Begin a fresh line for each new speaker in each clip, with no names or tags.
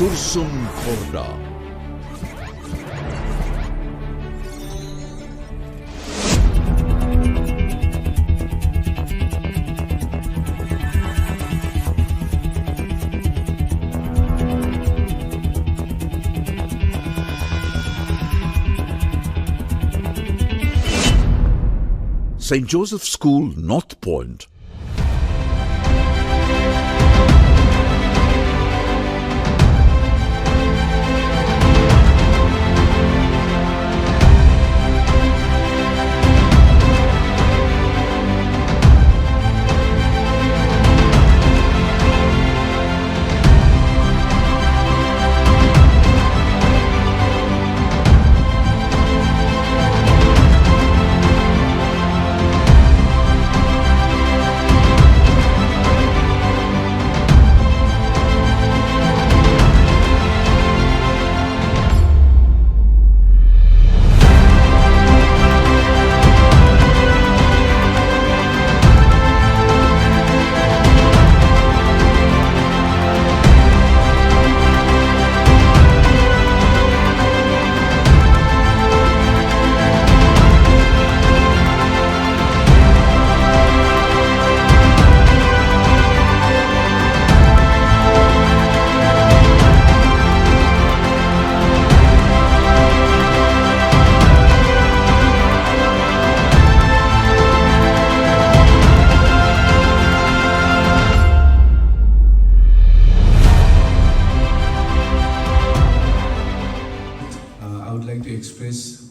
Sursum Corda. St. Joseph School, North Point.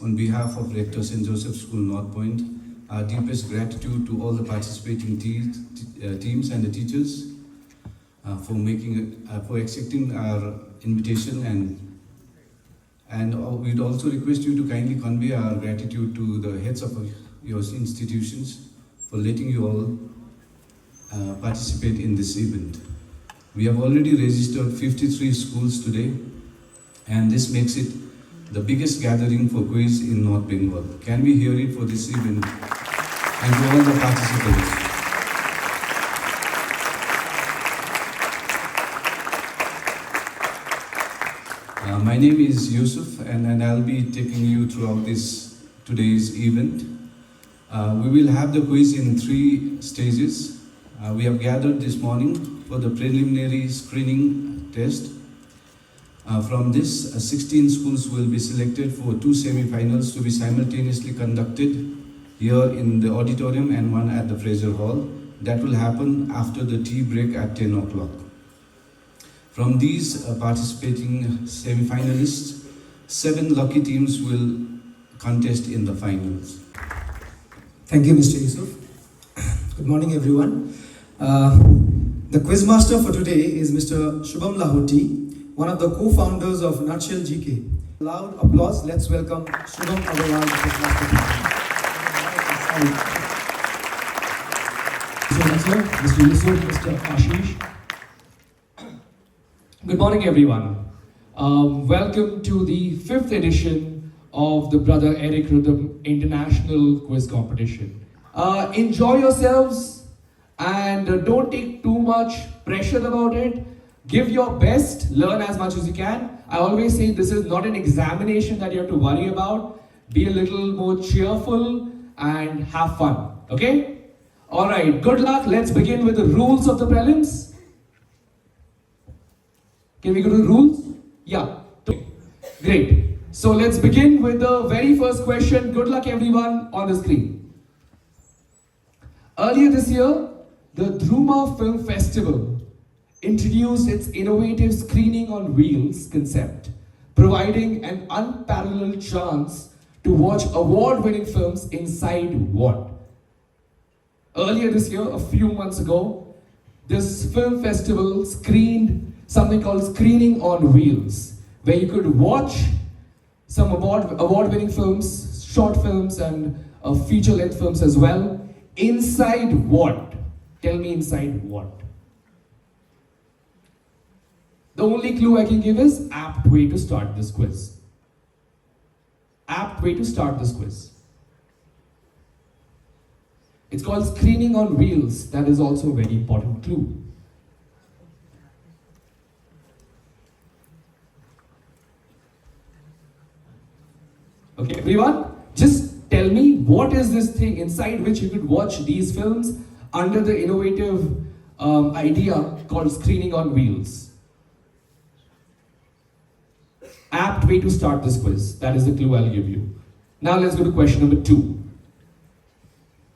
On behalf of Rector St. Joseph School, North Point, our deepest gratitude to all the participating teams and the teachers for accepting our invitation, and we'd also request you to kindly convey our gratitude to the heads of your institutions for letting you all participate in this event. We have already registered 53 schools today, and this makes it the biggest gathering for quiz in North Bengal. Can we hear it for this event and to all the participants? My name is Yusuf, and I'll be taking you throughout today's event. We will have the quiz in 3 stages. We have gathered this morning for the preliminary screening test. From this, 16 schools will be selected for 2 semi-finals to be simultaneously conducted here in the auditorium and one at the Fraser Hall. That will happen after the tea break at 10 o'clock. From these participating semi-finalists, 7 lucky teams will contest in the finals.
Thank you, Mr. Yusuf. Good morning, everyone. The quizmaster for today is Mr. Shubham Lahoti, one of the co-founders of Nutshell GK. Loud applause. Let's welcome Shubham Agarwal, the quizmaster.
Mr. Yusuf, Mr. Ashish. Good morning, everyone. Welcome to the 5th edition of the Brother Eric Rudum International Quiz Competition. Enjoy yourselves and don't take too much pressure about it. Give your best, learn as much as you can. I always say this is not an examination that you have to worry about. Be a little more cheerful and have fun, okay? Alright, good luck. Let's begin with the rules of the prelims. Can we go to the rules? Yeah, great. So let's begin with the very first question. Good luck everyone on the screen. Earlier this year, the Dhruma Film Festival introduced its innovative screening on wheels concept, providing an unparalleled chance to watch award-winning films inside what? Earlier this year, a few months ago, this film festival screened something called Screening on Wheels, where you could watch some award-winning films, short films and feature-length films as well. Inside what? Tell me inside what? The only clue I can give is apt way to start this quiz. Apt way to start this quiz. It's called Screening on Wheels. That is also a very important clue. Okay, everyone, just tell me what is this thing inside which you could watch these films under the innovative idea called screening on wheels. Apt way to start this quiz. That is the clue I'll give you. Now let's go to question number 2.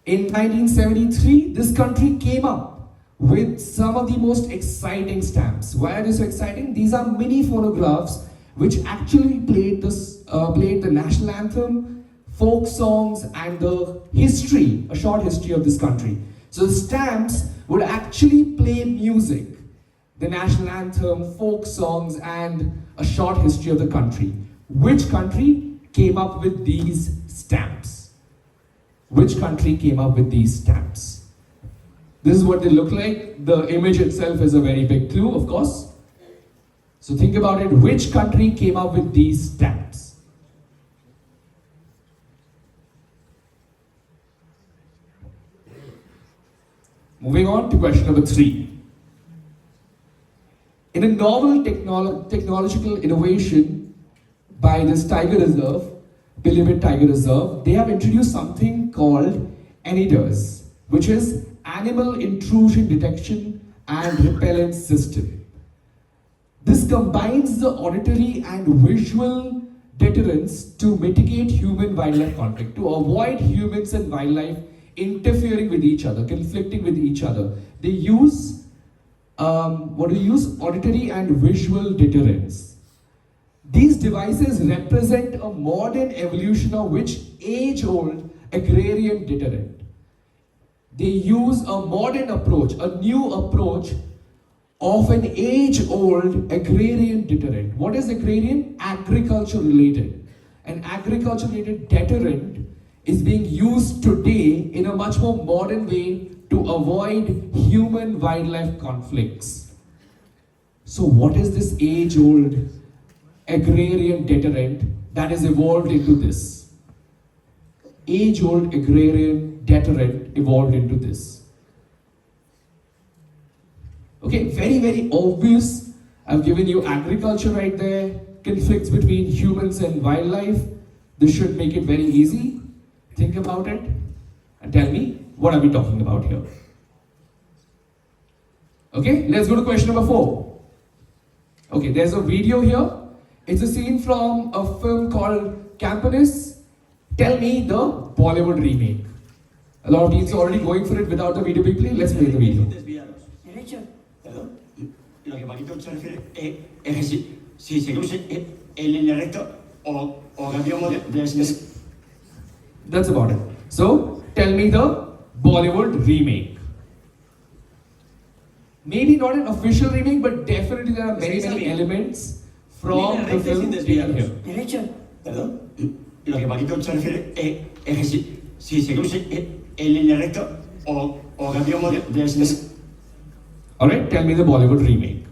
In 1973, this country came up with some of the most exciting stamps. Why are they so exciting? These are mini phonographs which actually played the national anthem, folk songs, and the history, a short history of this country. So the stamps would actually play music, the national anthem, folk songs, and a short history of the country. Which country came up with these stamps? Which country came up with these stamps? This is what they look like. The image itself is a very big clue, of course. So think about it. Which country came up with these stamps? Moving on to question number 3. In a novel technological innovation by this tiger reserve, Pilibhit Tiger Reserve, they have introduced something called ANIDERS, which is Animal Intrusion Detection and Repellent System. This combines the auditory and visual deterrents to mitigate human-wildlife conflict, to avoid humans and wildlife interfering with each other, conflicting with each other. They use auditory and visual deterrents. These devices represent a modern evolution of which age-old agrarian deterrent. They use a modern approach, a new approach of an age-old agrarian deterrent. What is agrarian? Agriculture-related. An agriculture-related deterrent is being used today in a much more modern way to avoid human-wildlife conflicts. So what is this age-old agrarian deterrent that has evolved into this? Age-old agrarian deterrent evolved into this. Okay, very, very obvious. I've given you agriculture right there, conflicts between humans and wildlife. This should make it very easy. Think about it and tell me, what are we talking about here? Okay, let's go to question number 4. Okay, there's a video here. It's a scene from a film called Campanus. Tell me the Bollywood remake. A lot of teams are already going for it without the video being played. Let's play the video.
Perdón, lo que Paquito se refiere es que si seguimos en línea recta o cambiamos de...
That's about it. So, tell me the Bollywood remake. Maybe not an official remake, but definitely there are many elements from the film taken here.
Derecha. Perdón, lo que Paquito se refiere es que si seguimos en línea recta o cambiamos de...
Alright, tell me the Bollywood remake.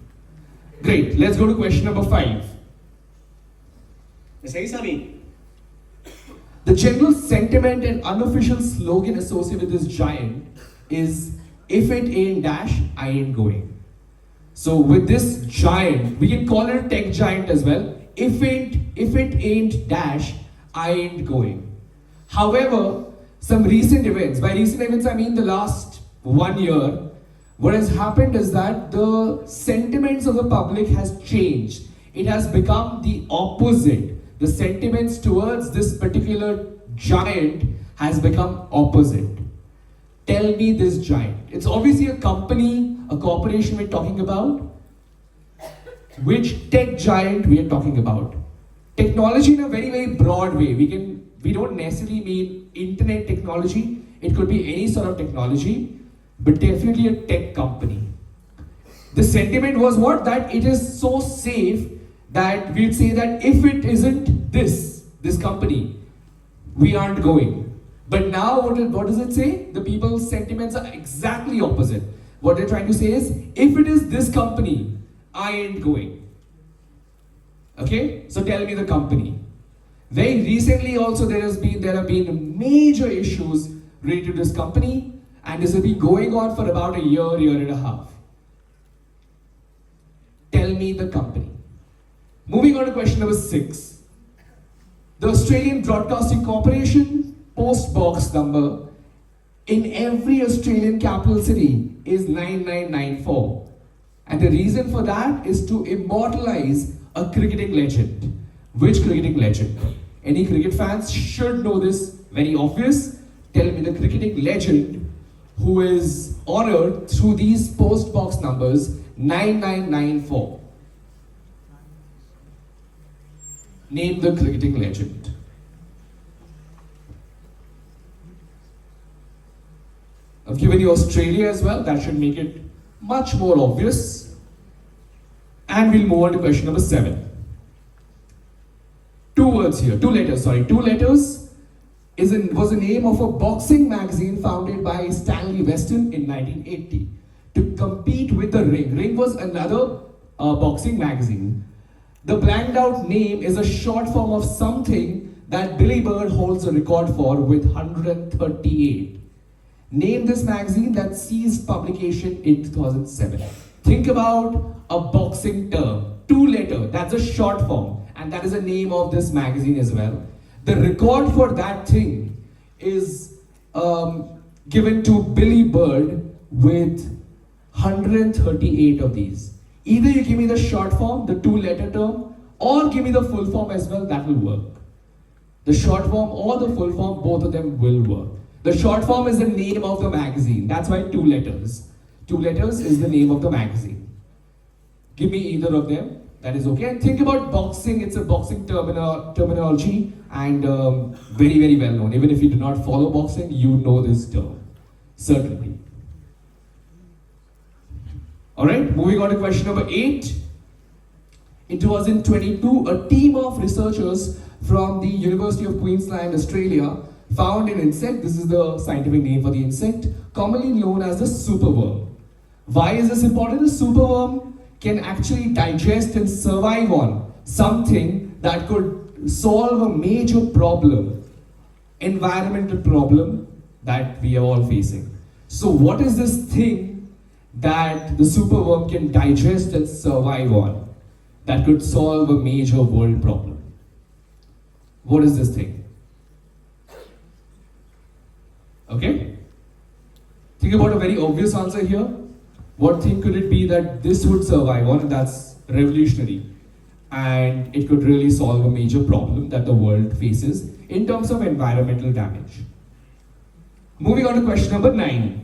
Great, let's go to question number 5.
¿Me seguís a mí?
The general sentiment and unofficial slogan associated with this giant is, if it ain't dash, I ain't going. So with this giant, we can call it a tech giant as well. If it ain't dash, I ain't going. However, some recent events, by recent events I mean the last 1 year, what has happened is that the sentiments of the public has changed. It has become the opposite. The sentiments towards this particular giant has become opposite. Tell me this giant. It's obviously a company, a corporation we're talking about. Which tech giant we are talking about? Technology in a very, very broad way. We don't necessarily mean internet technology. It could be any sort of technology, but definitely a tech company. The sentiment was what? That it is so safe that we'd say that if it isn't this company, we aren't going. But now what does it say? The people's sentiments are exactly opposite. What they're trying to say is, if it is this company, I ain't going. Okay? So tell me the company. Very recently also there have been major issues related to this company, and this has been going on for about a year and a half. Tell me the company. Moving on to question number 6. The Australian Broadcasting Corporation post box number in every Australian capital city is 9994. And the reason for that is to immortalize a cricketing legend. Which cricketing legend? Any cricket fans should know this, very obvious. Tell me the cricketing legend who is honored through these post box numbers 9994. Name the cricketing legend. I've given you Australia as well, that should make it much more obvious. And we'll move on to question number 7. Two letters was the name of a boxing magazine founded by Stanley Weston in 1980 to compete with the Ring. Ring was another boxing magazine. The blanked out name is a short form of something that Billy Bird holds a record for with 138. Name this magazine that ceased publication in 2007. Think about a boxing term. 2-letter, that's a short form. And that is the name of this magazine as well. The record for that thing is given to Billy Bird with 138 of these. Either you give me the short form, the 2-letter term, or give me the full form as well, that will work. The short form or the full form, both of them will work. The short form is the name of the magazine. That's why 2 letters. 2 letters is the name of the magazine. Give me either of them. That is okay. And think about boxing. It's a boxing terminology and very, very well known. Even if you do not follow boxing, you know this term. Certainly. Alright, moving on to question number 8. In 2022, a team of researchers from the University of Queensland, Australia, found an insect. This is the scientific name for the insect, commonly known as the superworm. Why is this important? The superworm can actually digest and survive on something that could solve a major problem, environmental problem that we are all facing. So what is this thing that the superworm can digest and survive on that could solve a major world problem? What is this thing? Okay? Think about a very obvious answer here. What thing could it be that this would survive on? That's revolutionary. And it could really solve a major problem that the world faces in terms of environmental damage. Moving on to question number 9.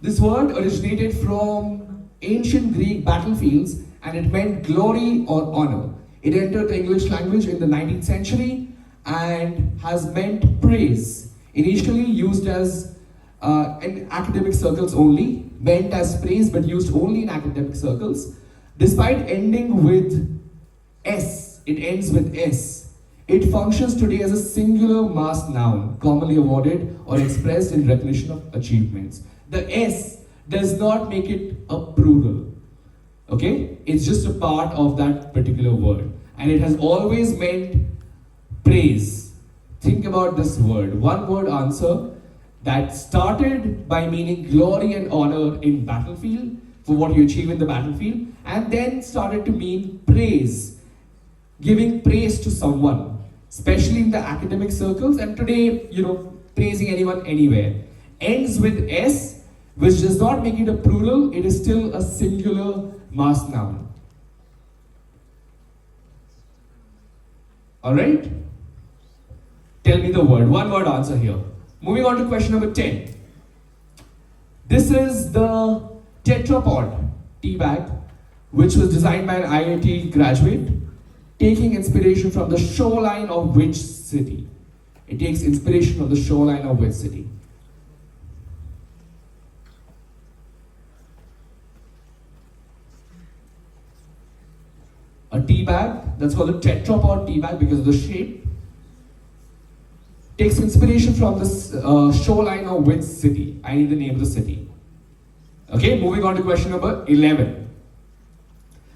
This word originated from ancient Greek battlefields and it meant glory or honor. It entered the English language in the 19th century and has meant praise. Initially used as in academic circles only, meant as praise but used only in academic circles. Despite ending with S, it ends with S. It functions today as a singular mass noun, commonly awarded or expressed in recognition of achievements. The S does not make it a plural. Okay? It's just a part of that particular word. And it has always meant praise. Think about this word. One word answer that started by meaning glory and honor in battlefield, for what you achieve in the battlefield, and then started to mean praise, giving praise to someone, especially in the academic circles, and today, praising anyone anywhere. Ends with S, which does not make it a plural, it is still a singular mass noun. Alright? Tell me the word. One word answer here. Moving on to question number 10. This is the tetrapod tea bag, which was designed by an IIT graduate, taking inspiration from the shoreline of which city? It takes inspiration from the shoreline of which city? A tea bag, that's called a tetrapod tea bag because of the shape. Takes inspiration from the shoreline of which city? I need the name of the city. Okay, moving on to question number 11.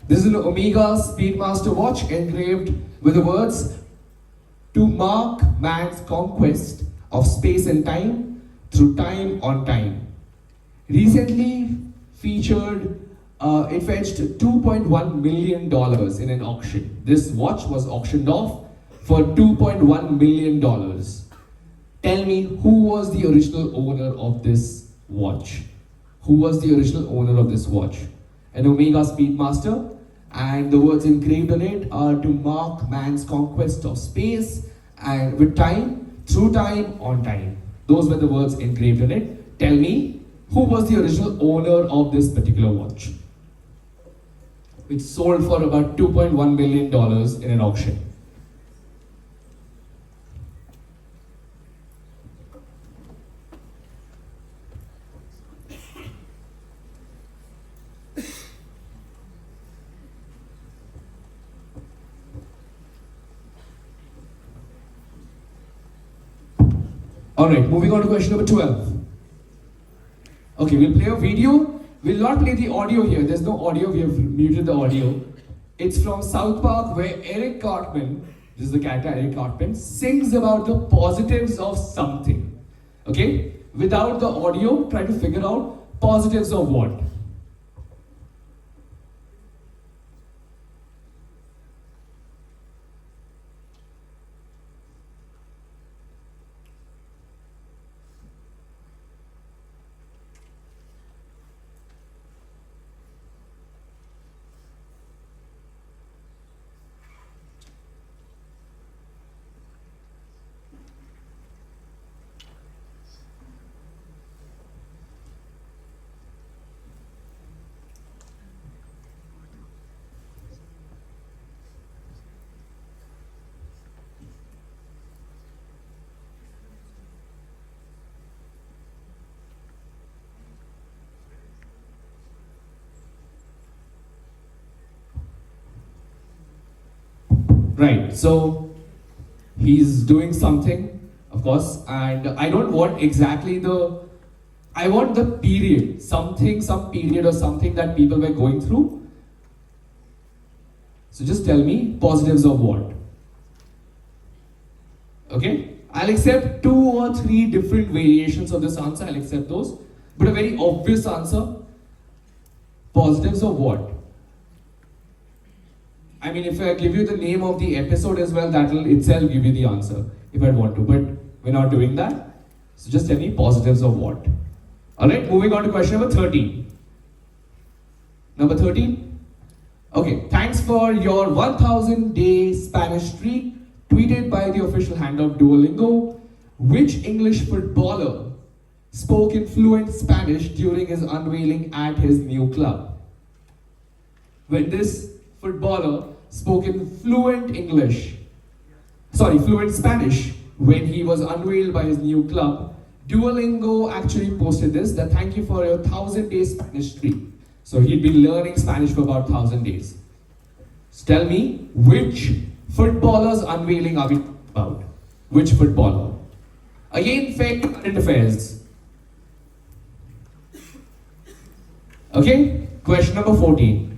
This is an Omega Speedmaster watch engraved with the words, "To mark man's conquest of space and time through time on time." Recently featured, it fetched $2.1 million in an auction. This watch was auctioned off for $2.1 million. Tell me, who was the original owner of this watch? Who was the original owner of this watch? An Omega Speedmaster, and the words engraved on it are to mark man's conquest of space and with time, through time, on time. Those were the words engraved on it. Tell me, who was the original owner of this particular watch, which sold for about $2.1 million in an auction? Alright, moving on to question number 12. Okay, we'll play a video. We'll not play the audio here. There's no audio. We have muted the audio. It's from South Park, where Eric Cartman, this is the character Eric Cartman, sings about the positives of something. Okay? Without the audio, try to figure out positives of what? Right, so he's doing something, of course, and I don't want exactly I want the period, some period or something that people were going through. So just tell me positives of what? Okay, I'll accept 2 or 3 different variations of this answer, I'll accept those, but a very obvious answer, positives of what? I mean, if I give you the name of the episode as well, that will itself give you the answer, if I want to, but we're not doing that. So just tell me positives of what. Alright, moving on to question number 13. Number 13. Okay, thanks for your 1000-day Spanish streak, tweeted by the official handle of Duolingo. Which English footballer spoke in fluent Spanish during his unveiling at his new club? When this footballer spoke in fluent Spanish when he was unveiled by his new club, Duolingo actually posted this, that thank you for your 1000-day Spanish streak. So he'd been learning Spanish for about 1000 days. So tell me, which footballer's unveiling are we talking about? Which footballer? Again, fake current affairs. Okay, question number 14.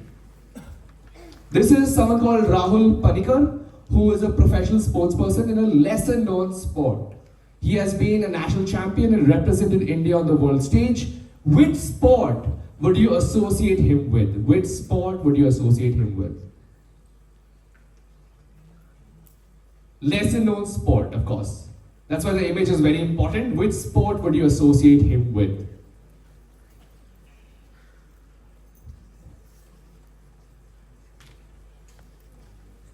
This is someone called Rahul Panikar, who is a professional sports person in a lesser known sport. He has been a national champion and represented India on the world stage. Which sport would you associate him with? Which sport would you associate him with? Lesser known sport, of course. That's why the image is very important. Which sport would you associate him with?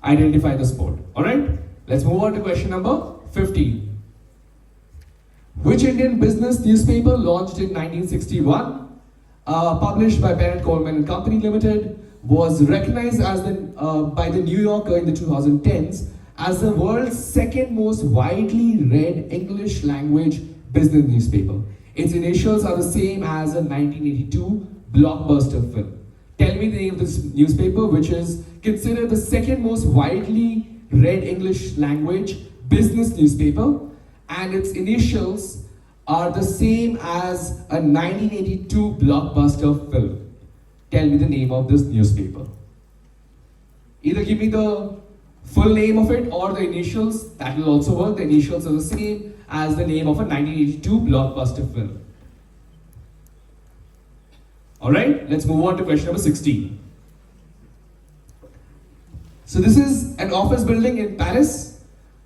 Identify the sport. Alright, let's move on to question number 15. Which Indian business newspaper launched in 1961, published by Bennett Coleman and Company Limited, was recognized as by the New Yorker in the 2010s as the world's second most widely read English language business newspaper? Its initials are the same as a 1982 blockbuster film. Tell me the name of this newspaper, which is considered the second most widely read English language business newspaper, and its initials are the same as a 1982 blockbuster film. Tell me the name of this newspaper. Either give me the full name of it or the initials, that will also work. The initials are the same as the name of a 1982 blockbuster film. Alright, let's move on to question number 16. So this is an office building in Paris.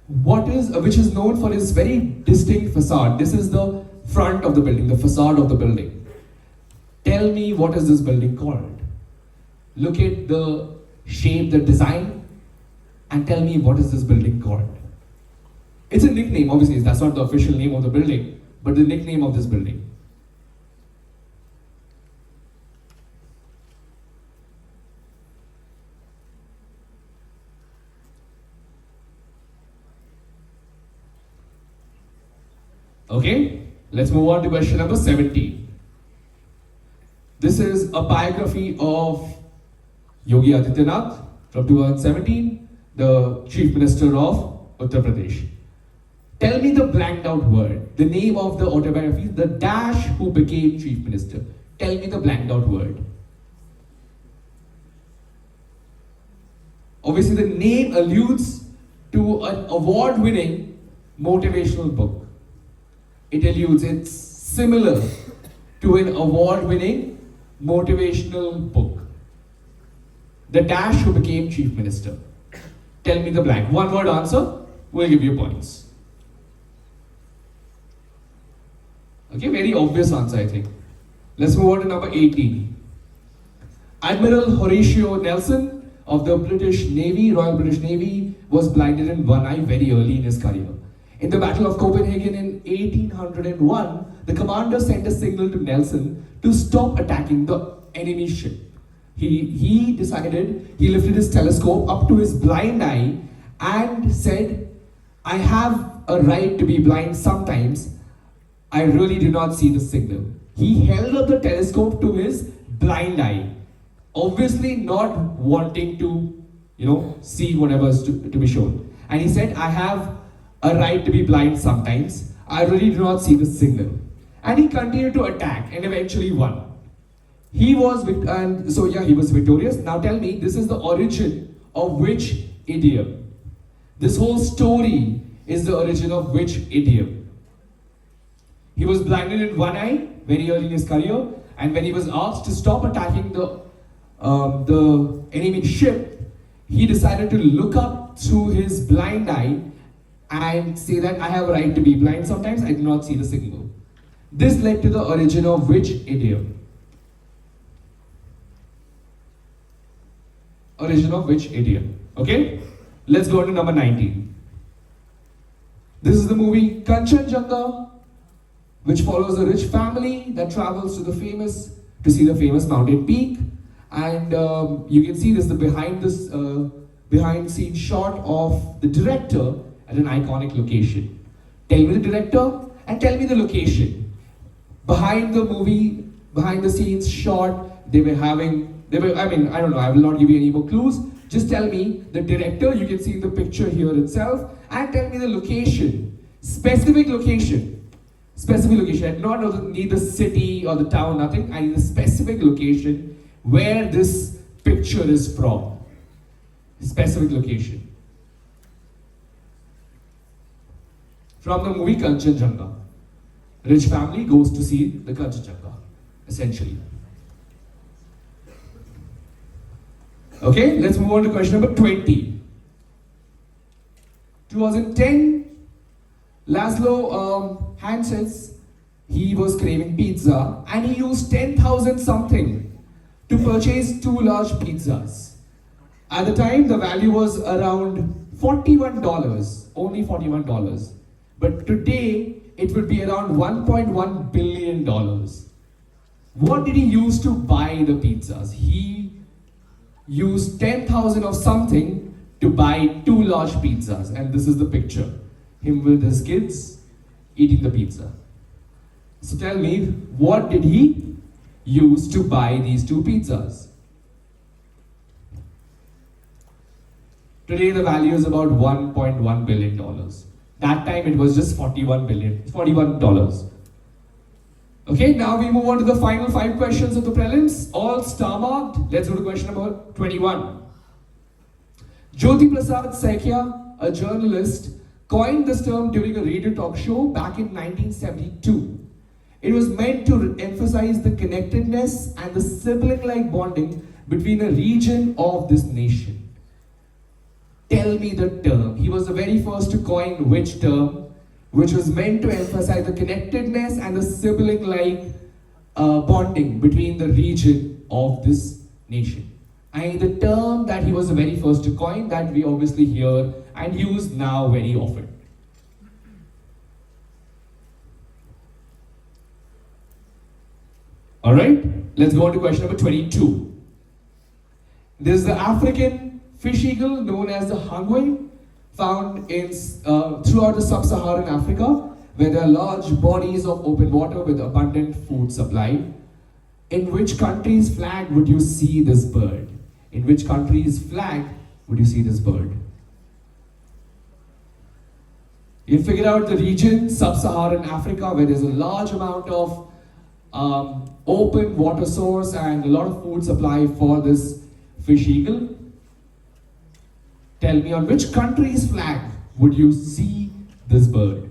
which is known for its very distinct facade. This is the front of the building, the facade of the building. Tell me, what is this building called? Look at the shape, the design, and tell me, what is this building called? It's a nickname, obviously, that's not the official name of the building, but the nickname of this building. Okay, let's move on to question number 17. This is a biography of Yogi Adityanath from 2017, the Chief Minister of Uttar Pradesh. Tell me the blanked out word, the name of the autobiography, the dash who became Chief Minister. Tell me the blanked out word. Obviously, the name alludes to an award-winning motivational book. It alludes, it's similar to an award-winning motivational book. The dash who became Chief Minister. Tell me the blank. One word answer, we'll give you points. Okay, very obvious answer, I think. Let's move on to number 18. Admiral Horatio Nelson of the British Navy, Royal British Navy, was blinded in one eye very early in his career. In the Battle of Copenhagen in 1801, the commander sent a signal to Nelson to stop attacking the enemy ship. He decided, he lifted his telescope up to his blind eye and said, I have a right to be blind sometimes. I really do not see the signal. He held up the telescope to his blind eye, obviously not wanting to, see whatever is to be shown. And he said, I have a right to be blind sometimes. I really do not see the signal. And he continued to attack and eventually won. He was victorious. Now tell me, this is the origin of which idiom? This whole story is the origin of which idiom? He was blinded in one eye very early in his career, and when he was asked to stop attacking the enemy ship, he decided to look up through his blind eye and say that I have a right to be blind sometimes, I do not see the signal. This led to the origin of which idiom? Origin of which idiom? Okay, let's go on to number 19. This is the movie Kanchenjunga, which follows a rich family that travels to see the famous mountain peak. And you can see this, the behind scene shot of the director at an iconic location. Tell me the director and tell me the location. Behind the scenes shot, I don't know, I will not give you any more clues. Just tell me the director, you can see the picture here itself, and tell me the location. Specific location. I do not need the city or the town, nothing. I need a specific location where this picture is from. Specific location. From the movie Kanchenjunga. Rich family goes to see the Kanchenjunga, essentially. Okay, let's move on to question number 20. 2010, Laszlo Hanses, he was craving pizza and he used 10,000 something to purchase 2 large pizzas. At the time, the value was around $41, only $41. But today, it would be around $1.1 billion. What did he use to buy the pizzas? He used 10,000 of something to buy 2 large pizzas. And this is the picture. Him with his kids eating the pizza. So tell me, what did he use to buy these 2 pizzas? Today the value is about $1.1 billion. That time it was just $41. Okay, now we move on to the final 5 questions of the prelims, all star marked. Let's go to question number 21. Jyoti Prasad Saikia, a journalist, coined this term during a radio talk show back in 1972. It was meant to emphasize the connectedness and the sibling-like bonding between a region of this nation. Tell me the term. He was the very first to coin which term, which was meant to emphasize the connectedness and the sibling-like bonding between the region of this nation. And the term that he was the very first to coin, that we obviously hear and use now very often. Alright, let's go on to question number 22. This is the African fish eagle known as the hungwe, found in throughout the sub-Saharan Africa, where there are large bodies of open water with abundant food supply. In which country's flag would you see this bird? In which country's flag would you see this bird? You figure out the region, sub-Saharan Africa, where there's a large amount of open water source and a lot of food supply for this fish eagle. Tell me, on which country's flag would you see this bird?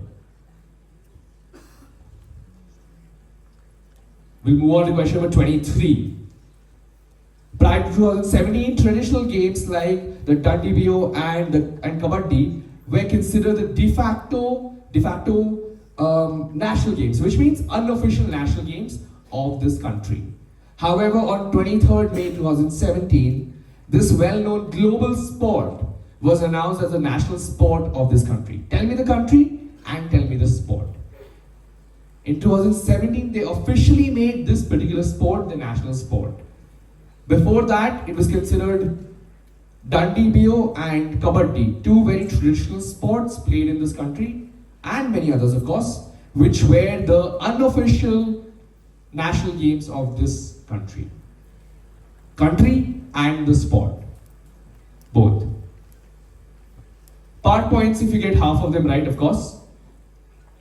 We'll move on to question number 23. Prior to 2017, traditional games like the Dandibio and Kabaddi were considered the de facto national games, which means unofficial national games of this country. However, on 23rd May 2017, this well-known global sport was announced as the national sport of this country. Tell me the country and tell me the sport. In 2017, they officially made this particular sport the national sport. Before that, it was considered Dandibio and Kabaddi, two very traditional sports played in this country, and many others, of course, which were the unofficial national games of this country. Country and the sport, both. Part points if you get half of them right, of course.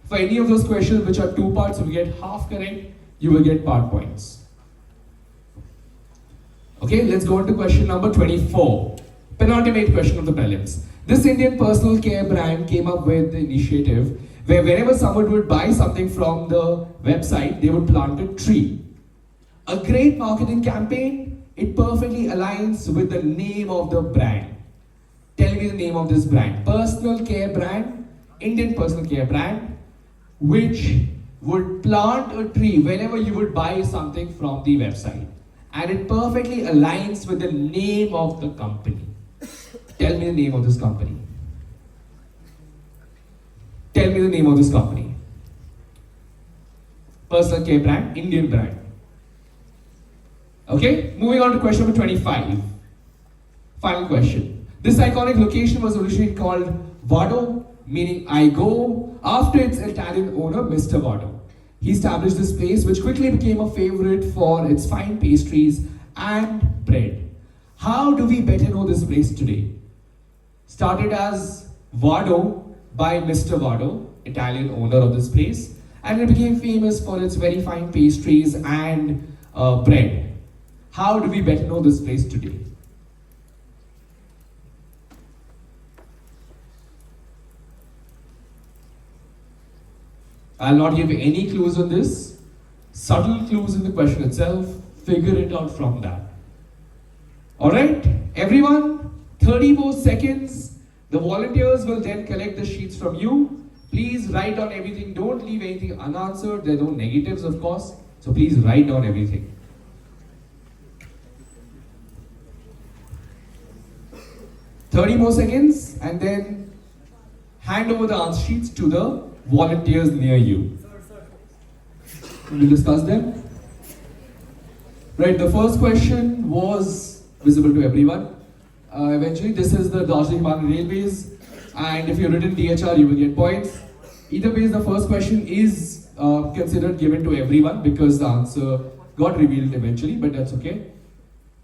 For any of those questions which are 2 parts, if you get half correct, you will get part points. Okay, let's go on to question number 24. Penultimate question of the prelims. This Indian personal care brand came up with the initiative where whenever someone would buy something from the website, they would plant a tree. A great marketing campaign, it perfectly aligns with the name of the brand. Tell me the name of this brand. Personal care brand, Indian personal care brand, which would plant a tree whenever you would buy something from the website. And it perfectly aligns with the name of the company. Tell me the name of this company. Tell me the name of this company. Personal care brand, Indian brand. Okay, moving on to question number 25. Final question. This iconic location was originally called Vado, meaning I go, after its Italian owner, Mr. Vado. He established this place, which quickly became a favorite for its fine pastries and bread. How do we better know this place today? Started as Vado by Mr. Vado, Italian owner of this place, and it became famous for its very fine pastries and bread. How do we better know this place today? I'll not give any clues on this. Subtle clues in the question itself. Figure it out from that. Alright, everyone, 30 more seconds. The volunteers will then collect the sheets from you. Please write down everything. Don't leave anything unanswered. There are no negatives, of course. So please write down everything. 30 more seconds and then hand over the answer sheets to the volunteers near you. We'll discuss them. Right, the first question was visible to everyone. Eventually, this is the Darjeeling Railways, and if you've written DHR, you will get points. Either way, the first question is considered given to everyone because the answer got revealed eventually, but that's okay.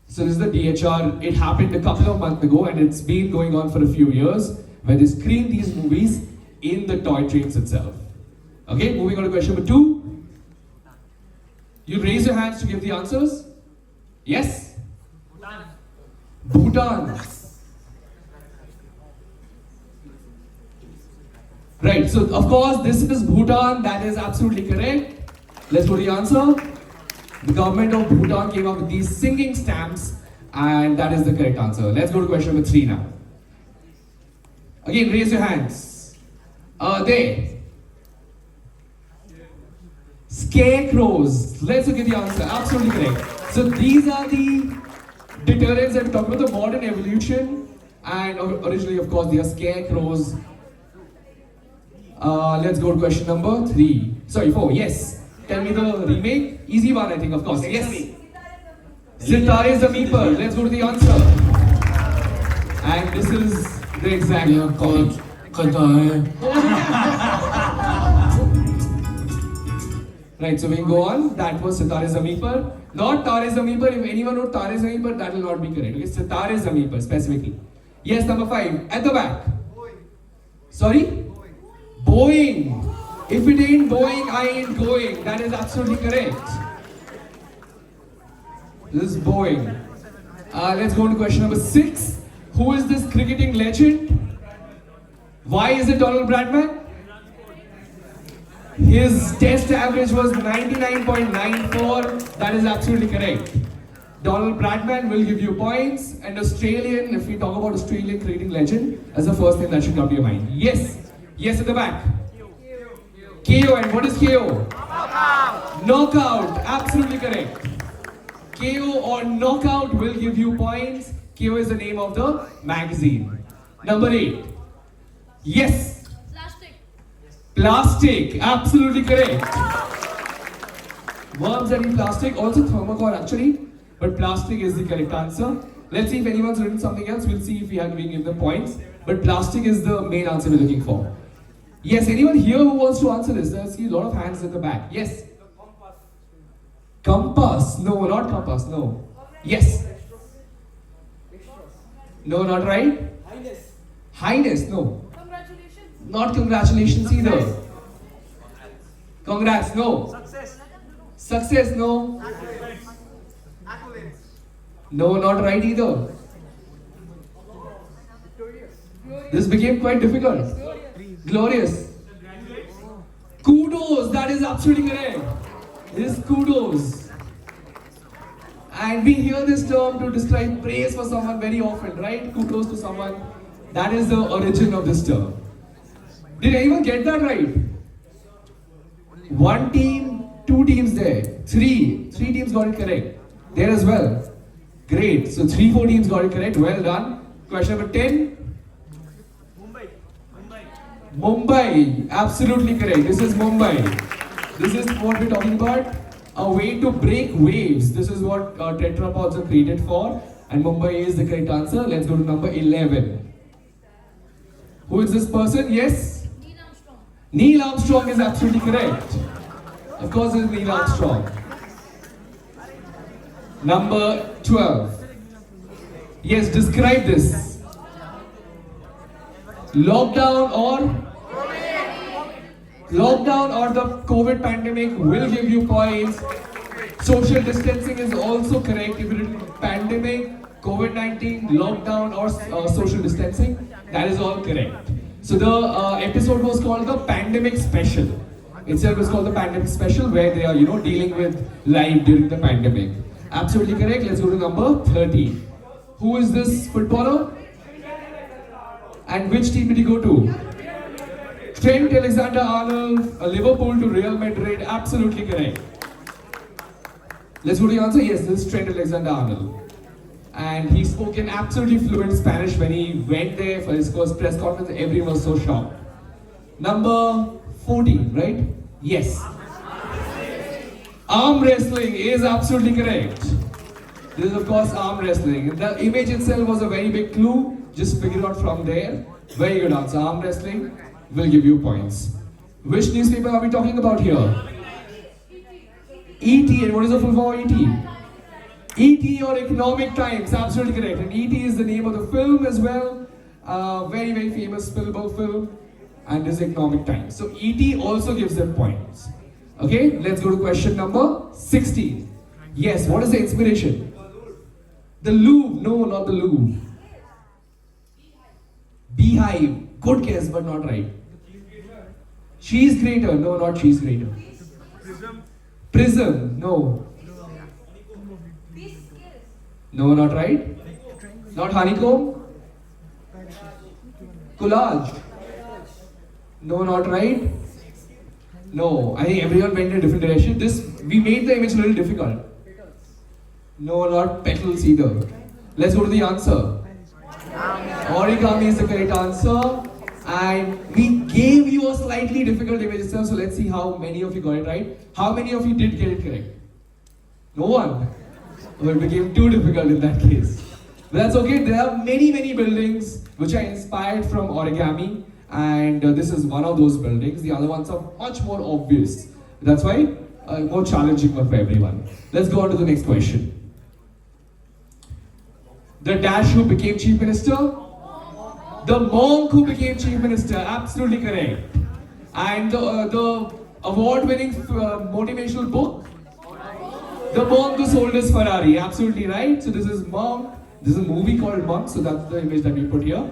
So this is the DHR. It happened a couple of months ago, and it's been going on for a few years, where they screen these movies in the toy trains itself. Okay, moving on to question number 2. You raise your hands to give the answers. Yes? Bhutan. Right, so of course this is Bhutan. That is absolutely correct. Let's go to the answer. The government of Bhutan came up with these singing stamps, and that is the correct answer. Let's go to question number 3 now. Again, raise your hands. There. Scarecrows. Let's look at the answer. Absolutely correct. So these are the deterrents that we talk about, the modern evolution. And originally, of course, they are scarecrows. Let's go to question number 3. Sorry, 4. Yes. Tell me the remake. Easy one, I think, of course. Yes. Sitare Zameen Par. Let's go to the answer. And this is the exact copy. Right, so we can go on. That was Sitare Zameen Par. Not Tare Zameen Par. If anyone wrote Tare Zameen Par, that will not be correct. Okay, Sitare Zameen Par specifically. Yes, number 5. At the back. Sorry? Boeing. If it ain't Boeing, I ain't going. That is absolutely correct. This is Boeing. Let's go to question number 6. Who is this cricketing legend? Why is it Donald Bradman? His test average was 99.94. That is absolutely correct. Donald Bradman will give you points. And Australian, if we talk about Australian cricketing legend, that's the first thing that should come to your mind. Yes. Yes, at the back. KO. And what is KO? Knockout. Absolutely correct. KO or knockout will give you points. KO is the name of the magazine. Number 8. Yes. Plastic, absolutely correct. Worms that eat plastic, also thermocol actually, but plastic is the correct answer. Let's see if anyone's written something else. We'll see if we can give them points. But plastic is the main answer we're looking for. Yes, anyone here who wants to answer this? I see a lot of hands at the back. Yes. Compass. No, not compass. No. Yes. No, not right. Highness. No. Not congratulations either. Congrats, no. Success, no. No, not right either. This became quite difficult. Glorious. Kudos, that is absolutely correct. This is kudos. And we hear this term to describe praise for someone very often, right? Kudos to someone. That is the origin of this term. Did anyone get that right? 1 team, 2 teams there. 3 teams got it correct. There as well. Great. So 3-4 teams got it correct. Well done. Question number 10. Mumbai. Absolutely correct. This is Mumbai. This is what we're talking about. A way to break waves. This is what tetrapods are created for. And Mumbai is the correct answer. Let's go to number 11. Who is this person? Yes? Neil Armstrong is absolutely correct. Of course, it's Neil Armstrong. Number 12. Yes, describe this. Lockdown or the COVID pandemic will give you points. Social distancing is also correct. If it is pandemic, COVID-19, lockdown or social distancing, that is all correct. So the episode was called the Pandemic Special. Itself was called the Pandemic Special, where they are, dealing with life during the pandemic. Absolutely correct. Let's go to number 13. Who is this footballer? And which team did he go to? Trent Alexander-Arnold, Liverpool to Real Madrid. Absolutely correct. Let's go to the answer. Yes, this is Trent Alexander-Arnold. And he spoke in absolutely fluent Spanish when he went there for his first press conference. Everyone was so shocked. Number 14, right? Yes. Arm wrestling is absolutely correct. This is of course arm wrestling. The image itself was a very big clue. Just figure out from there. Very good answer. Arm wrestling will give you points. Which newspaper are we talking about here? ET. And what is the full form of ET? ET or Economic Times, absolutely correct. And ET is the name of the film as well. Very, very famous Spielberg film. And this is Economic Times. So ET also gives them points. Okay, let's go to question number 16. Yes, what is the inspiration? The Louvre. No, not the Louvre. Beehive. Good guess, but not right. Cheese grater. No, not cheese grater. Prism. No. No, not right. Not honeycomb. Collage. No, not right. No, I think everyone went in a different direction. We made the image a little difficult. No, not petals either. Let's go to the answer. Origami is the correct answer. And we gave you a slightly difficult image itself, so let's see how many of you got it right. How many of you did get it correct? No one. Well, it became too difficult in that case. But that's okay. There are many buildings which are inspired from origami, and this is one of those buildings. The other ones are much more obvious. That's why a more challenging one for everyone. Let's go on to the next question. The dash who became chief minister? The monk who became chief minister, absolutely correct. And the award-winning motivational book? The monk who sold his Ferrari, absolutely right. So this is monk. This is a movie called Monk, so that's the image that we put here.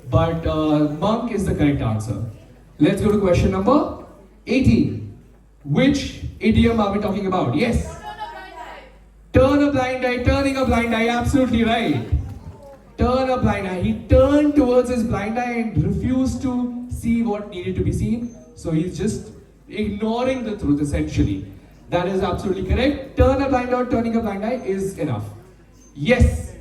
But monk is the correct answer. Let's go to question number 18. Which idiom are we talking about? Yes. Turn a blind eye, turning a blind eye, absolutely right. Turn a blind eye. He turned towards his blind eye and refused to see what needed to be seen. So he's just ignoring the truth essentially. That is absolutely correct. Turn a blind eye, turning a blind eye is enough. Yes.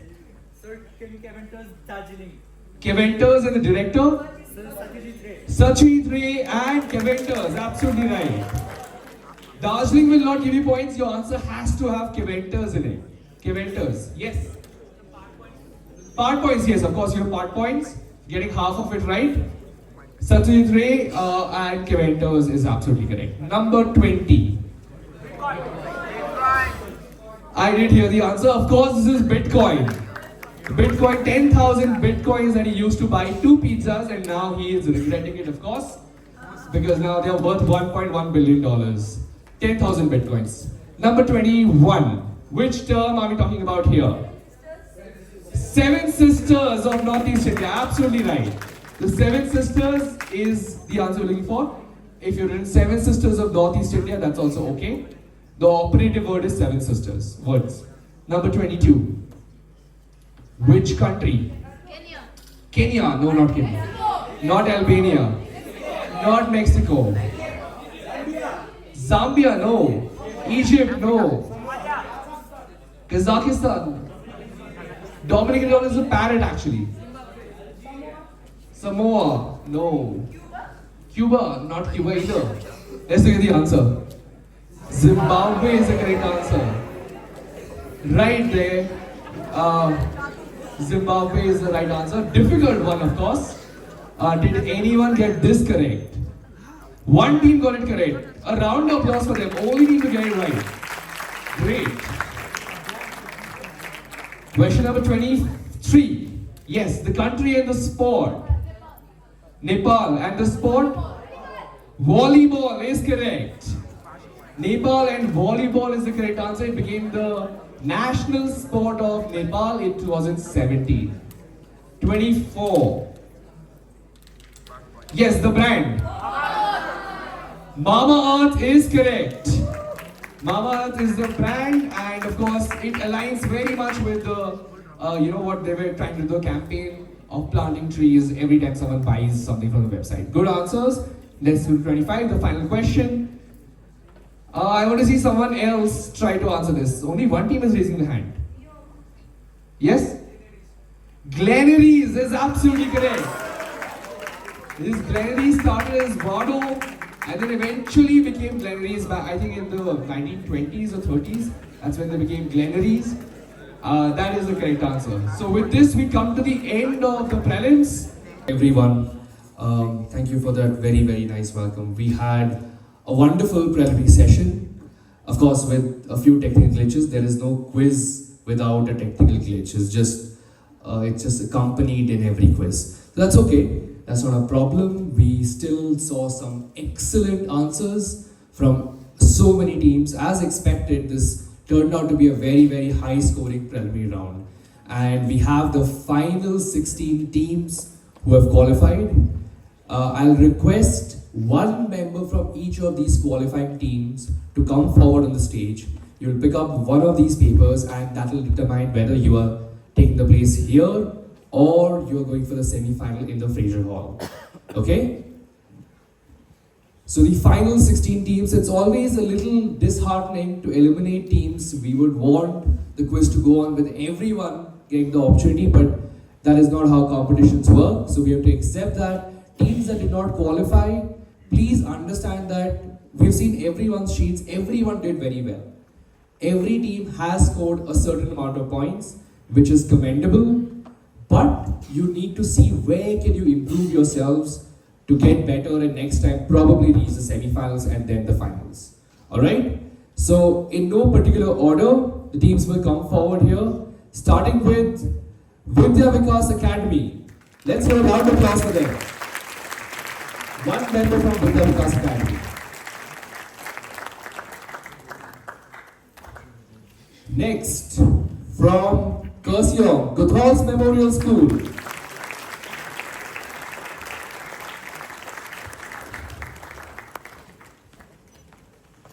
Sir, can you Caventer's Darjeeling?
Caventer's and the director?
Sir, Satyajit Ray.
Satyajit Ray and Caventer's, absolutely right. Darjeeling will not give you points. Your answer has to have Caventer's in it. Caventer's, yes. Part points, yes, of course you have part points. Getting half of it right. Satyajit Ray and Caventer's is absolutely correct. Number 20. I did hear the answer. Of course, this is Bitcoin. Bitcoin, 10,000 Bitcoins that he used to buy 2 pizzas, and now he is regretting it, of course, because now they are worth $1.1 billion. 10,000 Bitcoins. Number 21. Which term are we talking about here? Seven Sisters of Northeast India. Absolutely right. The Seven Sisters is the answer we're looking for. If you're in Seven Sisters of Northeast India, that's also okay. The operative word is Seven Sisters. Words. Number 22. Which country?
Kenya.
Kenya. No, not Kenya. Not Albania. Not Mexico. Zambia. No. Egypt. No. Kazakhstan. Dominican Republic is a parrot actually. Samoa. No. Cuba. Not Cuba either. Let's look at the answer. Zimbabwe is the correct answer. Right there. Zimbabwe is the right answer. Difficult one, of course. Did anyone get this correct? One team got it correct. A round of applause for them. Only team to get it right. Great. Question number 23. Yes, the country and the sport. Nepal. And the sport? Volleyball is correct. Nepal and volleyball is the correct answer. It became the national sport of Nepal in 2017. 24. Yes, the brand. Mama Earth is correct. Mama Earth is the brand, and of course it aligns very much with the, what they were trying to do, the campaign of planting trees every time someone buys something from the website. Good answers. Let's do 25, the final question. I want to see someone else try to answer this. Only one team is raising the hand. Yes? Glenaries is absolutely correct. This Glenaries started as Vado and then eventually became Glenaries by, I think, in the 1920s or 30s. That's when they became Glenaries. That is the correct answer. So with this, we come to the end of the prelims. Everyone, thank you for that very, very nice welcome. We had a wonderful preliminary session. Of course, with a few technical glitches. There is no quiz without a technical glitch. It's just accompanied in every quiz. So that's okay. That's not a problem. We still saw some excellent answers from so many teams. As expected, this turned out to be a very, very high scoring preliminary round. And we have the final 16 teams who have qualified. I'll request one member from each of these qualifying teams to come forward on the stage. You'll pick up one of these papers and that will determine whether you are taking the place here or you're going for the semi-final in the Fraser Hall. Okay? So the final 16 teams, it's always a little disheartening to eliminate teams. We would want the quiz to go on with everyone getting the opportunity, but that is not how competitions work. So we have to accept that teams that did not qualify, please understand that we've seen everyone's sheets, everyone did very well. Every team has scored a certain amount of points, which is commendable, but you need to see where can you improve yourselves to get better and next time probably reach the semi-finals and then the finals. Alright? So in no particular order, the teams will come forward here, starting with Videography Academy. Let's hear a round of applause for them. One member from Videography Academy. Next, from Kurseong, Guthal's Memorial School.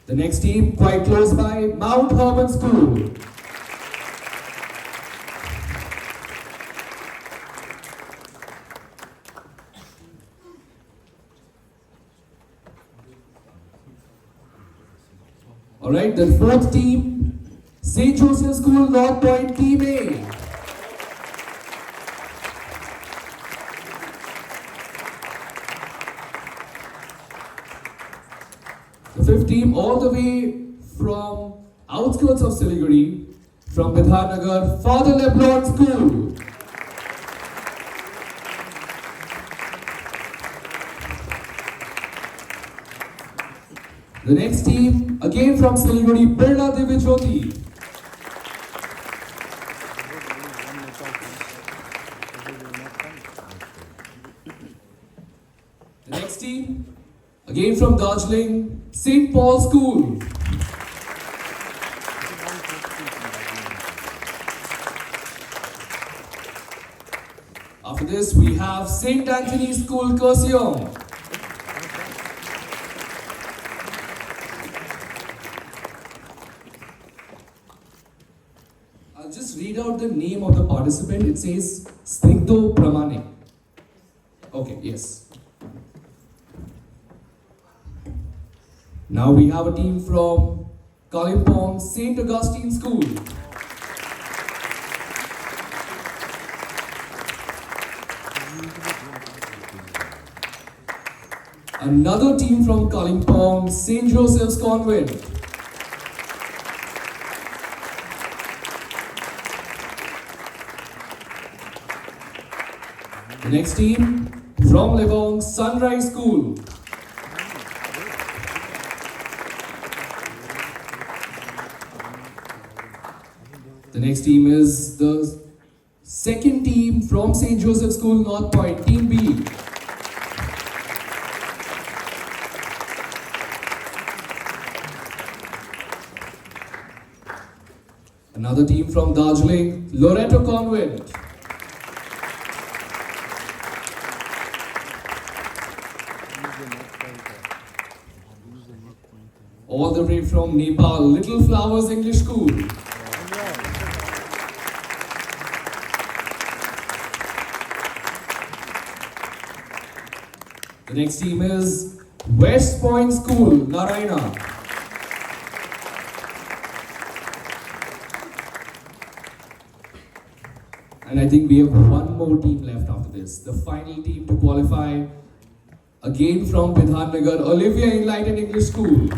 The next team, quite close by, Mount Hermon School. Alright, the fourth team, St. Joseph School, North Point, Team A. The fifth team, all the way from outskirts of Siliguri, from Bidharnagar, Father Leblon School. The next team, again from Siliguri, Birla Devi Jyoti. The next team, again from Darjeeling, St. Paul's School. After this, we have St. Anthony's School, Kurseong. I'll just read out the name of the participant. It says Snigdho Pramane. Okay, yes. Now we have a team from Kalimpong St. Augustine School. Another team from Kalimpong St. Joseph's Convent. The next team from Lebong Sunrise School. The next team is the second team from St. Joseph School, North Point, Team B. Another team from Darjeeling, Loreto Convent. All the way from Nepal, Little Flowers English School. The next team is West Point School, Narayana. And I think we have one more team left after this. The final team to qualify, again from Bidharnagar, Olivia Enlightened English School.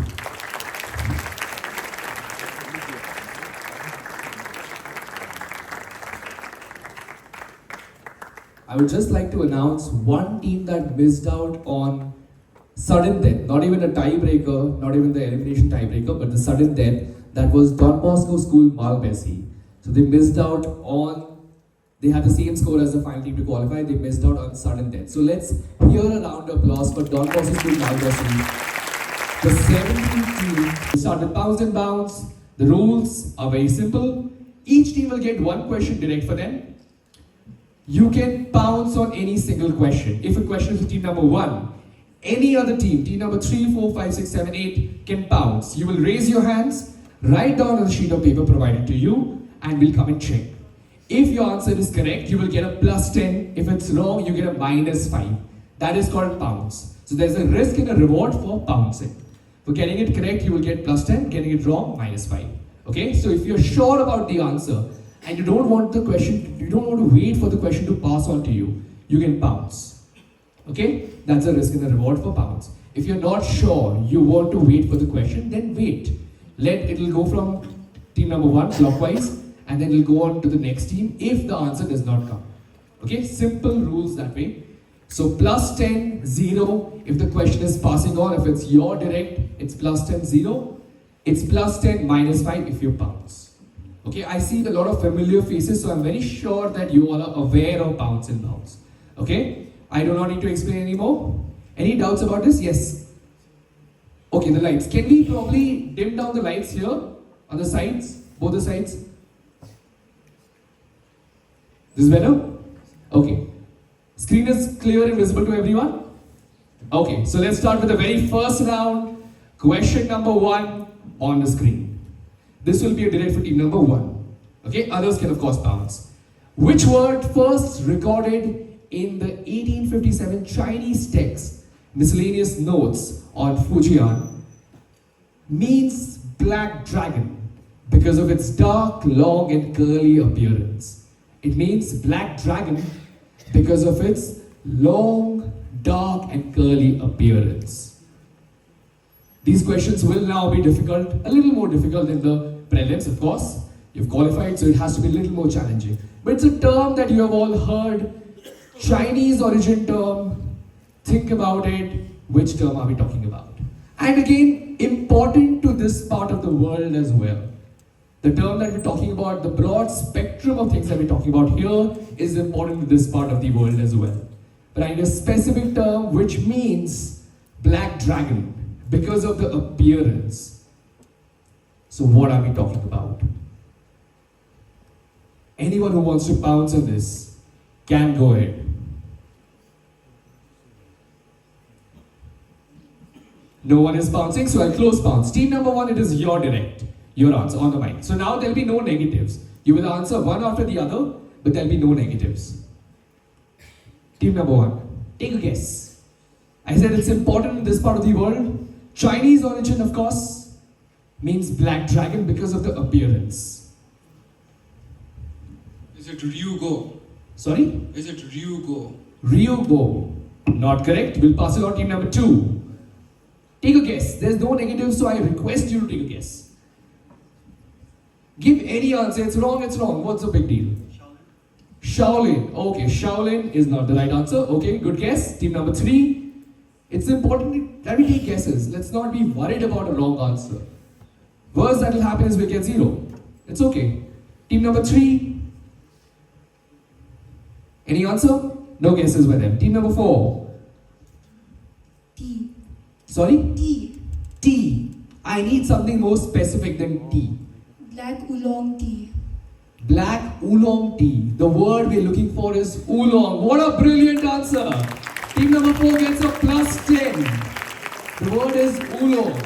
I would just like to announce one team that missed out on sudden death, not even a tiebreaker, not even the elimination tiebreaker, but the sudden death. That was Don Bosco School, Malbesi. So they missed out on, they had the same score as the final team to qualify, they missed out on sudden death. So let's hear a round of applause for Don Bosco School, Malbesi. The 17th team, we start with Pounce and Bounce. The rules are very simple. Each team will get one question direct for them. You can pounce on any single question. If a question is for team number 1, any other team number 3, 4, 5, 6, 7, 8 can pounce. You will raise your hands, write down on the sheet of paper provided to you, and we'll come and check. If your answer is correct, you will get a plus 10. If it's wrong, you get a minus 5. That is called pounce. So there's a risk and a reward for pouncing. For getting it correct, you will get plus 10. Getting it wrong, minus 5. Okay? So if you're sure about the answer and you don't want the question, you don't want to wait for the question to pass on to you, you can pounce. Okay? That's a risk and a reward for pounce. If you're not sure, you want to wait for the question, then wait. It'll go from team number 1 clockwise, and then it'll go on to the next team if the answer does not come. Okay, simple rules that way. So plus 10, 0, if the question is passing on, if it's your direct, it's plus 10, 0. It's plus 10, minus 5 if you pounce. Okay, I see a lot of familiar faces, so I'm very sure that you all are aware of pounce and bounce. Okay, I do not need to explain anymore. Any doubts about this? Yes. Okay, the lights. Can we probably dim down the lights here on the sides, both the sides? This is better? Okay. Screen is clear and visible to everyone? Okay, so let's start with the very first round. Question number 1 on the screen. This will be a direct for team number 1. Okay, others can of course bounce. Which word first recorded in the 1857 Chinese text, Miscellaneous Notes on Fujian, means black dragon because of its dark, long and curly appearance? It means black dragon because of its long, dark and curly appearance. These questions will now be difficult, a little more difficult than the prelims, of course. You've qualified, so it has to be a little more challenging. But it's a term that you have all heard, Chinese origin term. Think about it, which term are we talking about? And again, important to this part of the world as well. The term that we're talking about, the broad spectrum of things that we're talking about here is important to this part of the world as well. But I need a specific term which means black dragon because of the appearance. So what are we talking about? Anyone who wants to pounce on this can go ahead. No one is pouncing, so I'll close pounce. Team number 1, it is your direct. Your answer on the mic. So now there'll be no negatives. You will answer one after the other, but there'll be no negatives. Team number 1, take a guess. I said it's important in this part of the world. Chinese origin, of course, means black dragon because of the appearance.
Is it Ryugo?
Sorry?
Is it Ryugo?
Ryugo. Not correct. We'll pass it on team number 2. Take a guess. There's no negative, so I request you to take a guess. Give any answer. It's wrong, it's wrong. What's the big deal? Shaolin. Okay, Shaolin is not the right answer. Okay, good guess. Team number 3. It's important that we take guesses. Let's not be worried about a wrong answer. Worst that will happen is we get 0. It's okay. Team number 3. Any answer? No guesses by them. Team number 4.
Tea.
Sorry?
Tea.
Tea. I need something more specific than tea.
Black oolong tea.
Black oolong tea. The word we're looking for is oolong. What a brilliant answer. Team number 4 gets a plus 10. The word is oolong.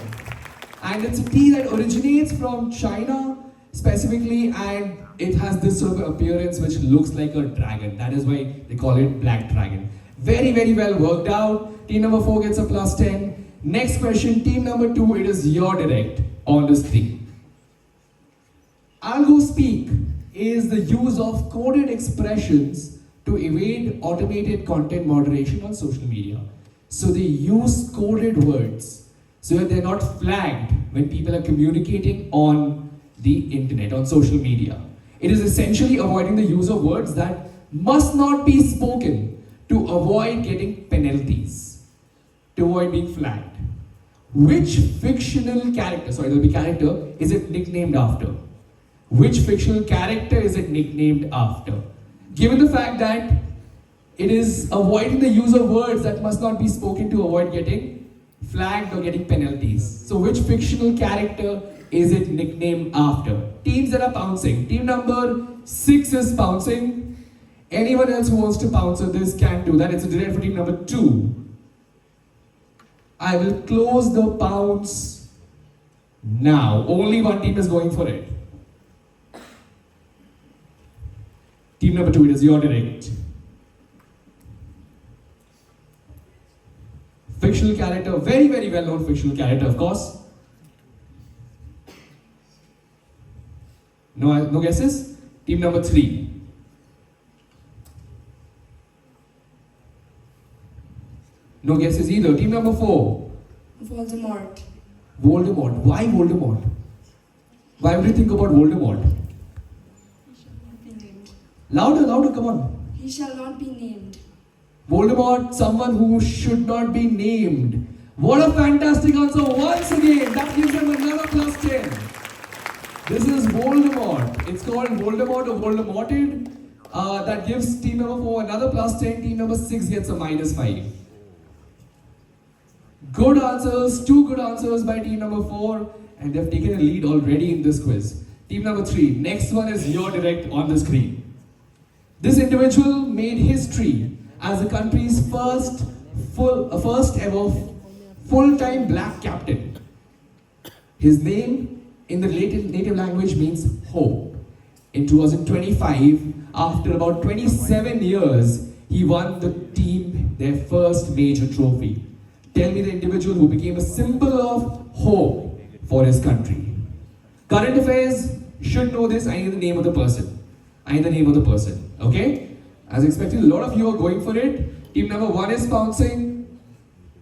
And it's a tea that originates from China specifically, and it has this sort of appearance which looks like a dragon. That is why they call it black dragon. Very, very well worked out. Team number 4 gets a plus 10. Next question, team number 2, it is your direct on the screen. Algo speak is the use of coded expressions to evade automated content moderation on social media. So they use coded words so that they're not flagged when people are communicating on the internet, on social media. It is essentially avoiding the use of words that must not be spoken to avoid getting penalties, to avoid being flagged. Which fictional character, sorry, there'll be character, is it nicknamed after? Which fictional character is it nicknamed after? Given the fact that it is avoiding the use of words that must not be spoken to avoid getting flagged or getting penalties. So which fictional character is it nicknamed after? Teams that are pouncing. Team number 6 is pouncing. Anyone else who wants to pounce on this can do that. It's a direct for team number 2. I will close the pounce now. Only one team is going for it. Team number 2, it is your direct. Fictional character, very, very well known fictional character, of course. No guesses? Team number 3. No guesses either. Team number 4.
Voldemort.
Voldemort. Why Voldemort? Why would you think about Voldemort?
He shall not be named.
Louder, louder, come on.
He shall not be named.
Voldemort, someone who should not be named. What a fantastic answer once again. That gives them another +10. This is Voldemort. It's called Voldemort or Voldemorted. That gives team number 4 another +10. Team number 6 gets a -5. Good answers, 2 good answers by team number 4, and they've taken a lead already in this quiz. Team number 3, next one is your direct on the screen. This individual made history as the country's first ever full-time black captain. His name in the native language means hope. In 2025, after about 27 years, he won the team their first major trophy. Tell me the individual who became a symbol of hope for his country. Current affairs should know this. I need the name of the person. Okay? As expected, a lot of you are going for it. Team number 1 is pouncing.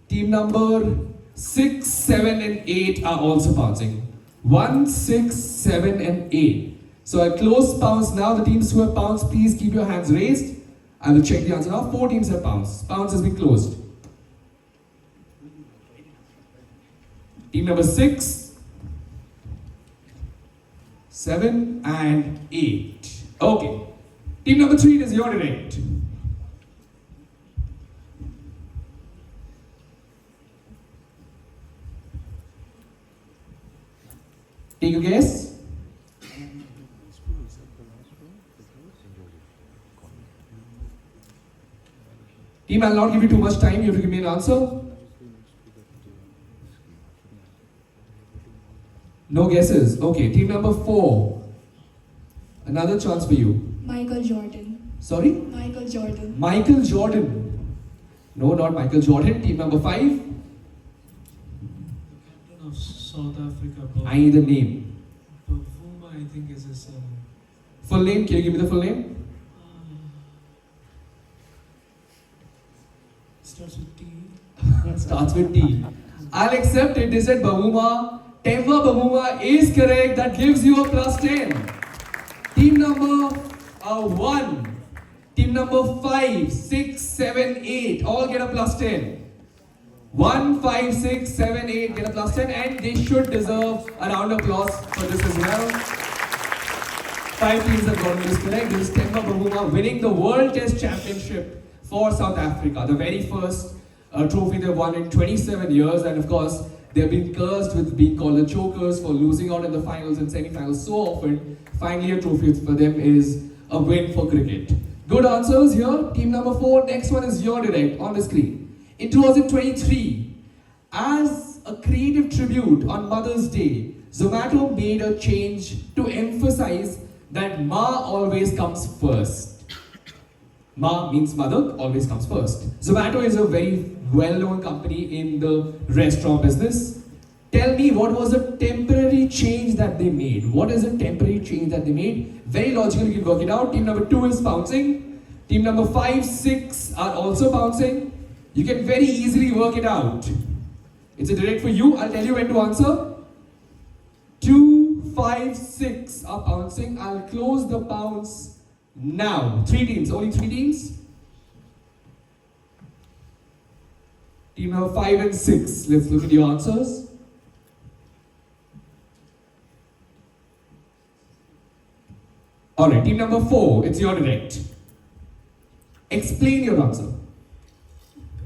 Team number 6, 7 and 8 are also pouncing. 1, 6, 7 and 8. So I close pounce now. The teams who have pounced, please keep your hands raised. I will check the answer now. 4 teams have pounced. Pounce has been closed. Team number 6, 7 and 8. Okay. Team number 3 is your direct. Take a guess. Team, I'll not give you too much time. You have to give me an answer. No guesses. Okay, team number 4. Another chance for you.
Michael Jordan.
Sorry?
Michael Jordan.
Michael Jordan. No, not Michael Jordan. Team number 5.
Captain of South Africa.
I need the name.
Bavuma, I think is his
Full name? Can you give me the full name?
starts with T.
Starts with T. I'll accept it. They said Bavuma. Temba Bavuma is correct. That gives you a +10. Team number 1. Team number 5, 6, 7, 8. All get a +10. 1, 5, 6, 7, 8 get a +10, and they should deserve a round of applause for this as well. 5 teams have gotten this correct. This is Temba Bavuma winning the World Test Championship for South Africa. The very first trophy they've won in 27 years, and of course, they've been cursed with being called the chokers for losing out in the finals and semi-finals so often. Finally, a trophy for them is a win for cricket. Good answers here. Team number 4, next one is your direct on the screen. In 2023, as a creative tribute on Mother's Day, Zomato made a change to emphasize that Ma always comes first. Ma means mother, always comes first. Zomato is a very well-known company in the restaurant business. Tell me, what was the temporary change that they made? What is a temporary change that they made? Very logical, you can work it out. Team number 2 is pouncing. Team number 5, 6 are also pouncing. You can very easily work it out. It's a direct for you. I'll tell you when to answer. 2, 5, 6 are pouncing. I'll close the pounce now. 3 teams, only 3 teams. Team number 5 and 6. Let's look at your answers. Alright, team number 4, it's your direct. Explain your answer.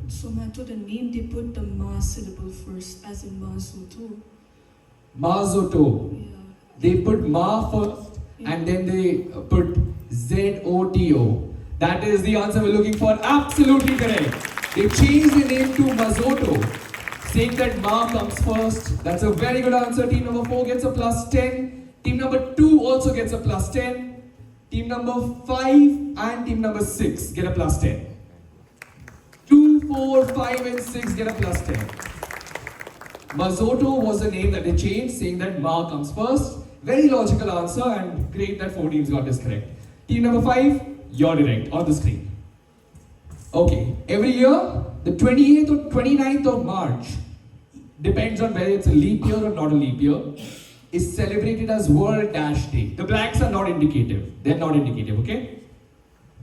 Zomato, the name they put the ma syllable first, as in Mazoto.
Mazoto.
Yeah.
They put Ma first and then they put Zoto. That is the answer we're looking for. Absolutely correct. They changed the name to Mazoto, saying that Ma comes first. That's a very good answer. Team number 4 gets a +10. Team number 2 also gets a +10. Team number 5 and team number 6 get a plus 10. 2, 4, 5 and 6 get a plus 10. Mazoto was the name that they changed, saying that Ma comes first. Very logical answer, and great that 4 teams got this correct. Team number 5, you're direct on the screen. Okay, every year, the 28th or 29th of March, depends on whether it's a leap year or not a leap year, is celebrated as World Dash Day. The blanks are not indicative. They're not indicative, okay?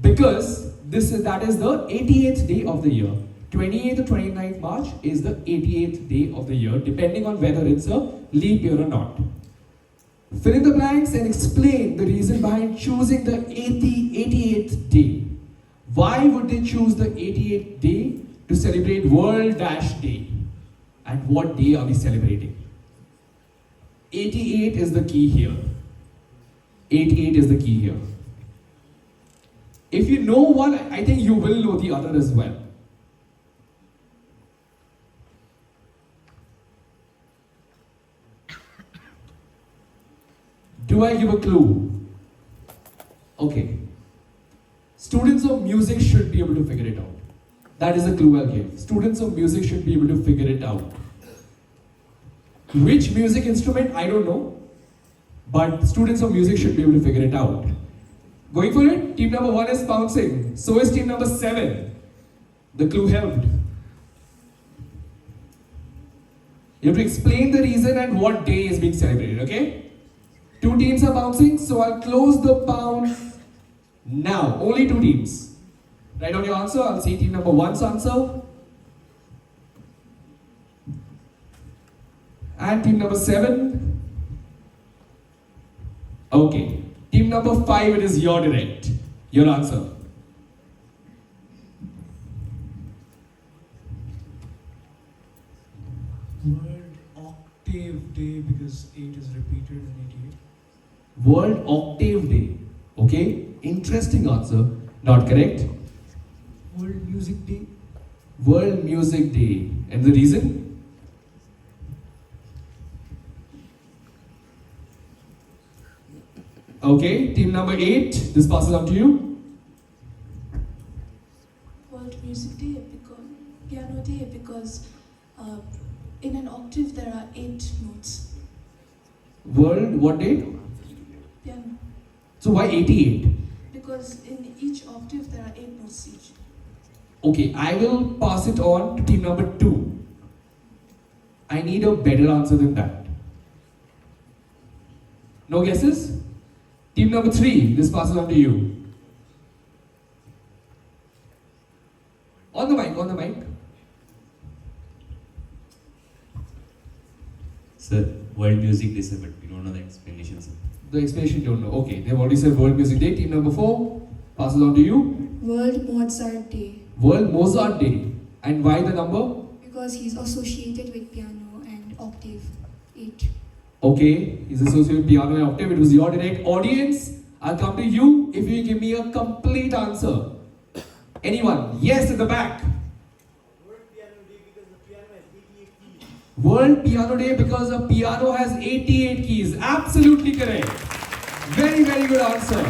Because that is the 88th day of the year. 28th or 29th March is the 88th day of the year, depending on whether it's a leap year or not. Fill in the blanks and explain the reason behind choosing the 88th day. Why would they choose the 88th day to celebrate World Dash Day? And what day are we celebrating? 88 is the key here. 88 is the key here. If you know one, I think you will know the other as well. Do I give a clue? Okay. Students of music should be able to figure it out. That is a clue I'll give. Students of music should be able to figure it out. Which music instrument? I don't know. But students of music should be able to figure it out. Going for it? Team number 1 is pouncing. So is team number 7. The clue helped. You have to explain the reason and what day is being celebrated, okay? 2 teams are bouncing, so I'll close the pounce now. Only 2 teams. Write down your answer. I'll see team number 1's answer. And team number 7. Okay. Team number 5, it is your direct. Your answer.
World Octave Day because 8 is repeated in 88.
World Octave Day. Okay. Interesting answer. Not correct.
World Music Day.
World Music Day. And the reason? Okay, team number 8, this passes on to you.
World Music Day, because Piano Day, because in an octave there are 8 notes.
World, what day?
Piano.
So why 88?
Because in each octave there are 8 notes each.
Okay, I will pass it on to team number 2. I need a better answer than that. No guesses? Team number 3, this passes on to you. On the mic, on the mic.
Sir, World Music Day, sir, but we don't know the explanation, sir.
The explanation you don't know. Okay, they've already said World Music Day. Team number 4 passes on to you.
World Mozart Day.
World Mozart Day. And why the number?
Because he's associated with piano and octave 8.
Okay, he's associated with piano and octave. It was your direct. Audience, I'll come to you if you give me a complete answer. Anyone? Yes, at the back. World Piano Day because the piano has 88 keys. Absolutely correct. Very, very good answer.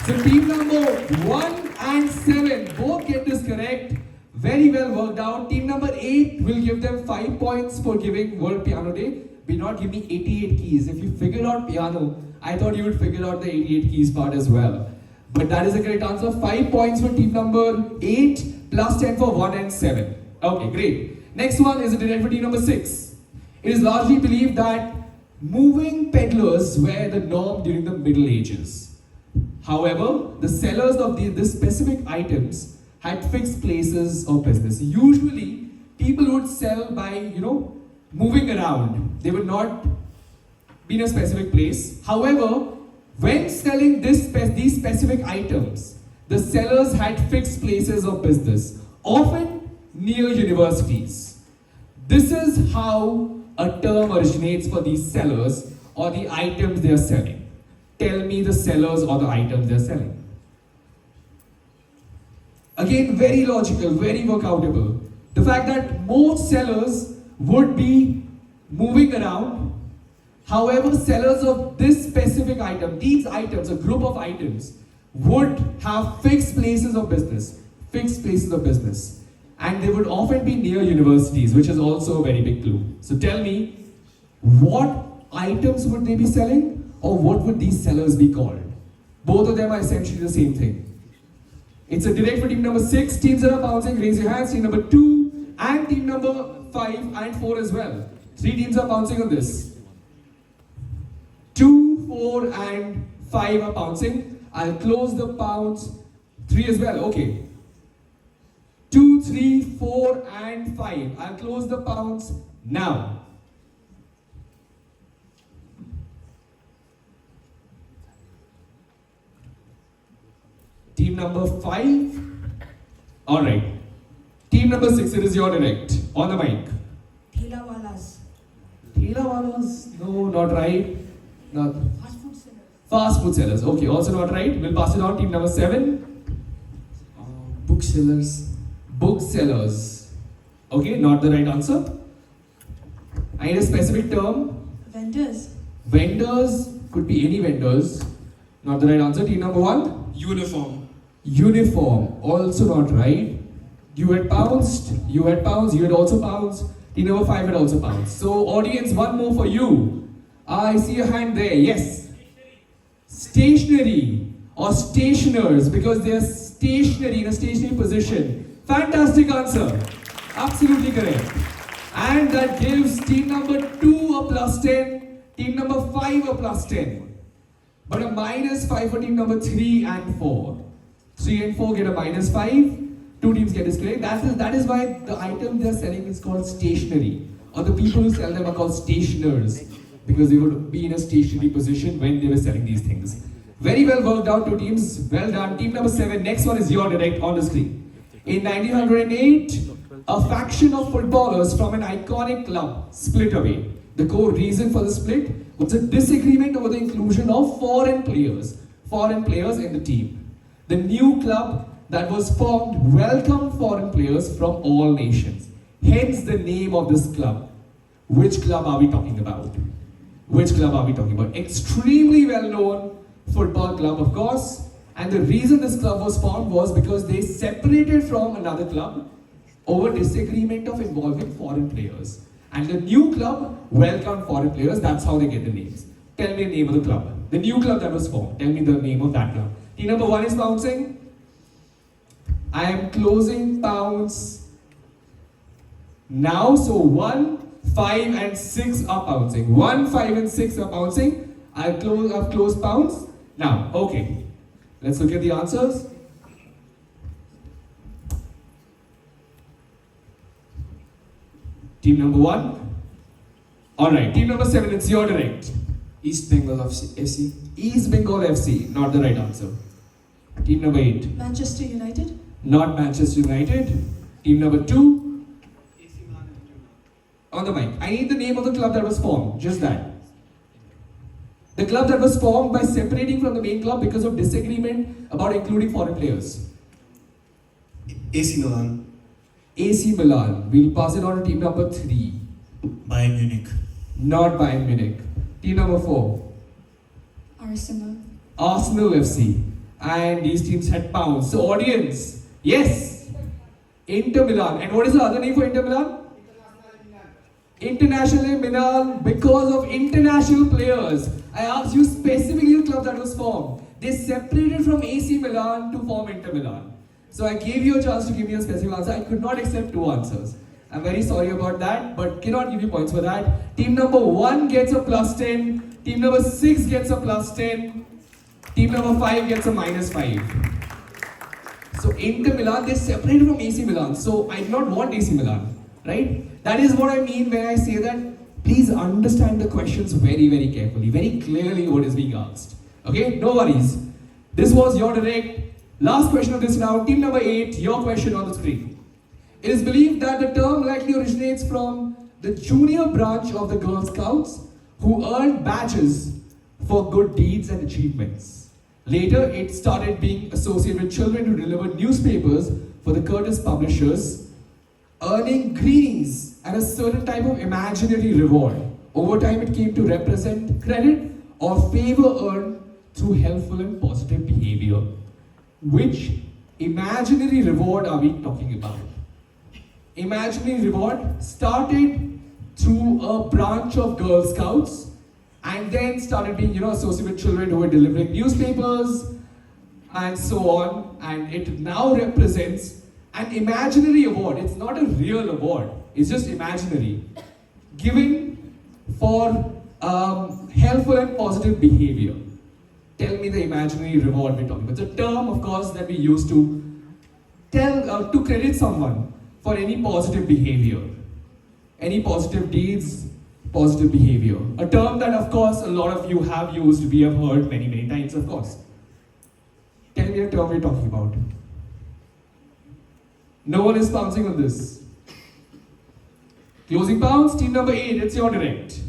So team number 1 and 7 both get this correct. Very well worked out. Team number 8 will give them 5 points for giving World Piano Day. But not give me 88 keys. If you figured out piano, I thought you would figure out the 88 keys part as well. But that is the correct answer. 5 points for team number 8 plus 10 for 1 and 7. Okay, great. Next one is a direct for team number 6. It is largely believed that moving peddlers were the norm during the Middle Ages. However, the sellers of these specific items had fixed places of business. Usually, people would sell by, moving around. They would not be in a specific place. However, when selling these specific items, the sellers had fixed places of business, often near universities. This is how a term originates for these sellers or the items they are selling. Tell me the sellers or the items they are selling. Again, very logical, very workoutable. The fact that most sellers would be moving around. However, sellers of this specific item, these items, a group of items, would have fixed places of business. Fixed places of business. And they would often be near universities, which is also a very big clue. So tell me, what items would they be selling, or what would these sellers be called? Both of them are essentially the same thing. It's a direct for team number 6. Teams that are bouncing, raise your hands. Team number 2 and team number 5 and 4 as well. 3 teams are bouncing on this. 2, 4 and 5 are bouncing. I'll close the Pounce. 3 as well, okay. 2, 3, 4 and 5. I'll close the Pounce now. Team number 5. Alright. Team number 6, it is your direct. On the mic.
Thelawalas.
Thelawalas? No, not right. Not.
Fast food sellers.
Fast food sellers. Okay, also not right. We'll pass it on. Team number 7.
Booksellers.
Booksellers. Okay, not the right answer. I need a specific term.
Vendors.
Vendors. Could be any vendors. Not the right answer. Team number 1.
Uniform.
Uniform, also not right. You had pounced, you had pounced, you had also pounced. Team number 5 had also pounced. So audience, one more for you. I see your hand there, yes. Stationary or stationers, because they are stationary in a stationary position. Fantastic answer. Absolutely correct. And that gives team number 2 a plus 10, team number 5 a plus 10. But a minus 5 for team number 3 and 4. 3 and 4 get a minus 5. 2 teams get disclaimed. That is why the item they are selling is called stationery. Or the people who sell them are called stationers. Because they would be in a stationary position when they were selling these things. Very well worked out, 2 teams. Well done. Team number 7. Next one is your direct on the screen. In 1908, a faction of footballers from an iconic club split away. The core reason for the split was a disagreement over the inclusion of foreign players in the team. The new club that was formed welcomed foreign players from all nations. Hence the name of this club. Which club are we talking about? Which club are we talking about? Extremely well-known football club, of course. And the reason this club was formed was because they separated from another club over disagreement of involving foreign players. And the new club welcomed foreign players. That's how they get the names. Tell me the name of the club. The new club that was formed. Tell me the name of that club. Team number 1 is bouncing. I am closing Pounce now. So 1, 5 and 6 are bouncing. 1, 5 and 6 are bouncing. I've closed Pounce now. Okay. Let's look at the answers. Team number 1. Alright, team number 7, it's your direct.
East Bengal FC.
East Bengal FC, not the right answer. Team number 8.
Manchester United.
Not Manchester United. Team number 2. On the mic. I need the name of the club that was formed, just that. The club that was formed by separating from the main club because of disagreement about including foreign players.
AC Milan.
AC Milan. We'll pass it on to team number 3.
Bayern Munich.
Not Bayern Munich. Team number 4.
Arsenal.
Arsenal FC. And these teams had Pounce. So audience, yes, Inter Milan. And what is the other name for Inter Milan? International Milan, because of international players. I asked you specifically the club that was formed. They separated from AC Milan to form Inter Milan. So I gave you a chance to give me a specific answer. I could not accept 2 answers. I'm very sorry about that, but cannot give you points for that. Team number 1 gets a plus 10. Team number 6 gets a plus 10. Team number 5 gets a minus 5. So Inter Milan, they separated from AC Milan. So I do not want AC Milan, right? That is what I mean when I say that please understand the questions very, very carefully, very clearly what is being asked. Okay, no worries. This was your direct. Last question of this round, team number 8, your question on the screen. It is believed that the term likely originates from the junior branch of the Girl Scouts who earned badges for good deeds and achievements. Later, it started being associated with children who delivered newspapers for the Curtis publishers, earning greetings and a certain type of imaginary reward. Over time, it came to represent credit or favor earned through helpful and positive behavior. which imaginary reward are we talking about? Imaginary reward started through a branch of Girl Scouts and then started being, associated with children who were delivering newspapers and so on, and it now represents an imaginary award. It's not a real award, it's just imaginary, given for helpful and positive behavior. Tell me the imaginary reward we're talking about. It's a term, of course, that we use to tell, to credit someone for any positive behavior, any positive deeds, positive behavior. A term that, of course, a lot of you have used, we have heard many, many times, of course. Tell me a term we're talking about. No one is pouncing on this. Closing Pounce, team number 8, it's your direct.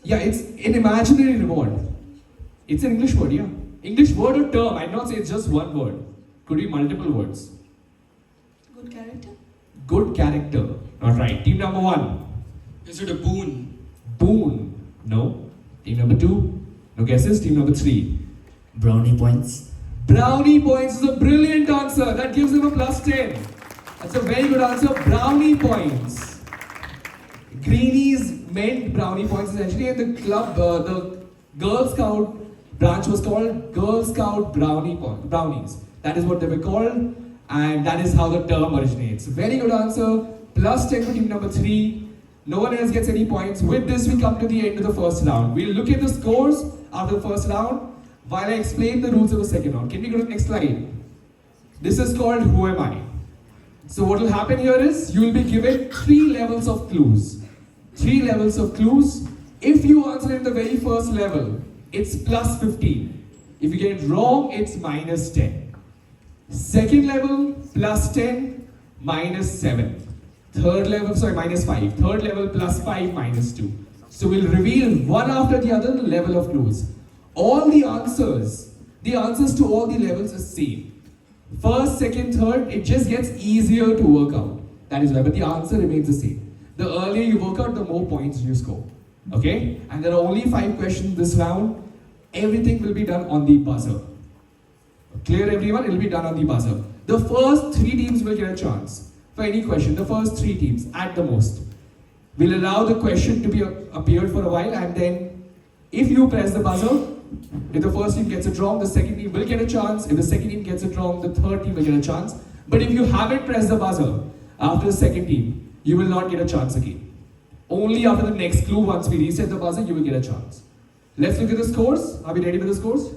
Yeah, it's an imaginary reward. It's an English word, yeah. English word or term, I'd not say it's just one word. Could be multiple words.
Good character?
Good character. Not right. Team number 1.
Is it a boon?
Boon. No. Team number 2. No guesses. Team number 3.
Brownie points.
Brownie points is a brilliant answer. That gives him a plus 10. That's a very good answer. Brownie points. Greenies meant brownie points essentially, and the club, the Girl Scout branch was called Girl Scout Brownies. That is what they were called, and that is how the term originates. Very good answer. Plus 10 for team number 3. No one else gets any points. With this, we come to the end of the first round. We'll look at the scores after the first round while I explain the rules of the second round. Can we go to the next slide? This is called Who Am I? So what will happen here is you will be given 3 levels of clues. 3 levels of clues. If you answer in the very first level, it's plus 15. If you get it wrong, it's minus 10. Second level, plus 10, minus 7. Third level, minus 5. Third level, plus 5, minus 2. So we'll reveal one after the other the level of clues. All the answers to all the levels is same. First, second, third, it just gets easier to work out. That is why, but the answer remains the same. The earlier you work out, the more points you score. Okay? And there are only 5 questions this round. Everything will be done on the buzzer. Clear everyone? It will be done on the buzzer. The first 3 teams will get a chance for any question. The first 3 teams at the most. We'll allow the question to be appeared for a while, and then if you press the buzzer, if the first team gets it wrong, the second team will get a chance. If the second team gets it wrong, the third team will get a chance. But if you haven't pressed the buzzer after the second team, you will not get a chance again. Only after the next clue, once we reset the buzzer, you will get a chance. Let's look at the scores. Are we ready with the scores?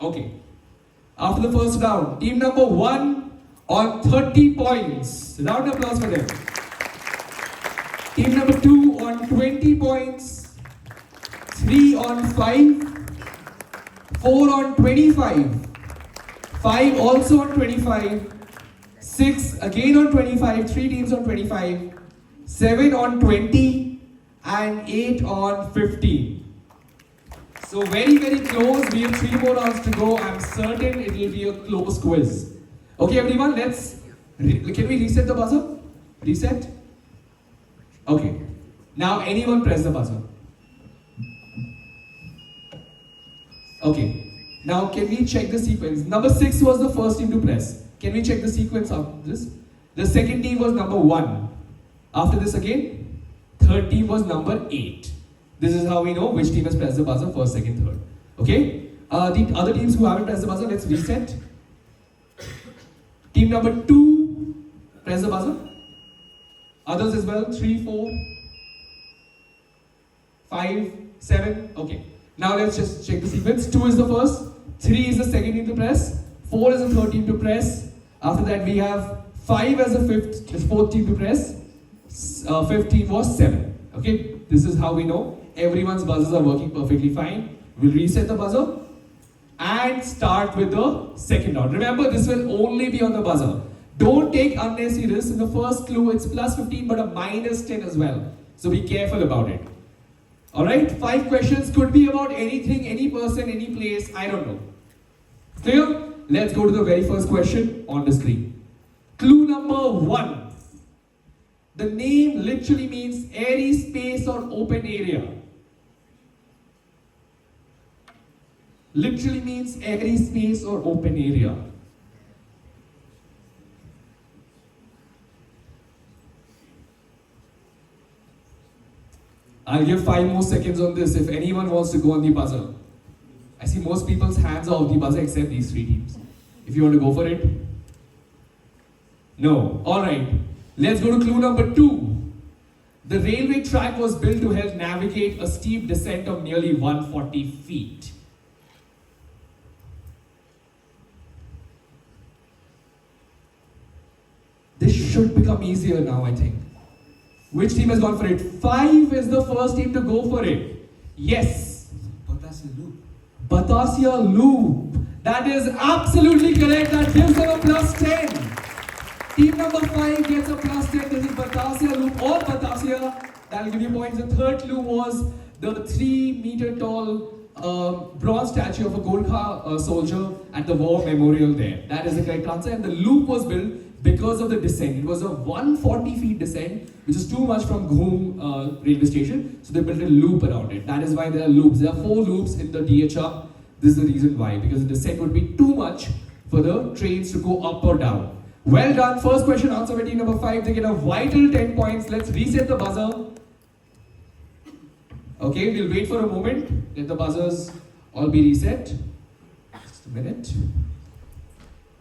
Okay. After the first round, team number 1 on 30 points. Round of applause for them. Team number 2 on 20 points. 3 on 5. 4 on 25. 5 also on 25. 6 again on 25. 3 teams on 25. 7 on 20. And 8 on 15. So very, very close. We have 3 more rounds to go. I'm certain it will be a close quiz. Okay, everyone, can we reset the buzzer? Reset? Okay. Now anyone press the buzzer. Okay. Now can we check the sequence? Number 6 was the first team to press. Can we check the sequence of this? The second team was number 1. After this again, third team was number 8. This is how we know which team has pressed the buzzer, first, second, third. Okay? The other teams who haven't pressed the buzzer, let's reset. Team number 2, press the buzzer. Others as well, 3, 4, 5, 7. Okay. Now let's just check the sequence. 2 is the first, 3 is the second team to press, 4 is the third team to press. After that we have 5 as the fourth team to press. 5th team was 7. Okay? This is how we know everyone's buzzers are working perfectly fine. We'll reset the buzzer and start with the second round. Remember, this will only be on the buzzer. Don't take unnecessary risks. In the first clue, it's plus 15 but a minus 10 as well. So be careful about it. Alright, 5 questions could be about anything, any person, any place, I don't know. Clear? Let's go to the very first question on the screen. Clue number 1. The name literally means airy space or open area. Literally means airy space or open area. I'll give 5 more seconds on this if anyone wants to go on the buzzer. I see most people's hands are off the buzzer except these 3 teams. If you want to go for it. No. Alright. Let's go to clue number 2. The railway track was built to help navigate a steep descent of nearly 140 feet. This should become easier now, I think. Which team has gone for it? 5 is the first team to go for it. Yes. Batasia Loop. That is absolutely correct. That gives them a plus 10. Team number 5 gets a plus 10. This is Batasia Loop or Batasia. That will give you points. The third clue was the 3-meter tall bronze statue of a Gorkha soldier at the war memorial there. That is the correct answer. And the loop was built because of the descent. It was a 140 feet descent, which is too much from Ghum railway station. So they built a loop around it. That is why there are loops. There are 4 loops in the DHR. This is the reason why. Because the descent would be too much for the trains to go up or down. Well done. First question answer by team number 5. They get a vital 10 points. Let's reset the buzzer. Okay, we'll wait for a moment. Let the buzzers all be reset. Just a minute.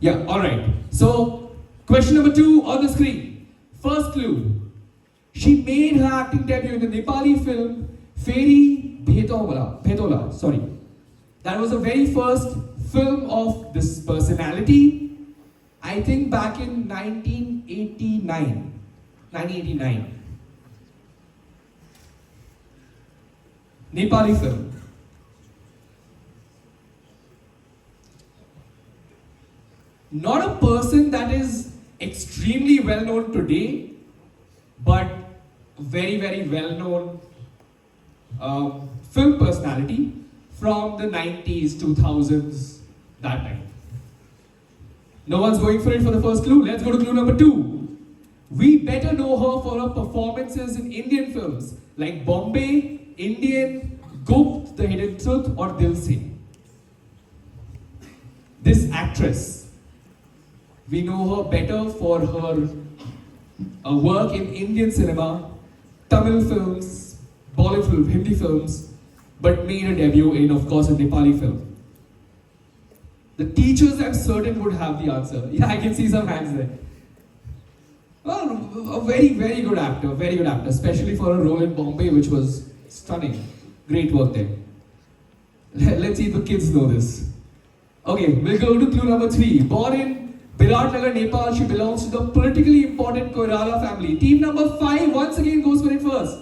Yeah, alright. So, question number 2 on the screen. First clue. She made her acting debut in the Nepali film Fairy Bhetola. Sorry. That was the very first film of this personality. I think back in 1989. Nepali film. Not a person that is extremely well known today, but very, very well known film personality from the 90s, 2000s, that time. No one's going for it for the first clue. Let's go to clue number 2. We better know her for her performances in Indian films like Bombay, Indian, Gupt, The Hidden Truth, or Dil Se. This actress, we know her better for her work in Indian cinema, Tamil films, Bollywood, Hindi films, but made a debut in, of course, a Nepali film. The teachers, I'm certain, would have the answer. Yeah, I can see some hands there. Well, a very, very good actor, especially for a role in Bombay, which was stunning. Great work there. Let's see if the kids know this. Okay, we'll go to clue number 3. Born in Biratnagar, Nepal, she belongs to the politically important Koirala family. Team number 5 once again goes for it first.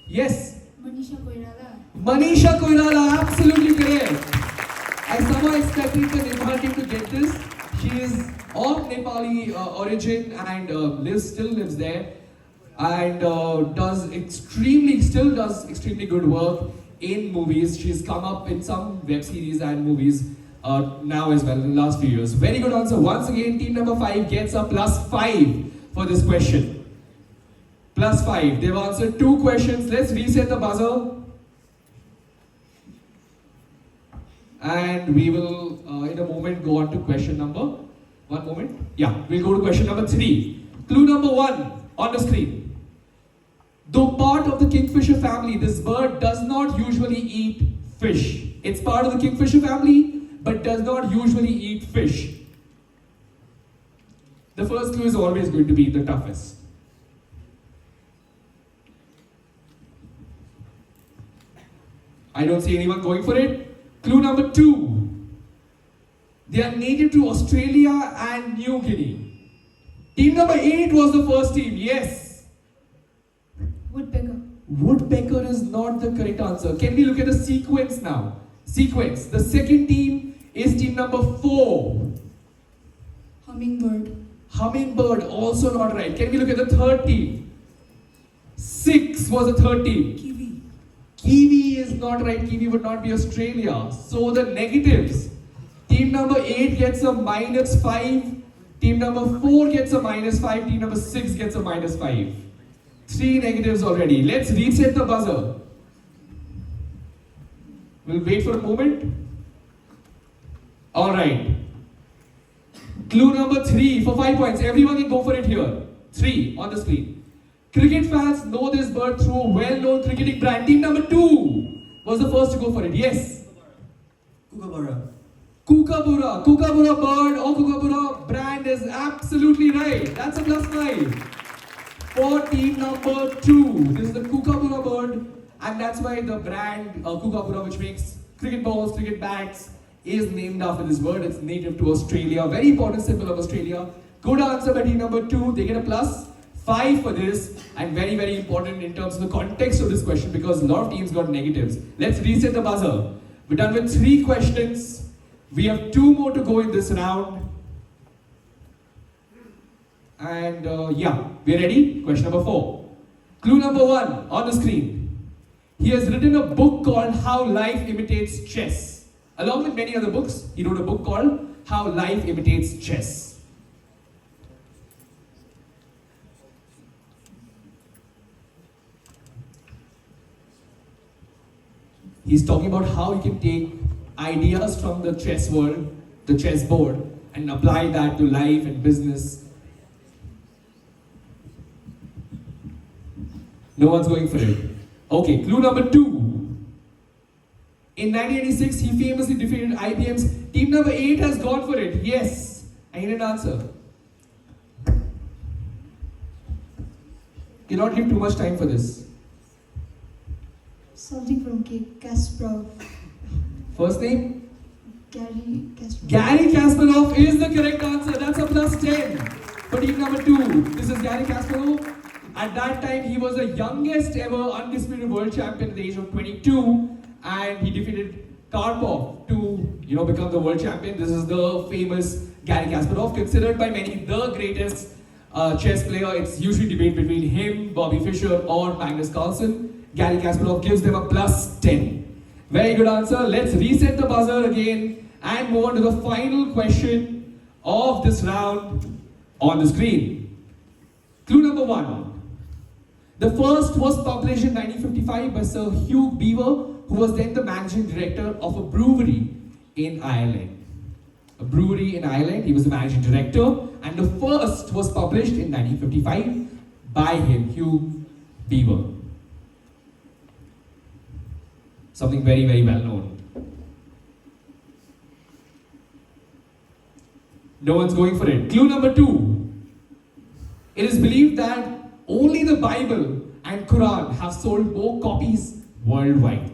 Yes?
Manisha Koirala.
Manisha Koirala, absolutely correct. I somehow expected the Nepal team to get this. She is of Nepali origin and still lives there. And still does extremely good work in movies. She's come up in some web series and movies now as well in the last few years. Very good answer. Once again, team number 5 gets a plus 5 for this question. Plus 5. They've answered 2 questions. Let's reset the buzzer. And we will, in a moment, go on to question number... One moment. Yeah, we'll go to question number 3. Clue number 1 on the screen. Though part of the kingfisher family, this bird does not usually eat fish. It's part of the kingfisher family, but does not usually eat fish. The first clue is always going to be the toughest. I don't see anyone going for it. Clue number 2. They are native to Australia and New Guinea. Team number 8 was the first team. Yes.
Woodpecker.
Woodpecker is not the correct answer. Can we look at the sequence now? Sequence. The second team is team number 4.
Hummingbird.
Hummingbird, also not right. Can we look at the third team? 6 was the third team.
Kiwi.
Kiwi is not right. Kiwi would not be Australia. So the negatives. Team number 8 gets a minus 5. Team number 4 gets a minus 5. Team number 6 gets a minus 5. 3 negatives already. Let's reset the buzzer. We'll wait for a moment. Alright. Clue number 3 for 5 points. Everyone can go for it here. 3 on the screen. Cricket fans know this bird through a well-known cricketing brand. Team number 2 was the first to go for it. Yes?
Kookaburra.
Kookaburra. Kookaburra bird or Kookaburra brand is absolutely right. That's a +5. For team number 2, this is the Kookaburra bird, and that's why the brand Kookaburra, which makes cricket balls, cricket bats, is named after this bird. It's native to Australia. Very important symbol of Australia. Good answer by team number 2. They get a +5 for this, and very, very important in terms of the context of this question because a lot of teams got negatives. Let's reset the buzzer. We're done with 3 questions. We have 2 more to go in this round. And yeah, we're ready. Question number 4. Clue number 1 on the screen. He has written a book called How Life Imitates Chess. Along with many other books, he wrote a book called How Life Imitates Chess. He's talking about how you can take ideas from the chess world, the chessboard, and apply that to life and business. No one's going for it. Okay, clue number 2. In 1986, he famously defeated IBM's team number 8 has gone for it. Yes, I need an answer. Cannot give too much time for this.
Something from Kasparov.
First name?
Gary Kasparov.
Gary Kasparov is the correct answer. That's a +10 for team number 2. This is Gary Kasparov. At that time, he was the youngest ever undisputed world champion at the age of 22, and he defeated Karpov to become the world champion. This is the famous Gary Kasparov, considered by many the greatest chess player. It's usually debate between him, Bobby Fischer, or Magnus Carlsen. Gary Kasparov gives them a +10. Very good answer. Let's reset the buzzer again and move on to the final question of this round on the screen. Clue number 1. The first was published in 1955 by Sir Hugh Beaver, who was then the managing director of a brewery in Ireland. A brewery in Ireland, he was the managing director, and the first was published in 1955 by him, Hugh Beaver. Something very, very well known. No one's going for it. Clue number 2. It is believed that only the Bible and Quran have sold more copies worldwide.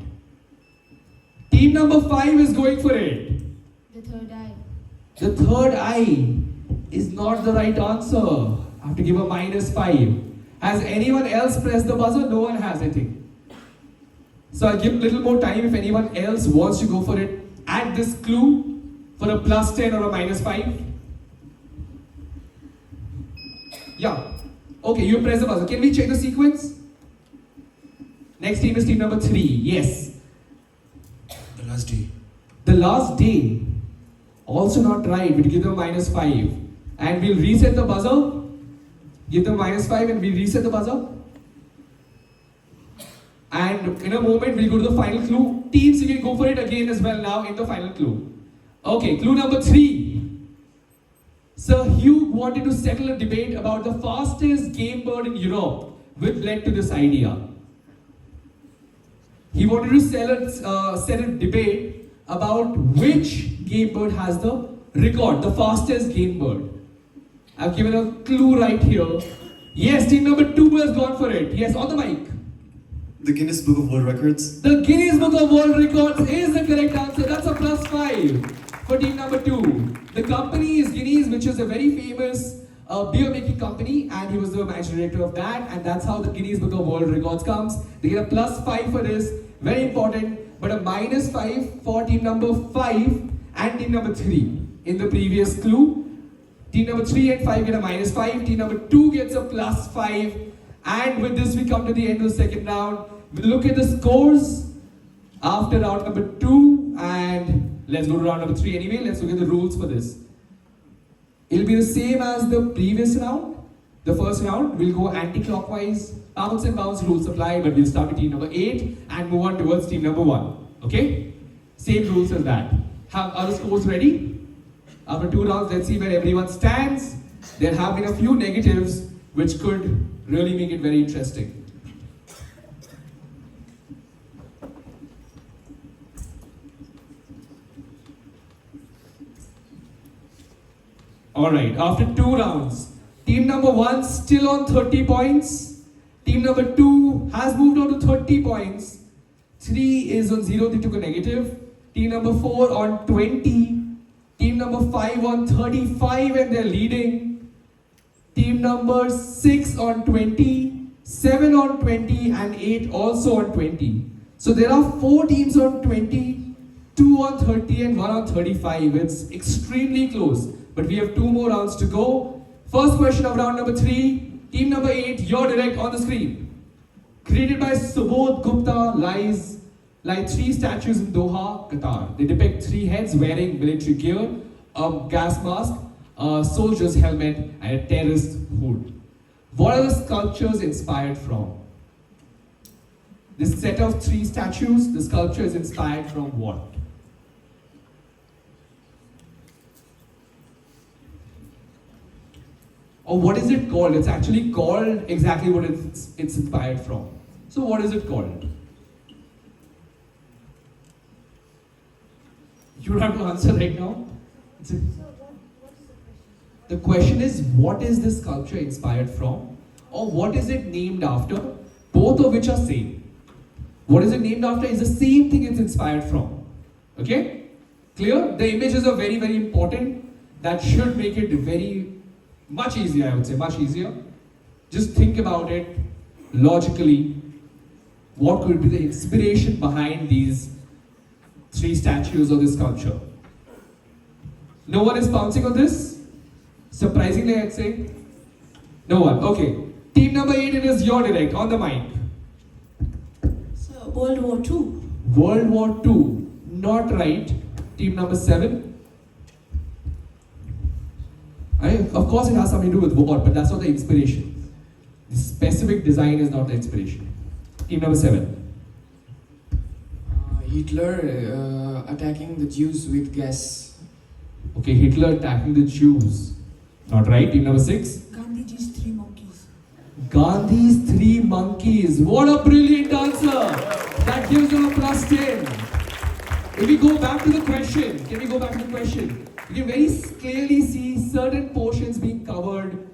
Team number 5 is going for it.
The Third Eye.
The Third Eye is not the right answer. I have to give a -5. Has anyone else pressed the buzzer? No one has, I think. So I'll give a little more time if anyone else wants to go for it. Add this clue for a +10 or a -5. Yeah. Okay, you press the buzzer. Can we check the sequence? Next team is team number 3. Yes.
The Last Day.
The Last Day. Also not right. We'll give them a -5. And we'll reset the buzzer. Give them -5 and we'll reset the buzzer. And in a moment, we'll go to the final clue. Teams, you can go for it again as well now in the final clue. Okay, clue number 3. Sir Hugh wanted to settle a debate about the fastest game bird in Europe, which led to this idea. He wanted to set a debate about which game bird has the record, the fastest game bird. I've given a clue right here. Yes, team number 2 has gone for it. Yes, on the mic.
The Guinness Book of World Records.
The Guinness Book of World Records is the correct answer. That's a +5 for team number 2. The company is Guinness, which is a very famous beer making company, and he was the managing director of that, and that's how the Guinness Book of World Records comes. They get a +5 for this, very important, but a -5 for team number 5 and team number 3. In the previous clue, team number 3 and 5 get a -5, team number 2 gets a +5, and with this we come to the end of the second round. We'll look at the scores after round number 2, and let's go to round number 3 anyway. Let's look at the rules for this. It'll be the same as the previous round. the first round, we'll go anti-clockwise. Pounce and bounce rules apply, but we'll start with team number 8 and move on towards team number 1. Okay? Same rules as that. Are the scores ready? After 2 rounds, let's see where everyone stands. There have been a few negatives which could really make it very interesting. Alright, after 2 rounds, team number 1 still on 30 points. Team number 2 has moved on to 30 points. 3 is on 0, they took a negative. Team number 4 on 20. Team number 5 on 35 and they're leading. Team number 6 on 20, 7 on 20 and 8 also on 20. So there are 4 teams on 20, 2 on 30 and 1 on 35. It's extremely close, but we have 2 more rounds to go. First question of round number 3, team number 8, your direct on the screen. Created by Subodh Gupta lies like 3 statues in Doha, Qatar. They depict 3 heads wearing military gear, a gas mask, a soldier's helmet and a terrorist hood. What are the sculptures inspired from? This set of 3 statues, the sculpture is inspired from what? Or what is it called? It's actually called exactly what it's inspired from. So what is it called? You don't have to answer right now. The question is, what is this sculpture inspired from? Or what is it named after? Both of which are same. What is it named after is the same thing it's inspired from. Okay? Clear? The images are very, very important. That should make it very much easier, I would say, much easier. Just think about it logically. What could be the inspiration behind these 3 statues of this sculpture? No one is pouncing on this? Surprisingly, I'd say. No one. Okay. Team number 8, it is your direct, on the mic.
So, World War II.
World War II. Not right. Team number 7. Of course, it has something to do with war, but that's not the inspiration. The specific design is not the inspiration. Team number 7.
Hitler attacking the Jews with gas.
Okay, Hitler attacking the Jews. Not right. Team number 6.
Gandhiji's 3 monkeys.
Gandhi's 3 monkeys. What a brilliant answer! That gives them a +10. If we go back to the question, can we go back to the question? You can very clearly see certain portions being covered,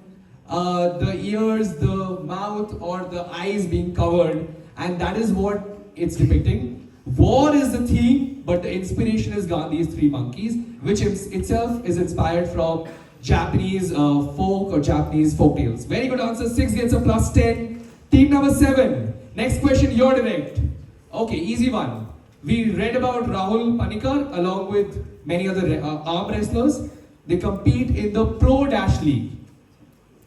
the ears, the mouth or the eyes being covered, and that is what it's depicting. War is the theme, but the inspiration is Gandhi's 3 monkeys, which itself is inspired from Japanese folk or Japanese folk tales. Very good answer. 6 gets a +10. Team number 7. Next question, your direct. Okay, easy one. We read about Rahul Panikar along with many other arm wrestlers. They compete in the Pro Dash League.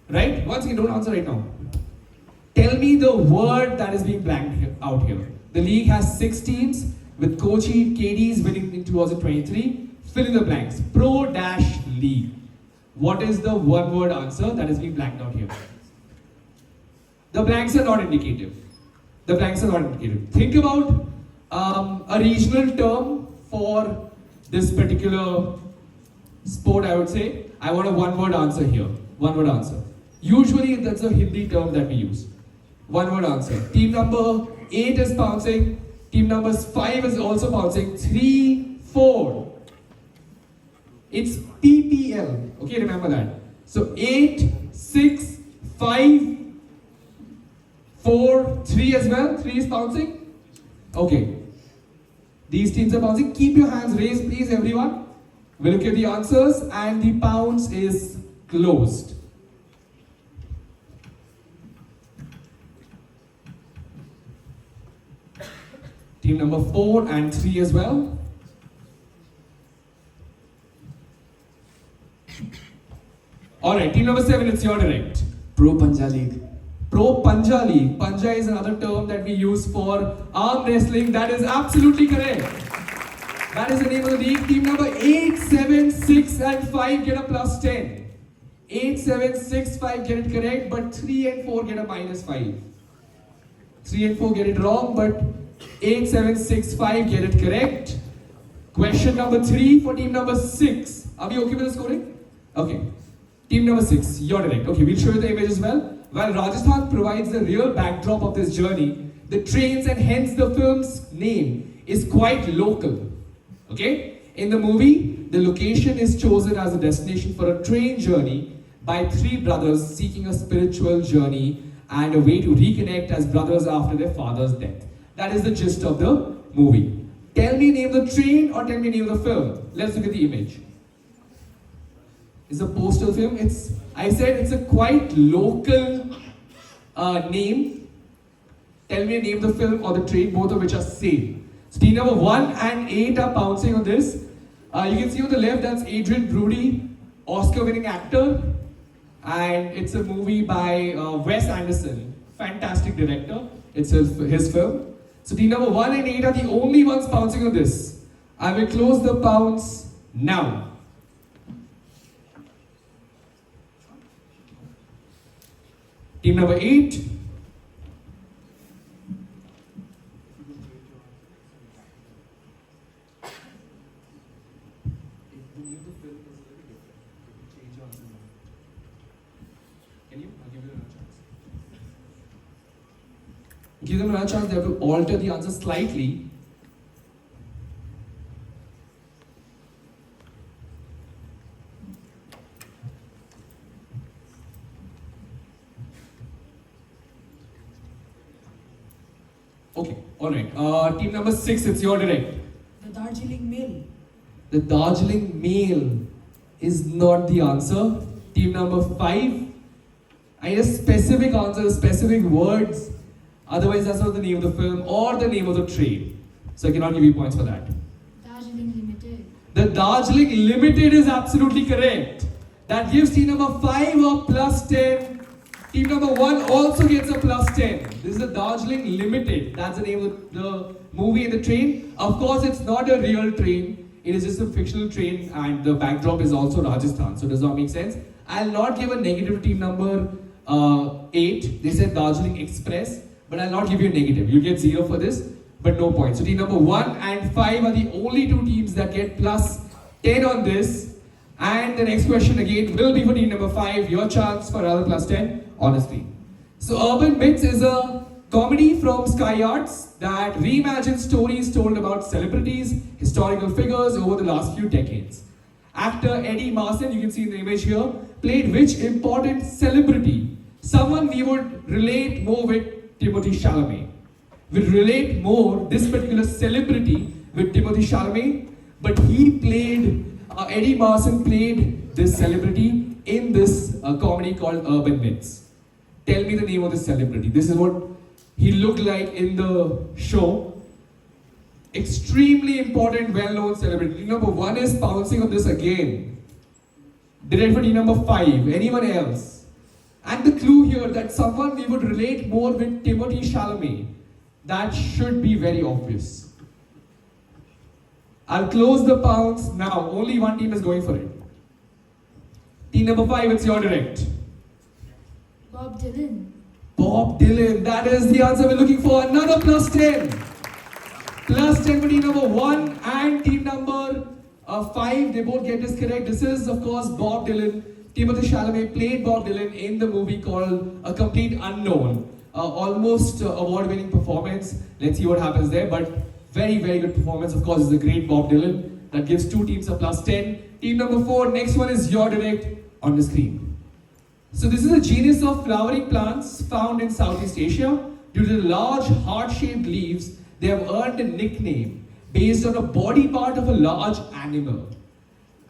Right? Once again, don't answer right now. Tell me the word that is being blanked out here. The league has 6 teams with Kochi KDs winning in 2023. Fill in the blanks. Pro Dash League. What is the one-word answer that is being blanked out here? The blanks are not indicative. The blanks are not indicative. Think about a regional term for this particular sport, I would say. I want a one-word answer here. One-word answer. Usually that's a Hindi term that we use. One-word answer. Team number 8 is pouncing. Team number 5 is also pouncing. 3, 4. It's PPL. Okay, remember that. So 8, 6, 5, 4, 3 as well. 3 is pouncing. Okay. These teams are pouncing. Keep your hands raised, please, everyone. We'll look at the answers, and the pounce is closed. Team number 4 and 3 as well. Alright, team number 7, it's your direct.
Pro Panja League.
Pro Panja League. Panja is another term that we use for arm wrestling. That is absolutely correct. That is the name of the league. Team number 8, 7, 6 and 5 get a +10. 8, 7, 6, 5 get it correct, but 3 and 4 get a -5. 3 and 4 get it wrong, but 8, 7, 6, 5 get it correct. Question number 3 for team number 6. Are we okay with the scoring? Okay. Team number 6, you're correct. Okay, we'll show you the image as well. While Rajasthan provides the real backdrop of this journey, the trains and hence the film's name is quite local. Okay? In the movie, the location is chosen as a destination for a train journey by 3 brothers seeking a spiritual journey and a way to reconnect as brothers after their father's death. That is the gist of the movie. Tell me name the train or tell me name the film. Let's look at the image. It's a postal film. I said it's a quite local name. Tell me name the film or the train, both of which are same. So team number 1 and 8 are pouncing on this. You can see on the left that's Adrian Brody, Oscar-winning actor. And it's a movie by Wes Anderson, fantastic director. It's his film. So team number 1 and 8 are the only ones pouncing on this. I will close the pounce now. Team number 8. Give them another chance, they have to alter the answer slightly. Okay, alright. Team number 6, it's your direct.
The Darjeeling Mail.
The Darjeeling Mail is not the answer. Team number 5. I need a specific answer, specific words. Otherwise, that's not the name of the film or the name of the train. So I cannot give you points for that.
Darjeeling Limited.
The Darjeeling Limited is absolutely correct. That gives team number 5 a +10. Team number 1 also gets a +10. This is the Darjeeling Limited. That's the name of the movie and the train. Of course, it's not a real train. It is just a fictional train and the backdrop is also Rajasthan. So does not make sense. I'll not give a negative team number 8. They said Darjeeling Express. But I'll not give you a negative. You'll get 0 for this, but no points. So team number 1 and 5 are the only 2 teams that get +10 on this. And the next question again will be for team number 5. Your chance for another +10 on the screen. So Urban Myths is a comedy from Sky Arts that reimagines stories told about celebrities, historical figures over the last few decades. Actor Eddie Marsan, you can see in the image here, played which important celebrity? Someone we would relate more with Timothy Chalamet. We relate more this particular celebrity with Timothy Chalamet, but he played, Eddie Marsan played this celebrity in this comedy called Urban Myths. Tell me the name of this celebrity. This is what he looked like in the show. Extremely important, well-known celebrity. Team number 1 is pouncing on this again. Direct for team number 5. Anyone else? And the clue here that someone we would relate more with Timothy Chalamet. That should be very obvious. I'll close the pounce now. Only one team is going for it. Team number 5, it's your direct.
Bob Dylan.
Bob Dylan, that is the answer we're looking for. Another +10. +10 for team number 1 and team number 5. They both get this correct. This is, of course, Bob Dylan. Timothy Chalamet played Bob Dylan in the movie called A Complete Unknown. Almost award-winning performance. Let's see what happens there. But very, very good performance. Of course, it's a great Bob Dylan. That gives 2 teams a +10. Team number 4, next one is your direct on the screen. So this is a genus of flowering plants found in Southeast Asia. Due to the large heart-shaped leaves, they have earned a nickname based on a body part of a large animal.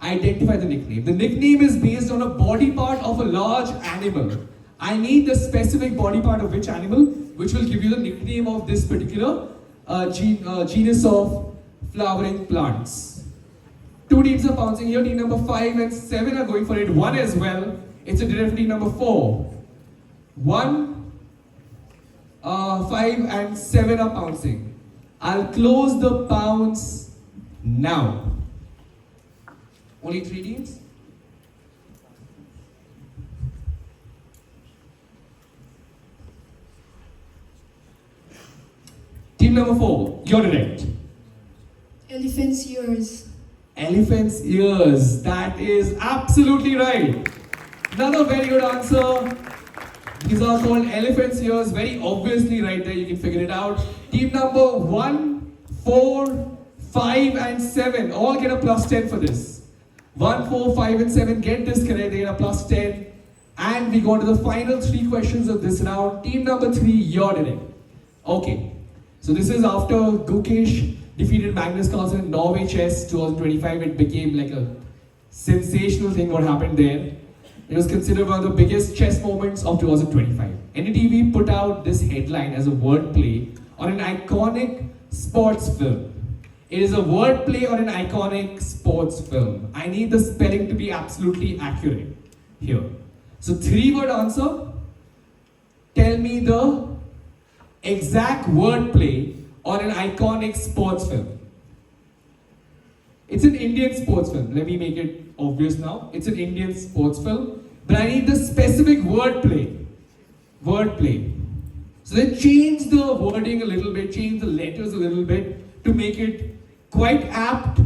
Identify the nickname. The nickname is based on a body part of a large animal. I need the specific body part of which animal, which will give you the nickname of this particular genus of flowering plants. 2 teams are pouncing here. Team number 5 and 7 are going for it. 1 as well. It's a direct team number 4. 1, 5 and 7 are pouncing. I'll close the pounce now. Only 3 teams? Team number 4, you're direct.
Elephant's ears.
Elephant's ears. That is absolutely right. Another very good answer. These are called elephant's ears. Very obviously right there. You can figure it out. Team number 1, 4, 5 and 7 all get a plus 10 for this. 1, 4, 5 and 7 get this correct. They get a plus 10. And we go on to the final 3 questions of this round. Team number 3, you're direct. Okay. So this is after Gukesh defeated Magnus Carlsen in Norway Chess 2025. It became like a sensational thing what happened there. It was considered one of the biggest chess moments of 2025. NDTV put out this headline as a wordplay on an iconic sports film. It is a wordplay on an iconic sports film. I need the spelling to be absolutely accurate here. So 3-word answer. Tell me the exact wordplay on an iconic sports film. It's an Indian sports film. Let me make it obvious now. It's an Indian sports film. But I need the specific wordplay. Wordplay. So then change the wording a little bit, change the letters a little bit to make it quite apt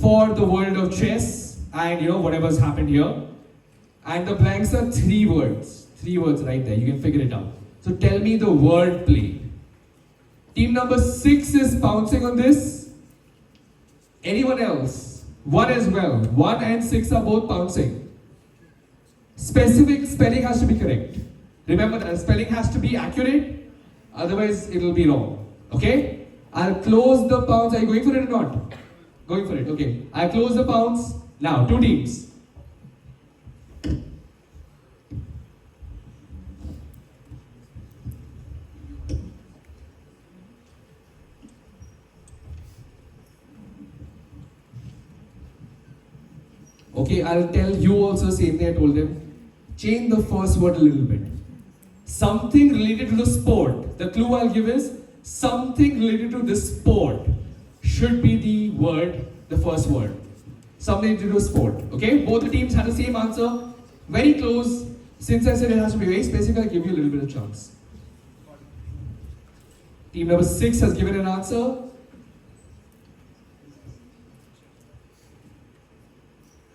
for the world of chess and whatever's happened here. And the blanks are 3 words. 3 words right there. You can figure it out. So tell me the wordplay. Team number 6 is pouncing on this. Anyone else? 1 as well. 1 and 6 are both pouncing. Specific spelling has to be correct. Remember that spelling has to be accurate. Otherwise it will be wrong. Okay? I'll close the pounce. Are you going for it or not? Going for it. Okay. I'll close the pounce. Now 2 teams. Okay, I'll tell you also same thing I told them. Change the first word a little bit. Something related to the sport. The clue I'll give is something related to this sport should be the word, the first word. Something related to sport. Okay, both the teams had the same answer. Very close. Since I said it has to be very specific, I'll give you a little bit of chance. Team number 6 has given an answer.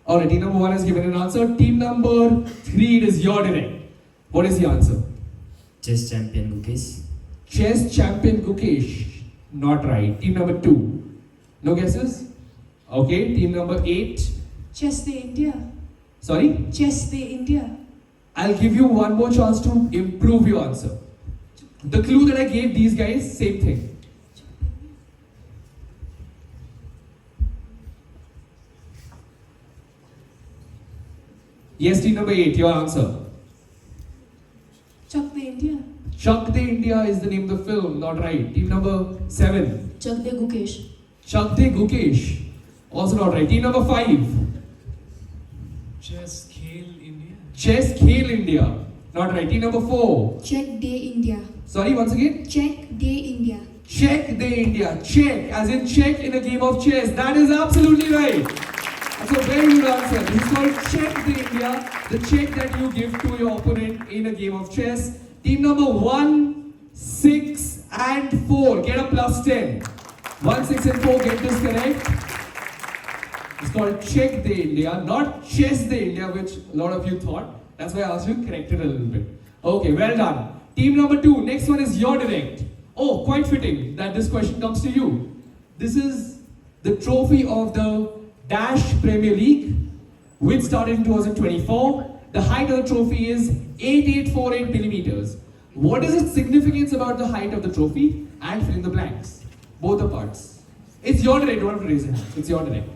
Alright, team number 1 has given an answer. Team number 3, it is your direct. What is the answer?
Chess champion Gukesh.
Chess champion Gukesh. Not right. Team number 2. No guesses? Okay, team number 8.
Chess the India.
Sorry?
Chess the India.
I'll give you one more chance to improve your answer. The clue that I gave these guys, same thing. Yes, team number 8, your answer.
Chuck the India.
Chuck the India is the name of the film, not right. Team number 7.
Chuck the Gukesh.
Chuck the Gukesh, also not right. Team number 5.
Chess Khel India.
Chess Khel India, not right. Team number 4.
Check Day India.
Sorry, once again.
Check Day India.
Check the India. Check, as in check in a game of chess. That is absolutely right. That's a very good answer. This is called check the India. The check that you give to your opponent in a game of chess. Team number 1, 6 and 4 get a plus 10. 1, 6 and 4 get this correct. It's called check the India, not chess the India, which a lot of you thought. That's why I asked you to correct it a little bit. Okay, well done. Team number 2, next one is your direct. Oh, quite fitting that this question comes to you. This is the trophy of the Dash Premier League, which started in 2024. The height of the trophy is 8848 millimeters. What is its significance about the height of the trophy? And fill in the blanks. Both the parts. It's your direct, don't have to raise it. It's your direct.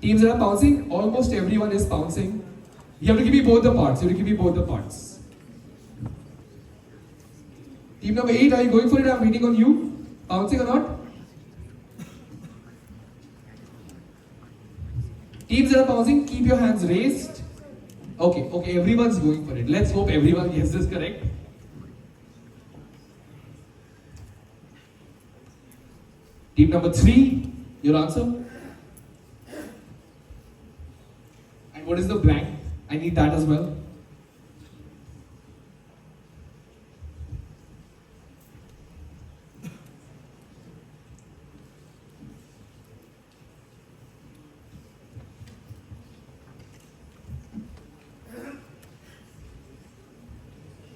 Teams that are pouncing, almost everyone is pouncing. You have to give me both the parts. You have to give me both the parts. Team number 8, are you going for it? I'm waiting on you. Pouncing or not? Teams that are pouncing, keep your hands raised. Okay, everyone's going for it. Let's hope everyone gets this correct. Team number 3, your answer. And what is the blank? I need that as well.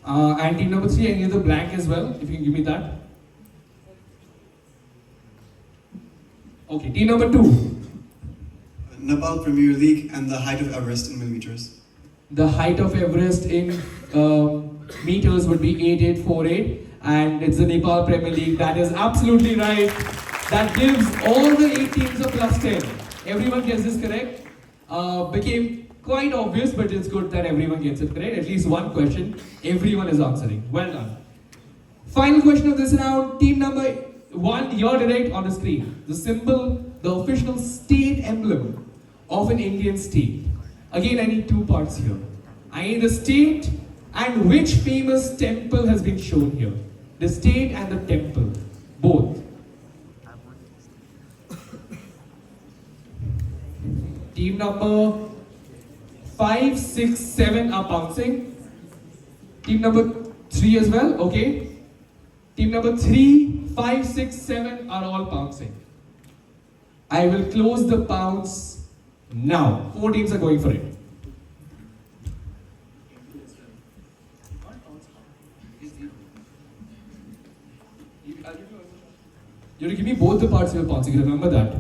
And team number 3, I need the blank as well, if you can give me that. Okay, team number 2.
Nepal Premier League and the height of Everest in millimeters.
The height of Everest in meters would be 8848, and it's the Nepal Premier League. That is absolutely right. That gives all the 8 teams a plus 10. Everyone gets this correct. Became quite obvious, but it's good that everyone gets it correct. At least one question, everyone is answering. Well done. Final question of this round, team number 1, you're direct on the screen. The symbol, the official state emblem of an Indian state. Again, I need 2 parts here. I need the state and which famous temple has been shown here. The state and the temple, both. Team number 5, 6, 7 are pouncing. Team number 3 as well, okay. Team number 3, 5, 6, 7 are all pouncing. I will close the pounce now. 4 teams are going for it. You have to give me both the parts you're pouncing, remember that.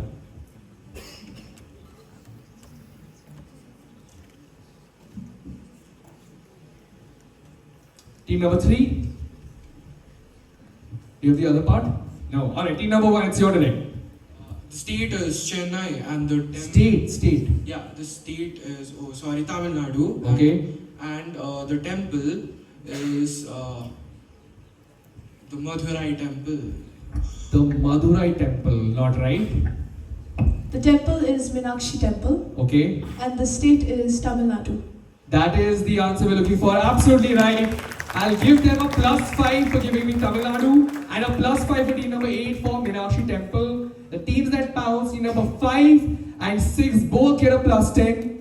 Team number 3. You have the other part? No. Alright, team number 1, it's your direct.
The state is Chennai and the
State.
Yeah, the state is Tamil Nadu.
Okay.
And the temple is the Madurai temple.
The Madurai temple, not right.
The temple is Meenakshi temple.
Okay.
And the state is Tamil Nadu.
That is the answer we're looking for. Absolutely right. I'll give them a +5 for giving me Tamil Nadu and a +5 for team number 8 for Meenakshi temple. The teams that pounce, team number 5 and 6 both get a +10.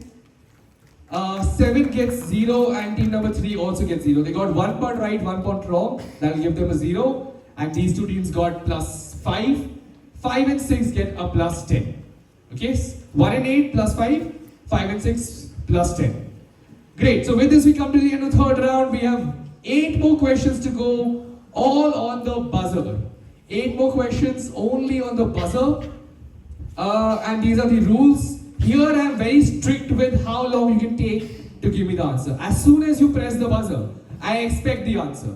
7 gets 0 and team number 3 also gets 0. They got 1 part right, 1 part wrong. That'll give them a 0. And these 2 teams got +5. 5 and 6 get a +10. Okay? 1 and 8 +5. 5 and 6 +10. Great. So with this we come to the end of the 3rd round. We have 8 more questions to go, all on the buzzer. 8 more questions only on the buzzer. And these are the rules. Here I am very strict with how long you can take to give me the answer. As soon as you press the buzzer, I expect the answer.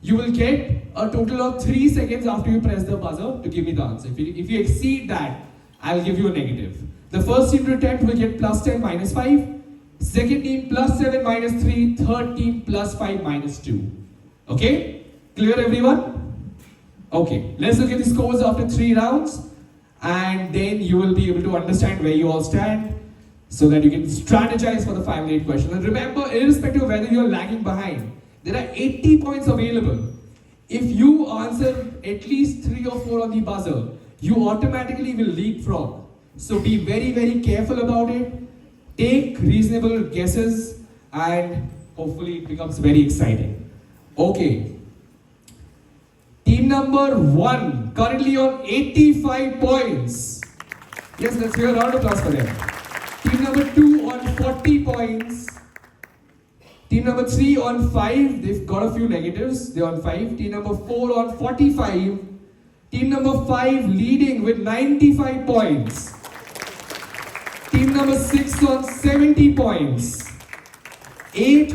You will get a total of 3 seconds after you press the buzzer to give me the answer. If you exceed that, I'll give you a negative. The first team to attempt will get +10 -5. Second team +7 -3. Third team +5 -2. Okay? Clear everyone? Okay. Let's look at the scores after 3 rounds. And then you will be able to understand where you all stand so that you can strategize for the final 8 questions. And remember, irrespective of whether you're lagging behind, there are 80 points available. If you answer at least 3 or 4 on the buzzer, you automatically will leapfrog. So be very, very careful about it. Take reasonable guesses and hopefully it becomes very exciting. Okay. Team number 1 currently on 85 points. Yes, let's hear a round of applause for them. Team number 2 on 40 points. Team number 3 on 5. They've got a few negatives. They're on 5. Team number 4 on 45. Team number 5 leading with 95 points. Team number 6 on 70 points. 6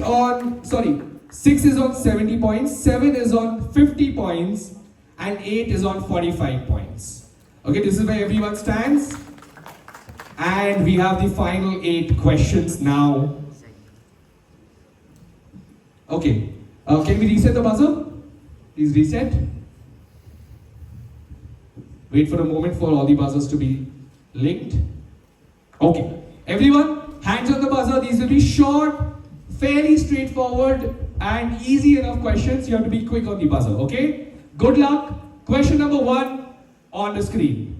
is on 70 points, 7 is on 50 points, and 8 is on 45 points. Okay, this is where everyone stands. And we have the final 8 questions now. Okay, can we reset the buzzer? Please reset. Wait for a moment for all the buzzers to be linked. Okay, everyone, hands on the buzzer. These will be short, fairly straightforward, and easy enough questions. You have to be quick on the buzzer, okay? Good luck. Question number 1 on the screen.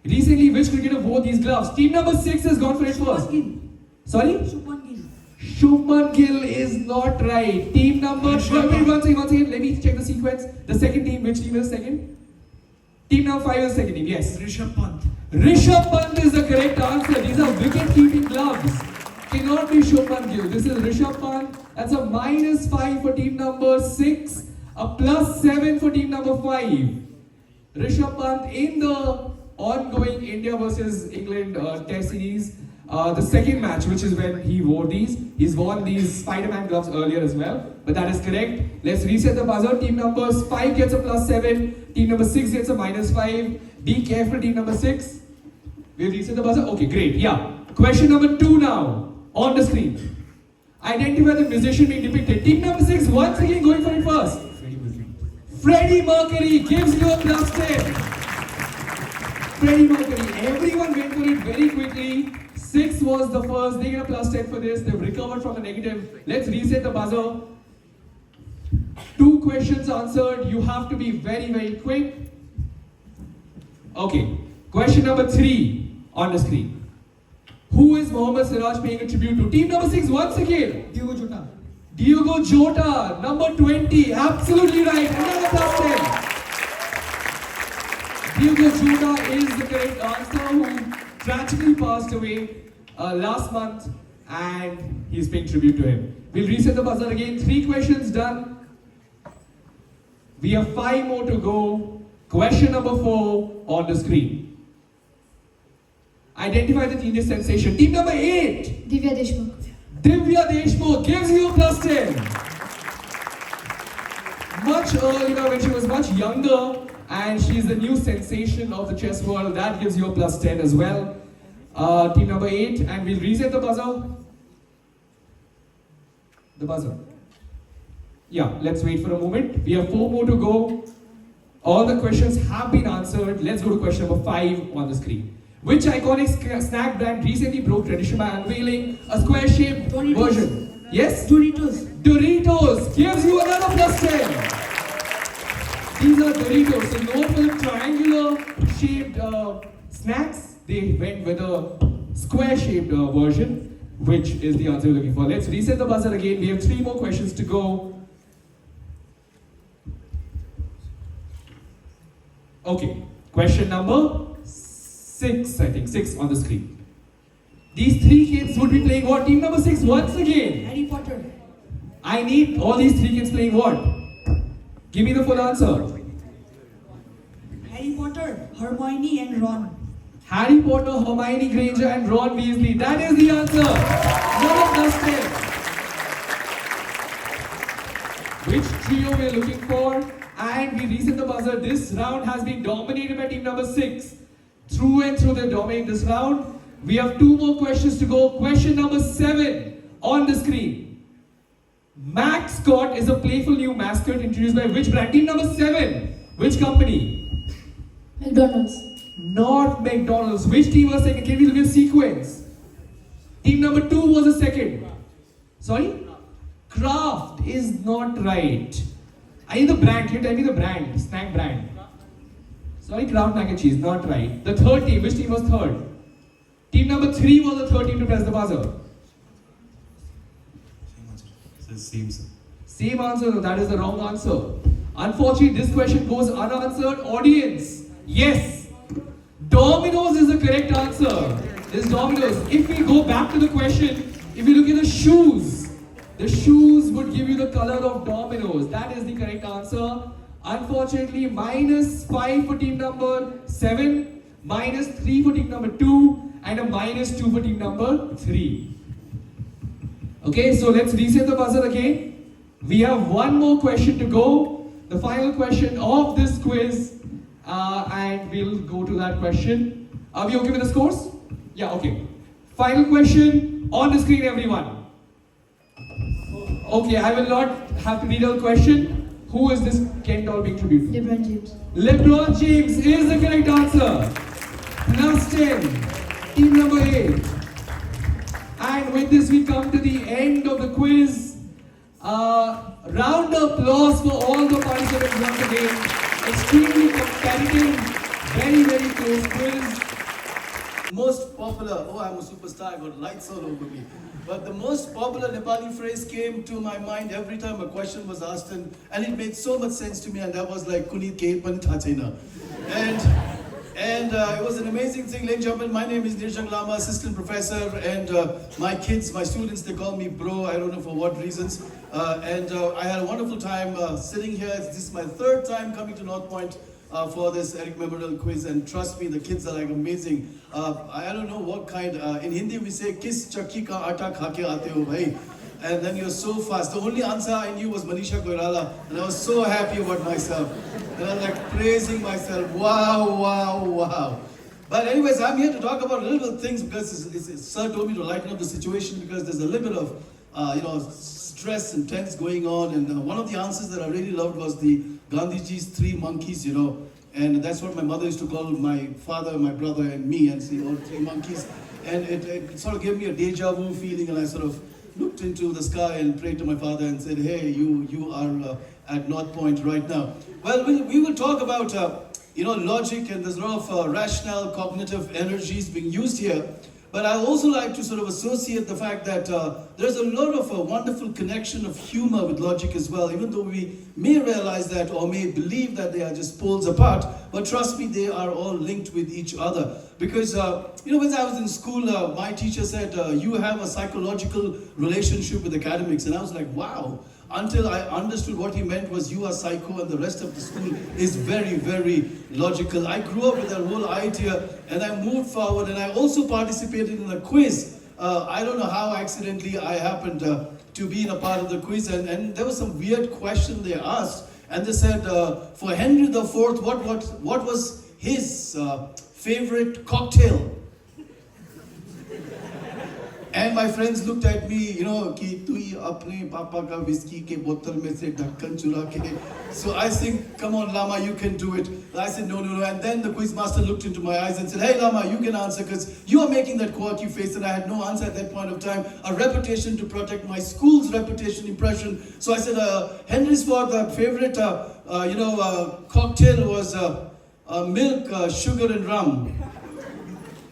Recently, which cricketer wore these gloves? Team number 6 has gone for it first. Sorry? Shubman Gill is not right. Team number... Wait, one second. Let me check the sequence. The second team, which team is second? Team number 5 is second team, yes.
Rishabh Pant.
Rishabh Pant is the correct answer. These are wicket-keeping gloves. cannot be Shubman Gill. This is Rishabh Pant. That's a -5 for team number 6, a +7 for team number 5. Rishabh Pant in the ongoing India versus England test series, the second match, which is when he wore these. He's worn these Spider-Man gloves earlier as well, but that is correct. Let's reset the buzzer. Team number 5 gets a +7. Team number 6 gets a -5. Be careful, team number 6. We'll reset the buzzer. Okay, great. Yeah. Question number 2 now on the screen. Identify the musician being depicted. Team number 6 once again going for it first. Freddie Mercury gives you a +10. Freddie Mercury. Everyone went for it very quickly. 6 was the first. They get a +10 for this. They've recovered from the negative. Let's reset the buzzer. 2 questions answered. You have to be very, very quick. Okay. Question number 3 on the screen. Who is Mohammad Siraj paying a tribute to? Team number 6 once again.
Diogo Jota.
Diogo Jota, number 20. Absolutely right. Another +10. Diogo Jota is the correct answer, who tragically passed away last month, and he's paying tribute to him. We'll reset the buzzer again. 3 questions done. We have 5 more to go. Question number 4 on the screen. Identify the teenage sensation. Team number 8.
Divya Deshmukh.
Divya Deshmukh gives you a +10. Much earlier, when she was much younger, and she's the new sensation of the chess world, that gives you a +10 as well. Team number 8, and we'll reset the buzzer. The buzzer. Yeah, let's wait for a moment. We have 4 more to go. All the questions have been answered. Let's go to question number 5 on the screen. Which iconic snack brand recently broke tradition by unveiling a square-shaped version? Yes?
Doritos.
Doritos gives you another +10. These are Doritos. So known for the triangular-shaped snacks, they went with a square-shaped version, which is the answer we're looking for. Let's reset the buzzer again. We have 3 more questions to go. Okay, question number 6, I think, 6 on the screen. These 3 kids would be playing what? Team number 6 once again.
Harry Potter.
I need all these 3 kids playing what? Give me the full answer.
Harry Potter, Hermione and Ron.
Harry Potter, Hermione Granger and Ron Weasley. That is the answer. Another +10. Which trio we are looking for? And we reset the buzzer. This round has been dominated by team number 6. Through and through, they dominate this round. We have 2 more questions to go. Question number 7 on the screen. Max Scott is a playful new mascot introduced by which brand? Team number 7. Which company?
McDonald's.
Not McDonald's. Which team was second? Can we look at sequence? Team number 2 was the second. Sorry? Kraft is not right. I need the brand. Can you tell me the brand? Snack brand. Sorry, Kraft mac and cheese. Not right. The third team. Which team was third? Team number 3 was the third team to press the buzzer.
Same answer.
Same answer. No, that is the wrong answer. Unfortunately, this question goes unanswered. Audience. Yes. Domino's is the correct answer. This Domino's. If we go back to the question, if you look at the shoes would give you the color of Domino's. That is the correct answer. Unfortunately, -5 for team number 7, -3 for team number 2, and a -2 for team number 3. Okay, so let's reset the buzzer again. We have 1 more question to go. The final question of this quiz. And we'll go to that question. Are we okay with the scores? Yeah, okay. Final question on the screen, everyone. Okay, I will not have to read out the question. Who is this Ken doll being tribute to?
LeBron James.
LeBron James is the correct answer. +10. Team number 8. And with this, we come to the end of the quiz. Round of applause for all the participants once again. Extremely competitive, very, very close quiz.
Most popular, oh, I'm a superstar, I got lights all over me. But the most popular Nepali phrase came to my mind every time a question was asked, and it made so much sense to me, and that was like, Kunit ke pani tha chaina. And And it was an amazing thing. Ladies and gentlemen, my name is Nirjang Lama, assistant professor, and my kids, my students, they call me bro. I don't know for what reasons. I had a wonderful time sitting here. This is my third time coming to North Point for this Eric Memorial Quiz, and trust me, the kids are like amazing. I don't know what kind. In Hindi we say, "Kis chakki ka aata kha ke aate ho bhai?" And then you're so fast. The only answer I knew was Manisha Koirala, and I was so happy about myself. And I was like praising myself. Wow, wow, wow. But anyways, I'm here to talk about little things because sir told me to lighten up the situation because there's a little bit of stress and tense going on. And one of the answers that I really loved was the Gandhiji's 3 monkeys, and that's what my mother used to call my father, my brother, and me, and say all 3 monkeys. And it sort of gave me a deja vu feeling, and I sort of looked into the sky and prayed to my father and said, hey, you are at North Point right now. Well, we will talk about logic, and there's a lot of rational cognitive energies being used here. But I also like to sort of associate the fact that there's a lot of a wonderful connection of humor with logic as well, even though we may realize that or may believe that they are just poles apart. But trust me, they are all linked with each other. Because, when I was in school, my teacher said, you have a psychological relationship with academics. And I was like, wow. Until I understood what he meant was you are psycho and the rest of the school is very, very logical. I grew up with that whole idea and I moved forward, and I also participated in a quiz. I don't know how accidentally I happened to be in a part of the quiz, and there was some weird question they asked, and they said, for Henry IV, what was his favorite cocktail? And my friends looked at me, कि तू ही अपने पापा का whiskey के बोतल में से ढक्कन चुरा के. So I think, come on, Lama, you can do it. I said, no. And then the quiz master looked into my eyes and said, hey, Lama, you can answer because you are making that quirky face. And I had no answer at that point of time. A reputation to protect my school's reputation, impression. So I said, Henry's favorite, cocktail was milk, sugar, and rum.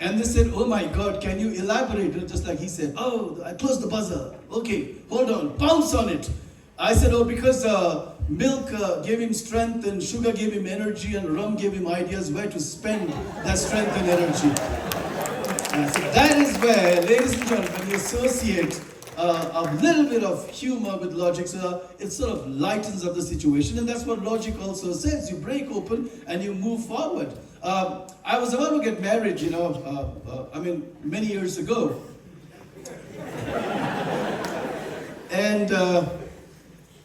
And they said, oh my God, can you elaborate? Just like he said, oh, I closed the buzzer. Okay, hold on, pounce on it. I said, oh, because milk gave him strength and sugar gave him energy and rum gave him ideas where to spend that strength and energy. So that is where, ladies and gentlemen, we associate a little bit of humor with logic. So it sort of lightens up the situation. And that's what logic also says. You break open and you move forward. I was about to get married, many years ago. And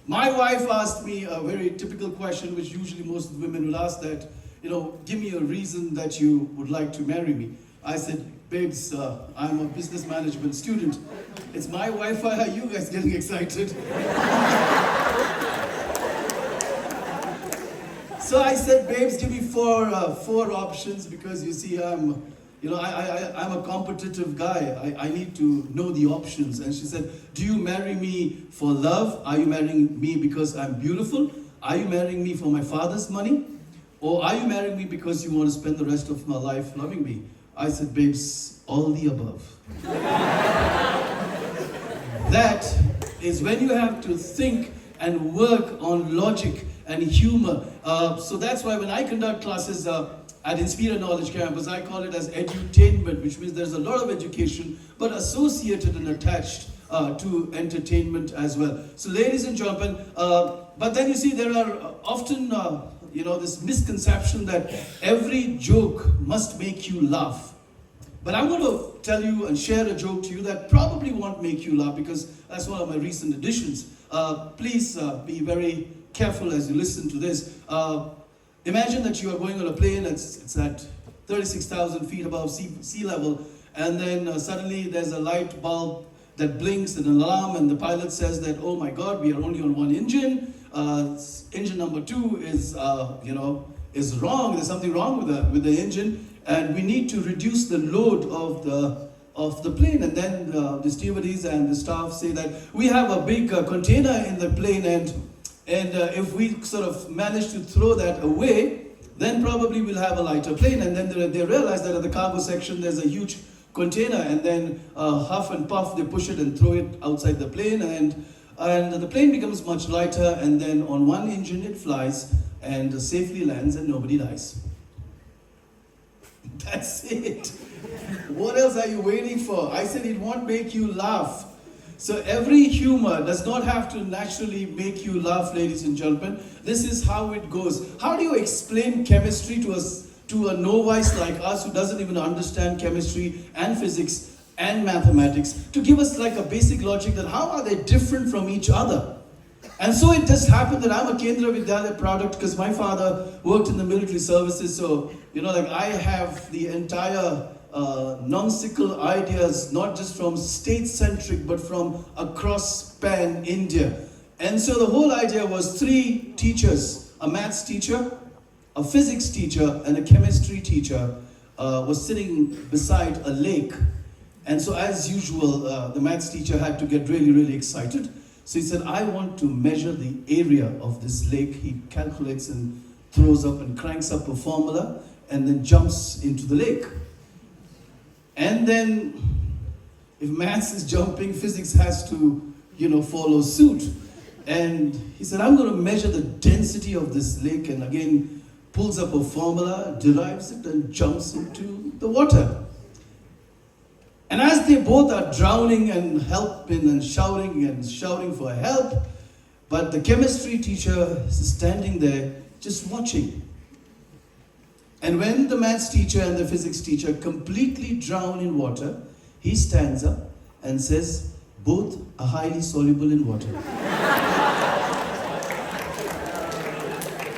my wife asked me a very typical question, which usually most women will ask, that, give me a reason that you would like to marry me. I said, babes, I'm a business management student. It's my wife. Why are you guys getting excited? So I said, babes, give me four options, because you see, I'm a competitive guy. I need to know the options. And she said, do you marry me for love? Are you marrying me because I'm beautiful? Are you marrying me for my father's money? Or are you marrying me because you want to spend the rest of my life loving me? I said, babes, all the above. That is when you have to think and work on logic and humor. So that's why when I conduct classes at Inspira Knowledge Campus, I call it as edutainment, which means there's a lot of education, but associated and attached to entertainment as well. So ladies and gentlemen, but then you see there are often, this misconception that every joke must make you laugh. But I'm going to tell you and share a joke to you that probably won't make you laugh, because that's one of my recent additions. Please be very careful as you listen to this. Imagine that you are going on a plane, it's at 36,000 feet above sea level, and then suddenly there's a light bulb that blinks and an alarm, and the pilot says that, oh my God, we are only on one engine. Engine number 2 is wrong. There's something wrong with the engine, and we need to reduce the load of the plane. And then the stewardess and the staff say that we have a big container in the plane, and if we sort of manage to throw that away, then probably we'll have a lighter plane. And then they realize that at the cargo section there's a huge container, and then huff and puff, they push it and throw it outside the plane, and the plane becomes much lighter, and then on one engine it flies and safely lands and nobody dies. That's it. What else are you waiting for? I said it won't make you laugh. So every humor does not have to naturally make you laugh, ladies and gentlemen. This is how it goes. How do you explain chemistry to a novice like us who doesn't even understand chemistry and physics and mathematics, to give us like a basic logic that how are they different from each other? And so it just happened that I'm a Kendra Vidyalaya product because my father worked in the military services. So, like I have the entire nonsensical ideas, not just from state-centric, but from across pan-India. And so the whole idea was 3 teachers, a maths teacher, a physics teacher, and a chemistry teacher was sitting beside a lake. And so as usual, the maths teacher had to get really, really excited. So he said, I want to measure the area of this lake. He calculates and throws up and cranks up a formula and then jumps into the lake. And then, if maths is jumping, physics has to, follow suit. And he said, I'm going to measure the density of this lake, and again, pulls up a formula, derives it, and jumps into the water. And as they both are drowning and helping and shouting for help, but the chemistry teacher is standing there just watching. And when the maths teacher and the physics teacher completely drown in water, he stands up and says, both are highly soluble in water.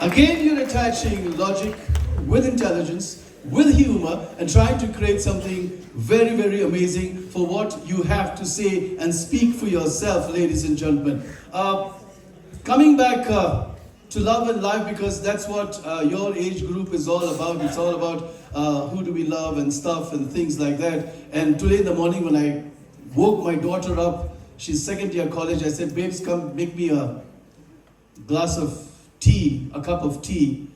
Again, you're attaching logic with intelligence, with humor, and trying to create something very, very amazing for what you have to say and speak for yourself, ladies and gentlemen. Coming back to love and life, because that's what your age group is all about. It's all about who do we love and stuff and things like that. And today in the morning when I woke my daughter up, she's second year college, I said, babes, come make me a glass of tea, a cup of tea.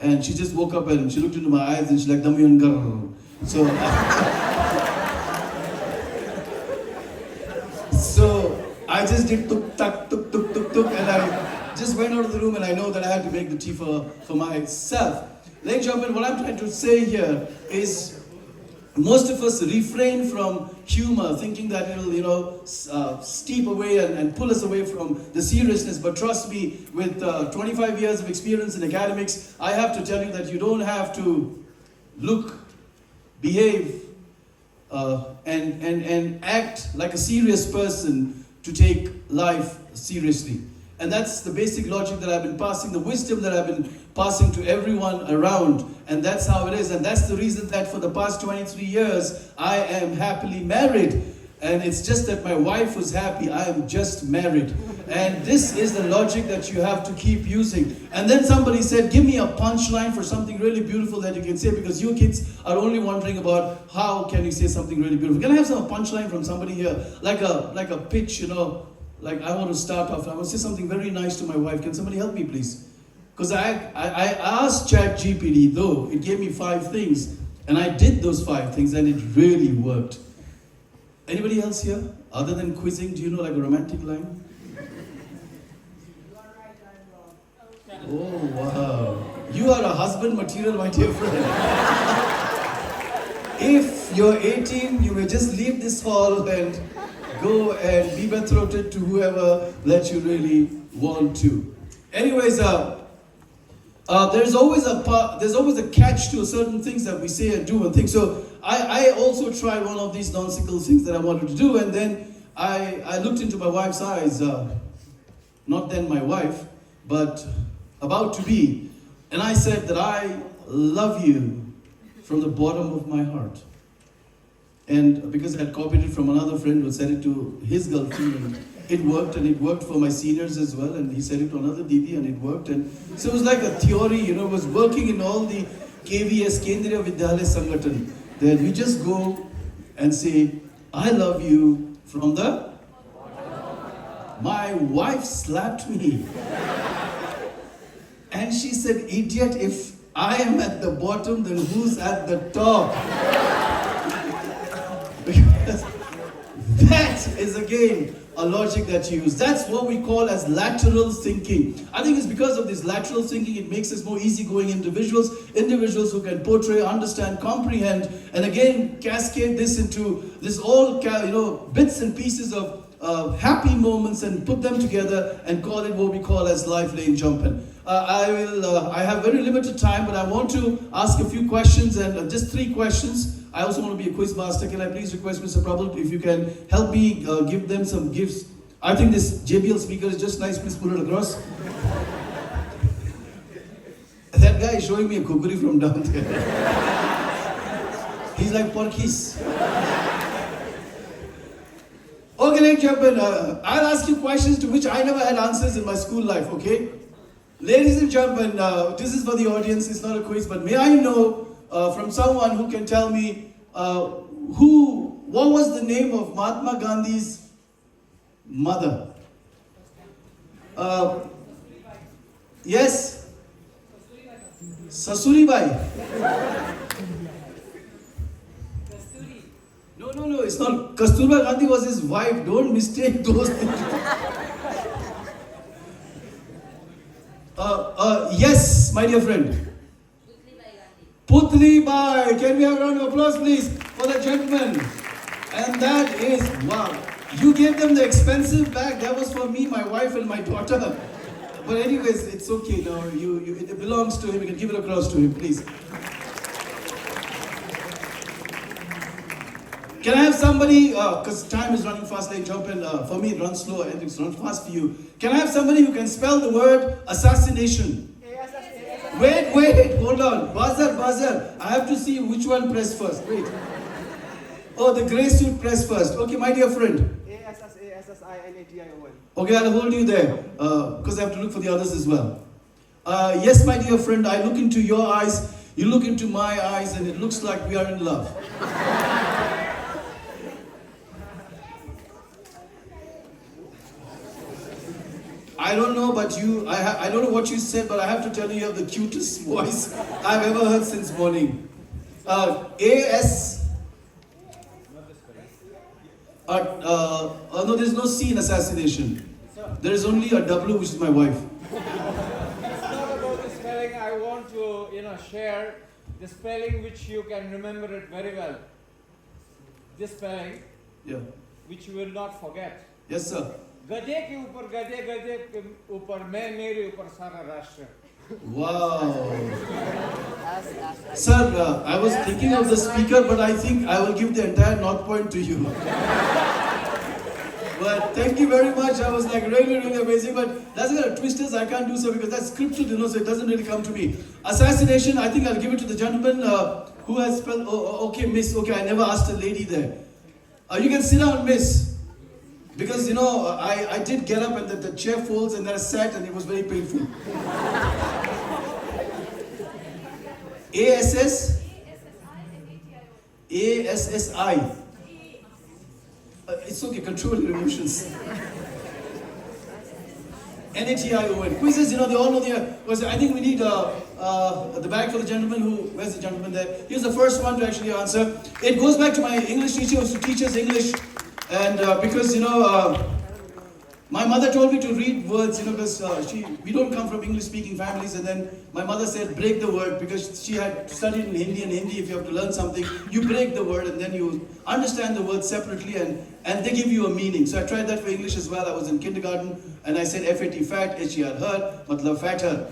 And she just woke up and she looked into my eyes and she's like, Damyan Gar. So I just did tuk tak, tuk tuk tuk tuk, and I just went out of the room, and I know that I had to make the tea for myself. Ladies and gentlemen, what I'm trying to say here is most of us refrain from humor, thinking that it'll, steep away and pull us away from the seriousness. But trust me, with 25 years of experience in academics, I have to tell you that you don't have to look, behave, and act like a serious person to take life seriously. And that's the basic logic that I've been passing, the wisdom that I've been passing to everyone around. And that's how it is. And that's the reason that for the past 23 years, I am happily married. And it's just that my wife was happy. I am just married. And this is the logic that you have to keep using. And then somebody said, give me a punchline for something really beautiful that you can say, because you kids are only wondering about how can you say something really beautiful. Can I have some punchline from somebody here? Like a pitch, like I want to start off. I want to say something very nice to my wife. Can somebody help me, please? Because I asked ChatGPT, though, it gave me 5 things. And I did those 5 things and it really worked. Anybody else here? Other than quizzing, do you know like a romantic line? Oh, wow. You are a husband material, my dear friend. If you're 18, you may just leave this hall and go and be betrothed to whoever that you really want to. Anyways, there's always a catch to certain things that we say and do and think. So I also tried one of these nonsensical things that I wanted to do, and then I looked into my wife's eyes, not then my wife, but about to be, and I said that I love you from the bottom of my heart. And because I had copied it from another friend who said it to his girlfriend, and it worked, and it worked for my seniors as well, and he said it to another Didi and it worked. And so it was like a theory, it was working in all the KVS, Kendriya Vidyalaya Sangathan, that we just go and say, I love you from the... My wife slapped me. And she said, idiot, if I am at the bottom, then who's at the top? Because That is again a logic that you use. That's what we call as lateral thinking. I think it's because of this lateral thinking it makes us more easygoing individuals who can portray, understand, comprehend, and again cascade this into this all bits and pieces of happy moments and put them together and call it what we call as life lane jumping. I have very limited time, but I want to ask a few questions and just 3 questions. I also want to be a quiz master. Can I please request Mr. Prabhu if you can help me give them some gifts? I think this JBL speaker is just nice. Please put it across. That guy is showing me a kukuri from down there. He's like Porkis. Okay, ladies and gentlemen, I'll ask you questions to which I never had answers in my school life, okay? Ladies and gentlemen, this is for the audience, it's not a quiz, but may I know from someone who can tell me what was the name of Mahatma Gandhi's mother? Yes? Sasuribai. No, it's not. Kasturba Gandhi was his wife. Don't mistake those things. Yes, my dear friend. Putli Bai. Can we have a round of applause, please, for the gentleman? And that is, wow. You gave them the expensive bag. That was for me, my wife, and my daughter. But anyways, it's okay now. It belongs to him. You can give it across to him, please. Can I have somebody, because time is running fast, like jump in. For me, it runs slow and it runs fast for you. Can I have somebody who can spell the word assassination? Wait, hold on. Buzzer. I have to see which one press first. Wait. Oh, the grey suit press first. Okay, my dear friend. A-S-S-A-S-S-I-N-A-T-I-O-N. Okay, I'll hold you there, because I have to look for the others as well. Yes, my dear friend, I look into your eyes, you look into my eyes, and it looks like we are in love. I don't know, but I don't know what you said, but I have to tell you, you have the cutest voice I've ever heard since morning. A-S... no, there's no C in assassination. There is only a W, which is my wife.
It's not about the spelling. I want to, share the spelling which you can remember it very well. This spelling, which you will not forget.
Yes, sir.
गधे के ऊपर गधे गधे के ऊपर मैं मेरे ऊपर सारा राष्ट्र.
Wow. Sir, I was thinking of the speaker, but I think I will give the entire North Point to you. But thank you very much. I was like really amazing. But that's got a twisters I can't do so because that's scripted, so it doesn't really come to me. Assassination, I think I'll give it to the gentleman who has spelled. Oh, okay, miss. Okay, I never asked a lady there. You can sit down, miss. Because, I did get up and the chair folds and then I sat and it was very painful. A-S-S? A-S-S-I. It's okay, control your emotions. N-A-T-I-O-N. Quizzes, they all know the... I think we need the bag for the gentleman who... Where's the gentleman there? Here's the first one to actually answer. It goes back to my English teacher who used to teach us English. And because, my mother told me to read words, because we don't come from English-speaking families. And then my mother said, break the word, because she had studied in Hindi, and Hindi, if you have to learn something, you break the word, and then you understand the word separately, and they give you a meaning. So I tried that for English as well. I was in kindergarten, and I said F-A-T, fat, H-E-R, her, matlab fatter.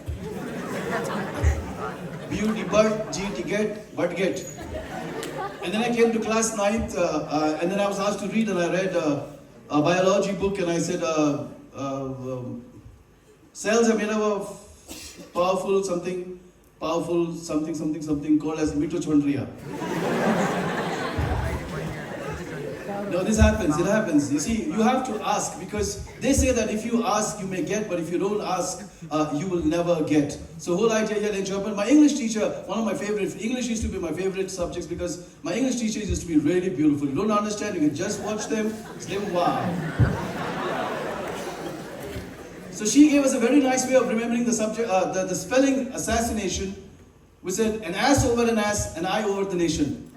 B-U-T, bird, G-T, get, but get. And then I came to class 9th, and then I was asked to read, and I read a biology book, and I said, cells are made up of powerful something called as mitochondria. No, this happens, it happens. You see, you have to ask, because they say that if you ask, you may get, but if you don't ask, you will never get. So whole idea here in Japan, my English teacher, one of my favorite, English used to be my favorite subjects because my English teachers used to be really beautiful. You don't understand, you can just watch them, say, wow. So she gave us a very nice way of remembering the subject, the spelling assassination. We said, an ass over an ass, an eye over the nation.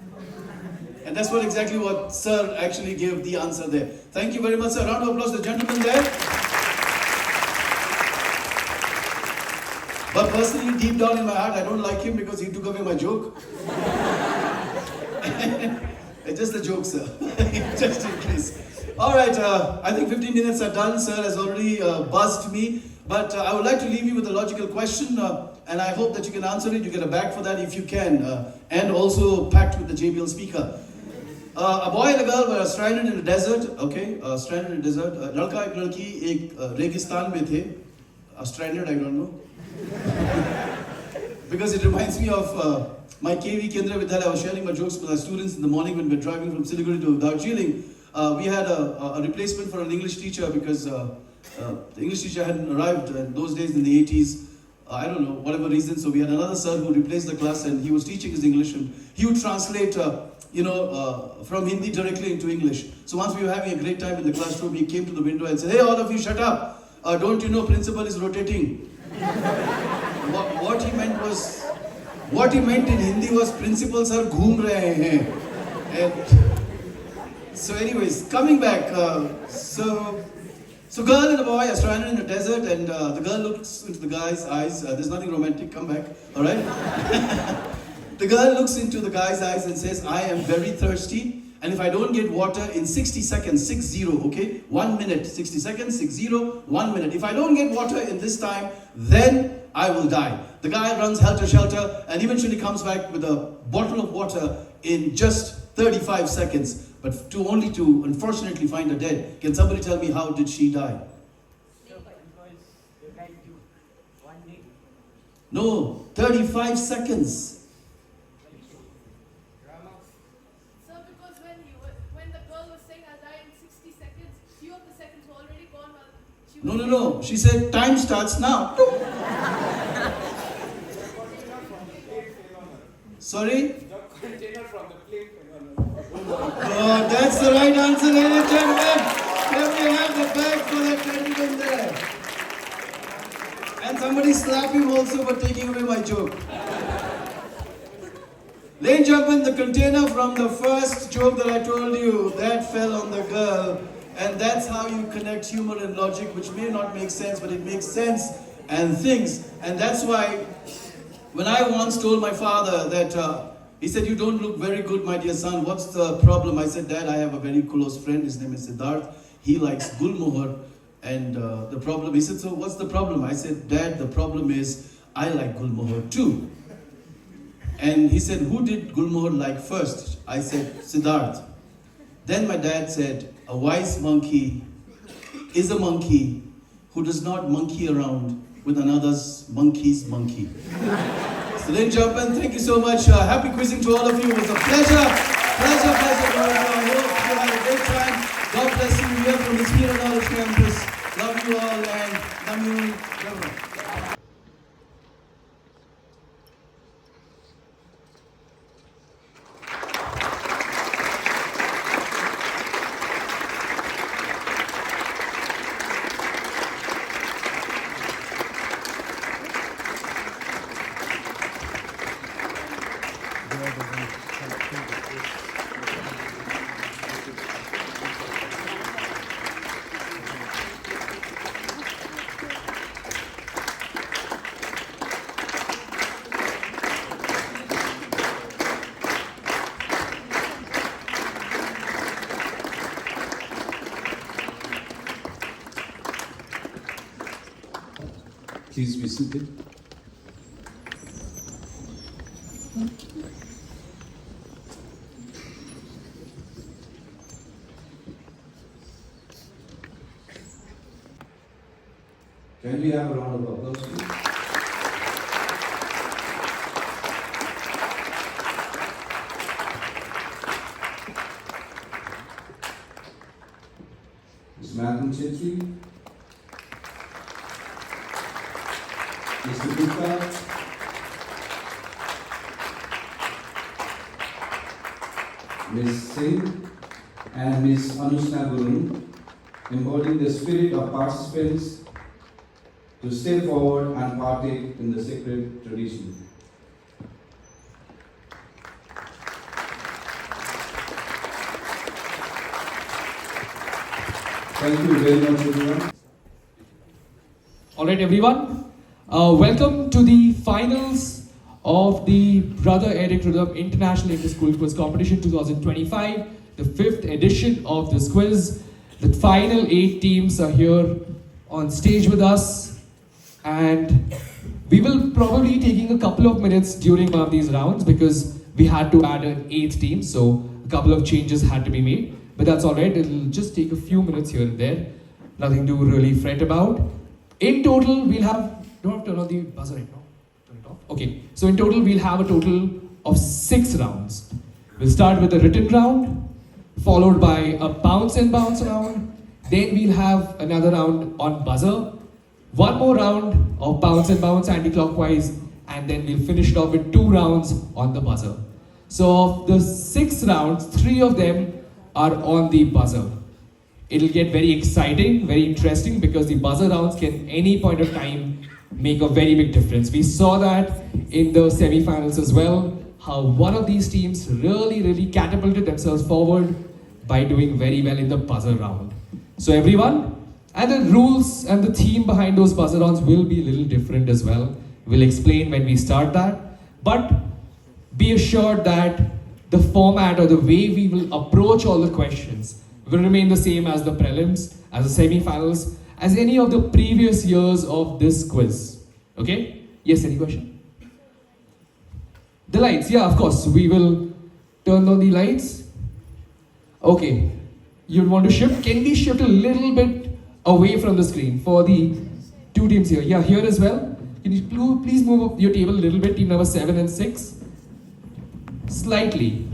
And And that's exactly what Sir actually gave the answer there. Thank you very much, sir. Round of applause to the gentleman there. But personally, deep down in my heart, I don't like him because he took away my joke. It's just a joke, sir. Just in case. Alright, I think 15 minutes are done. Sir has already buzzed me. But I would like to leave you with a logical question. And I hope that you can answer it. You get a bag for that if you can. And also packed with the JBL speaker. A boy and a girl were stranded in a desert. Okay, stranded in a desert. Ladka ek ladki ek registan mein the. Stranded, I don't know. Because it reminds me of my KV Kendra Vidyalaya. I was sharing my jokes with our students in the morning when we were driving from Siliguri to Darjeeling. We had a replacement for an English teacher because the English teacher hadn't arrived in those days in the 80s. I don't know, whatever reason. So we had another sir who replaced the class, and he was teaching his English, and he would translate, from Hindi directly into English. So once we were having a great time in the classroom, he came to the window and said, "Hey, all of you, shut up! Don't you know principal is rotating?" What he meant in Hindi was principals are ghoom rahe hain. And so anyways, coming back, so girl and a boy are stranded in a desert, and the girl looks into the guy's eyes. There's nothing romantic, come back, alright? The girl looks into the guy's eyes and says, "I am very thirsty, and if I don't get water in 60 seconds, 60, okay? 1 minute, 60 seconds, 60, 1 minute. If I don't get water in this time, then I will die." The guy runs helter-skelter and eventually comes back with a bottle of water in just 35 seconds. But only to unfortunately find her dead. Can somebody tell me how did she die? No, 35 seconds.
Sir, because when the girl was saying I'll die in 60 seconds, few of the seconds were already gone while she was...
No. She said time starts now. Sorry? Oh, that's the right answer, ladies and gentlemen. Can we have the bag for that gentleman there? And somebody slap him also for taking away my joke. Ladies and gentlemen, the container from the first joke that I told you, that fell on the girl. And that's how you connect humor and logic, which may not make sense, but it makes sense and things. And that's why when I once told my father that, he said, "You don't look very good, my dear son. What's the problem?" I said, "Dad, I have a very close friend. His name is Siddharth. He likes Gulmohar. And the problem," he said, "So what's the problem?" I said, "Dad, the problem is I like Gulmohar too." And he said, "Who did Gulmohar like first?" I said, "Siddharth." Then my dad said, "A wise monkey is a monkey who does not monkey around with another's monkey's monkey." So ladies and gentlemen, thank you so much. Happy quizzing to all of you. It was a pleasure. Pleasure. I hope you had a great time. God bless you. We are from the Sphere of Knowledge Campus. Love you all and Namu.
Please be seated. Can we have a round of applause, please? Ms. Madam Chetri, Mr. Gupta, Ms. Singh, and Ms. Anushka Gurung, embodying the spirit of participants to step forward and partake in the sacred tradition. Thank you very much, everyone.
Alright, everyone. Welcome to the finals of the Brother Eric Rudum International Inter-School Quiz Competition 2025, the 5th edition of this quiz. The final 8 teams are here on stage with us, and we will probably be taking a couple of minutes during one of these rounds because we had to add an 8th team, so a couple of changes had to be made. But that's alright, it'll just take a few minutes here and there. Nothing to really fret about. In total, we'll have, don't have to turn on the buzzer right now. Turn it off. Okay, so in total, we'll have a total of 6 rounds. We'll start with a written round, followed by a bounce and bounce round. Then we'll have another round on buzzer. One more round of bounce and bounce anti-clockwise, and then we'll finish it off with 2 rounds on the buzzer. So of the 6 rounds, 3 of them are on the buzzer. It'll get very exciting, very interesting, because the buzzer rounds can any point of time make a very big difference. We saw that in the semi-finals as well, how one of these teams really catapulted themselves forward by doing very well in the buzzer round. So everyone, and the rules and the theme behind those buzzer rounds will be a little different as well. We'll explain when we start that. But be assured that the format or the way we will approach all the questions will remain the same as the prelims, as the semi-finals, as any of the previous years of this quiz. Okay? Yes, any question? The lights, yeah, of course. We will turn on the lights. Okay. You'd want to shift. Can we shift a little bit away from the screen for the 2 teams here? Yeah, here as well. Can you please move your table a little bit, team number 7 and 6? Slightly.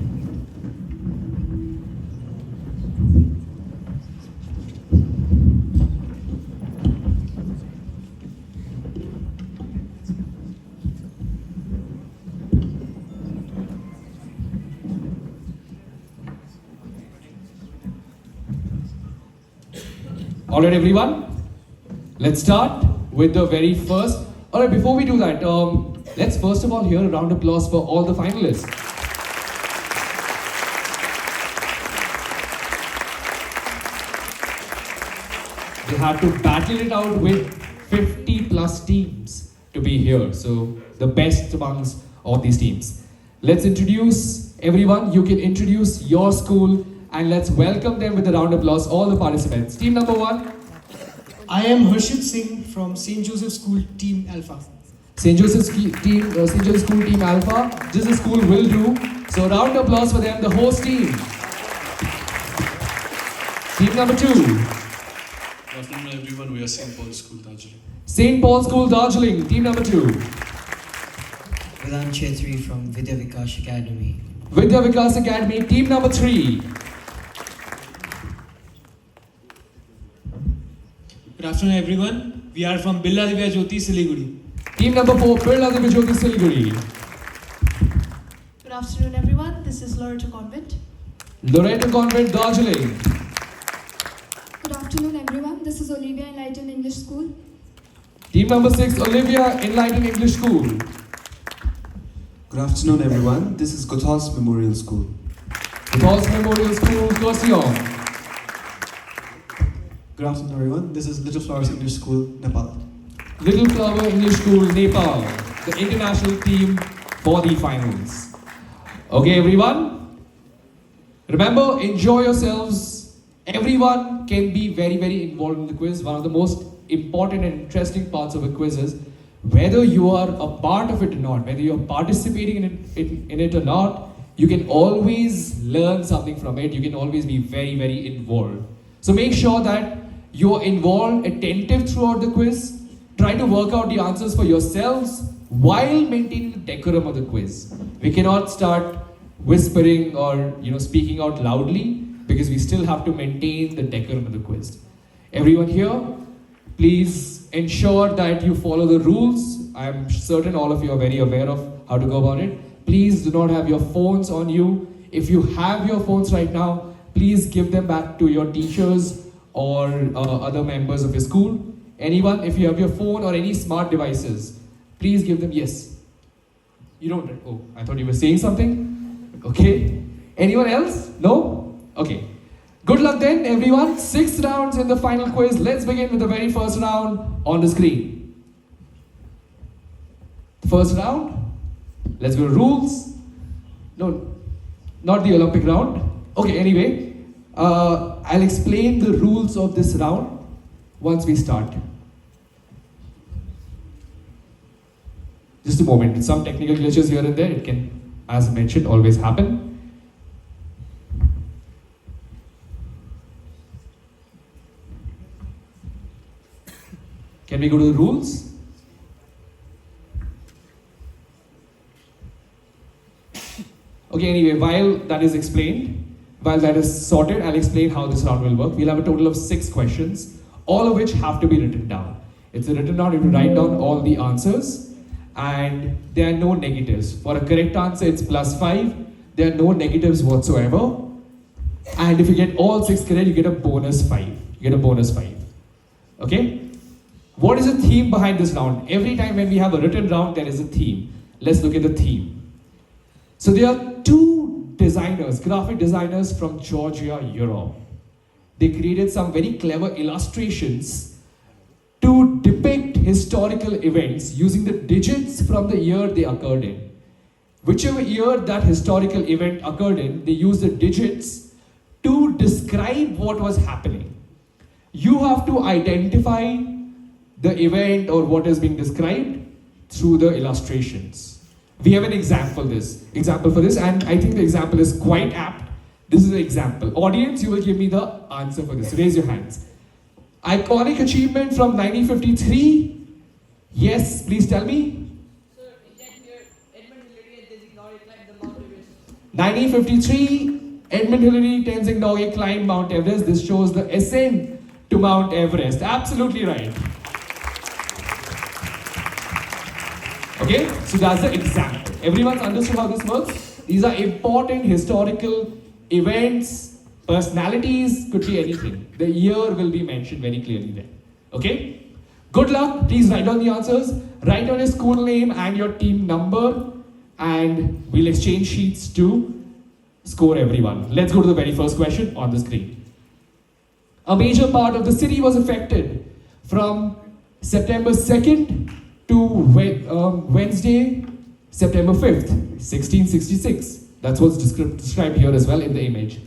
Alright, everyone, let's start with the very first. Alright, before we do that, let's first of all hear a round of applause for all the finalists. They had to battle it out with 50 plus teams to be here, so the best amongst all these teams. Let's introduce everyone. You can introduce your school, and let's welcome them with a round of applause, all the participants. Team number 1.
I am Harshit Singh from St. Joseph School Team Alpha.
St. Joseph School Team Alpha. Just the school will do. So round of applause for them, the host team. Team number 2.
Good afternoon, everyone. We are St. Paul's School, Darjeeling.
St. Paul's School, Darjeeling. Team number 2.
Vilan Chetri from Videography Academy.
Videography Academy. Team number 3.
Good afternoon, everyone. We are from Billa Divya Jyoti, Siliguri.
Team number 4, Billa Divya Jyoti, Siliguri.
Good afternoon, everyone. This is Loreto Convent.
Loreto Convent, Darjeeling.
Good afternoon, everyone. This is Olivia Enlightened English School.
Team number 6, Olivia Enlightened English School.
Good afternoon, everyone. This is Gothals Memorial School.
Gothals Memorial School, Kurseong.
Good afternoon, everyone. This is Little Flowers English School, Nepal.
Little Flower English School, Nepal, the international team for the finals. Okay, everyone. Remember, enjoy yourselves. Everyone can be very involved in the quiz. One of the most important and interesting parts of a quiz is whether you are a part of it or not, whether you're participating in it or not, you can always learn something from it. You can always be very involved. So make sure that you're involved, attentive throughout the quiz. Try to work out the answers for yourselves while maintaining the decorum of the quiz. We cannot start whispering or speaking out loudly because we still have to maintain the decorum of the quiz. Everyone here, please ensure that you follow the rules. I'm certain all of you are very aware of how to go about it. Please do not have your phones on you. If you have your phones right now, please give them back to your teachers or other members of your school. Anyone, if you have your phone or any smart devices, please give them. Yes. You don't. Oh, I thought you were saying something. Okay. Anyone else? No? Okay. Good luck then, everyone. 6 rounds in the final quiz. Let's begin with the very first round on the screen. First round. Let's go to rules. No, not the Olympic round. Okay, anyway. I'll explain the rules of this round once we start. Just a moment. Some technical glitches here and there. It can, as mentioned, always happen. Can we go to the rules? Okay, anyway, while that is explained, while that is sorted, I'll explain how this round will work. We'll have a total of 6 questions, all of which have to be written down. It's written down, you have to write down all the answers, and there are no negatives. For a correct answer, it's +5. There are no negatives whatsoever. And if you get all 6 correct, you get a bonus 5. You get a bonus 5. Okay? What is the theme behind this round? Every time when we have a written round, there is a theme. Let's look at the theme. So there are 2 designers, graphic designers from Georgia, Europe. They created some very clever illustrations to depict historical events using the digits from the year they occurred in. Whichever year that historical event occurred in, they used the digits to describe what was happening. You have to identify the event or what is being described through the illustrations. We have an example for this, and I think the example is quite apt. This is an example. Audience, you will give me the answer for this. Raise your hands. Iconic achievement from 1953. Yes, please tell me.
Sir, in that year, Edmund Hillary and Tenzing Norgay climbed the Mount Everest.
1953, Edmund Hillary, Tenzing Norgay climbed Mount Everest. This shows the ascent to Mount Everest. Absolutely right. Okay, so that's the example. Everyone's understood how this works? These are important historical events, personalities, could be anything. The year will be mentioned very clearly there. Okay? Good luck. Please write down the answers. Write down your school name and your team number, and we'll exchange sheets to score everyone. Let's go to the very first question on the screen. A major part of the city was affected from September 2nd to Wednesday, September 5th, 1666. That's what's described here as well in the image.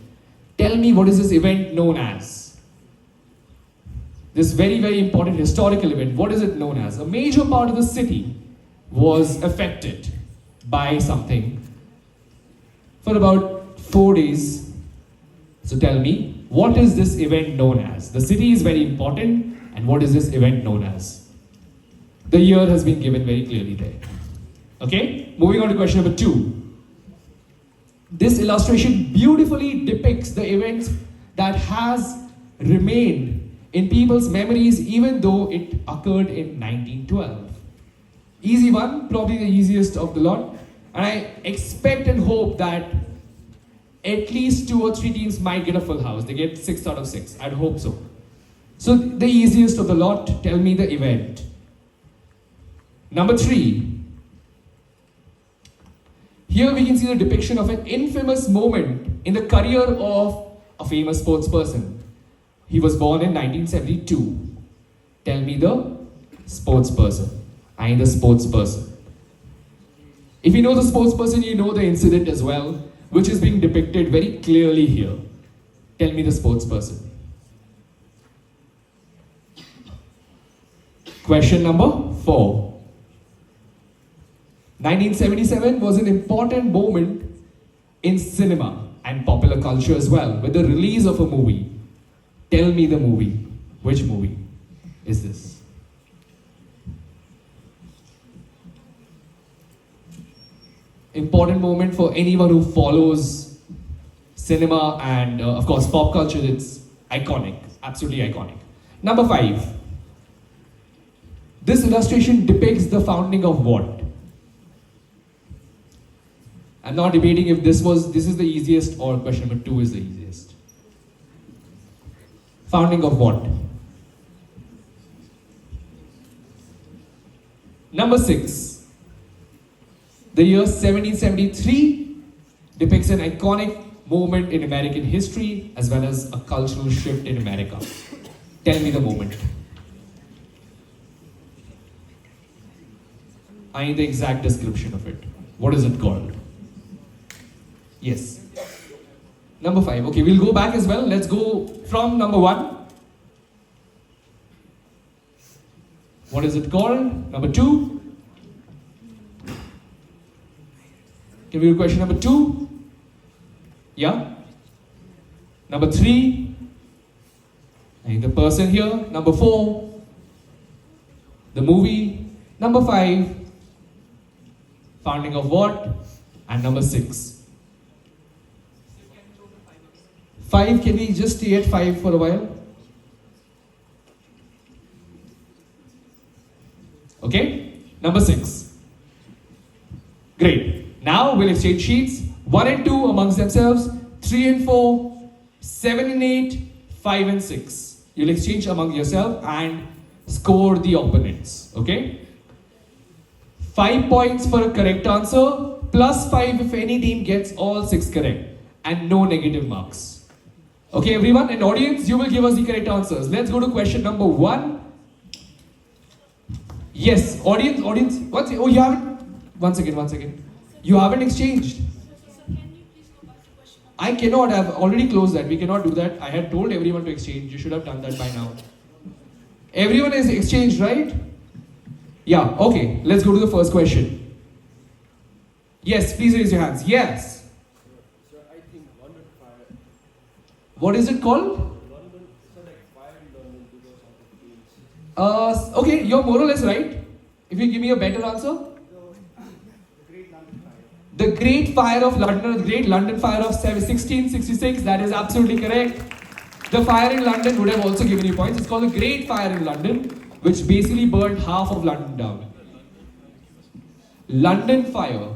Tell me, what is this event known as? This very, very important historical event, what is it known as? A major part of the city was affected by something for about 4 days. So tell me, what is this event known as? The city is very important, and what is this event known as? The year has been given very clearly there. Okay, moving on to question number 2. This illustration beautifully depicts the events that has remained in people's memories even though it occurred in 1912. Easy one, probably the easiest of the lot. And I expect and hope that at least 2 or 3 teams might get a full house. They get 6 out of 6. I'd hope so. So the easiest of the lot, tell me the event. Number 3. Here we can see the depiction of an infamous moment in the career of a famous sports person. He was born in 1972. Tell me the sports person. I am the sports person. If you know the sports person, you know the incident as well, which is being depicted very clearly here. Tell me the sports person. Question number 4. 1977 was an important moment in cinema and popular culture as well, with the release of a movie. Tell me the movie. Which movie is this? Important moment for anyone who follows cinema and of course pop culture. It's iconic, absolutely iconic. Number 5. This illustration depicts the founding of what? I'm not debating if this is the easiest or question number 2 is the easiest. Founding of what? Number 6. The year 1773 depicts an iconic moment in American history as well as a cultural shift in America. Tell me the moment. I need the exact description of it. What is it called? Yes. Number 5. Okay, we'll go back as well. Let's go from number 1. What is it called? Number 2. Can we do question number 2? Yeah. Number 3. I need the person here. Number 4. The movie. Number 5. Founding of what? And number 6. 5, can we just stay at 5 for a while? Okay? Number 6. Great. Now we'll exchange sheets. 1 and 2 amongst themselves. 3 and 4. 7 and 8. 5 and 6. You'll exchange among yourself and score the opponents. Okay? 5 points for a correct answer. Plus 5 if any team gets all 6 correct. And no negative marks. Okay, everyone, and audience, you will give us the correct answers. Let's go to question number 1. Yes, audience, oh, you haven't, one second. You haven't exchanged. I cannot, I've already closed that. We cannot do that. I had told everyone to exchange. You should have done that by now. Everyone is exchanged, right? Yeah, okay, let's go to the first question. Yes, please raise your hands. Yes. What is it called? Okay, you're more or less right. If you give me a better answer. The Great Fire of London, the Great London Fire of 1666, that is absolutely correct. The fire in London would have also given you points. It's called the Great Fire in London, which basically burned half of London down. London Fire.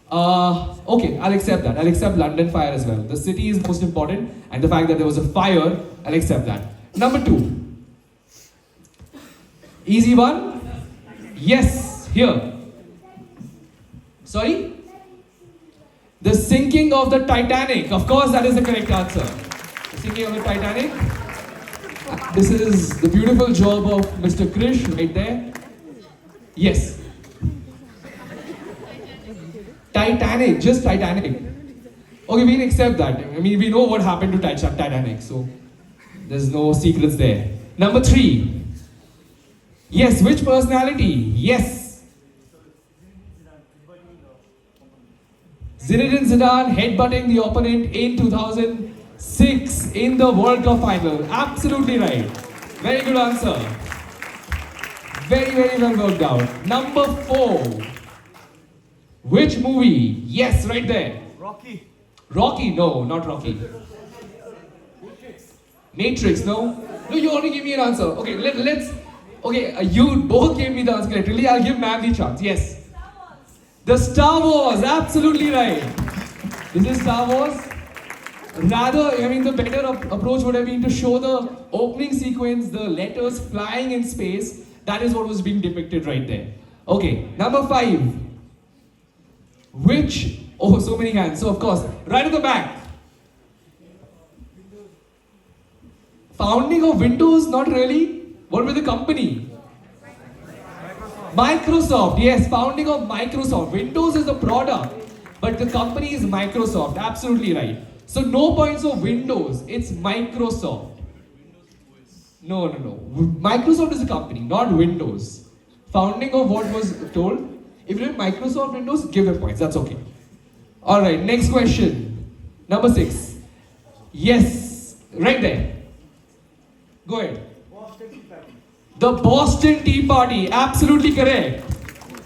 Okay, I'll accept that. I'll accept London Fire as well. The city is most important, and the fact that there was a fire, I'll accept that. Number 2. Easy one? Yes, here. Sorry? The sinking of the Titanic. Of course, that is the correct answer. The sinking of the Titanic. This is the beautiful job of Mr. Krish right there. Yes. Titanic, just Titanic. Okay, we'll accept that. I mean, we know what happened to Titanic, so there's no secrets there. Number 3. Yes, which personality? Yes. Zinedine Zidane headbutting the opponent in 2006 in the World Cup final. Absolutely right. Very good answer. Very, very well worked out. Number 4. Which movie? Yes, right there.
Rocky.
Rocky? No, not Rocky. Matrix, no? No, you already gave me an answer. Okay, let's... Okay, you both gave me the answer correctly. I'll give Ma'am the chance. Yes. The Star Wars, absolutely right. This is Star Wars. Rather, I mean, the better approach would have been to show the opening sequence, the letters flying in space. That is what was being depicted right there. Okay, number 5. Which, oh, so many hands. So, of course, right at the back. Founding of Windows, not really. What were the company? Microsoft, yes, founding of Microsoft. Windows is the product, but the company is Microsoft, absolutely right. So no points for Windows, it's Microsoft. No. Microsoft is a company, not Windows. Founding of what was told. If you did Microsoft Windows, give them points, that's okay. Alright, next question. Number 6. Yes, right there. Go ahead. The Boston Tea Party, absolutely correct.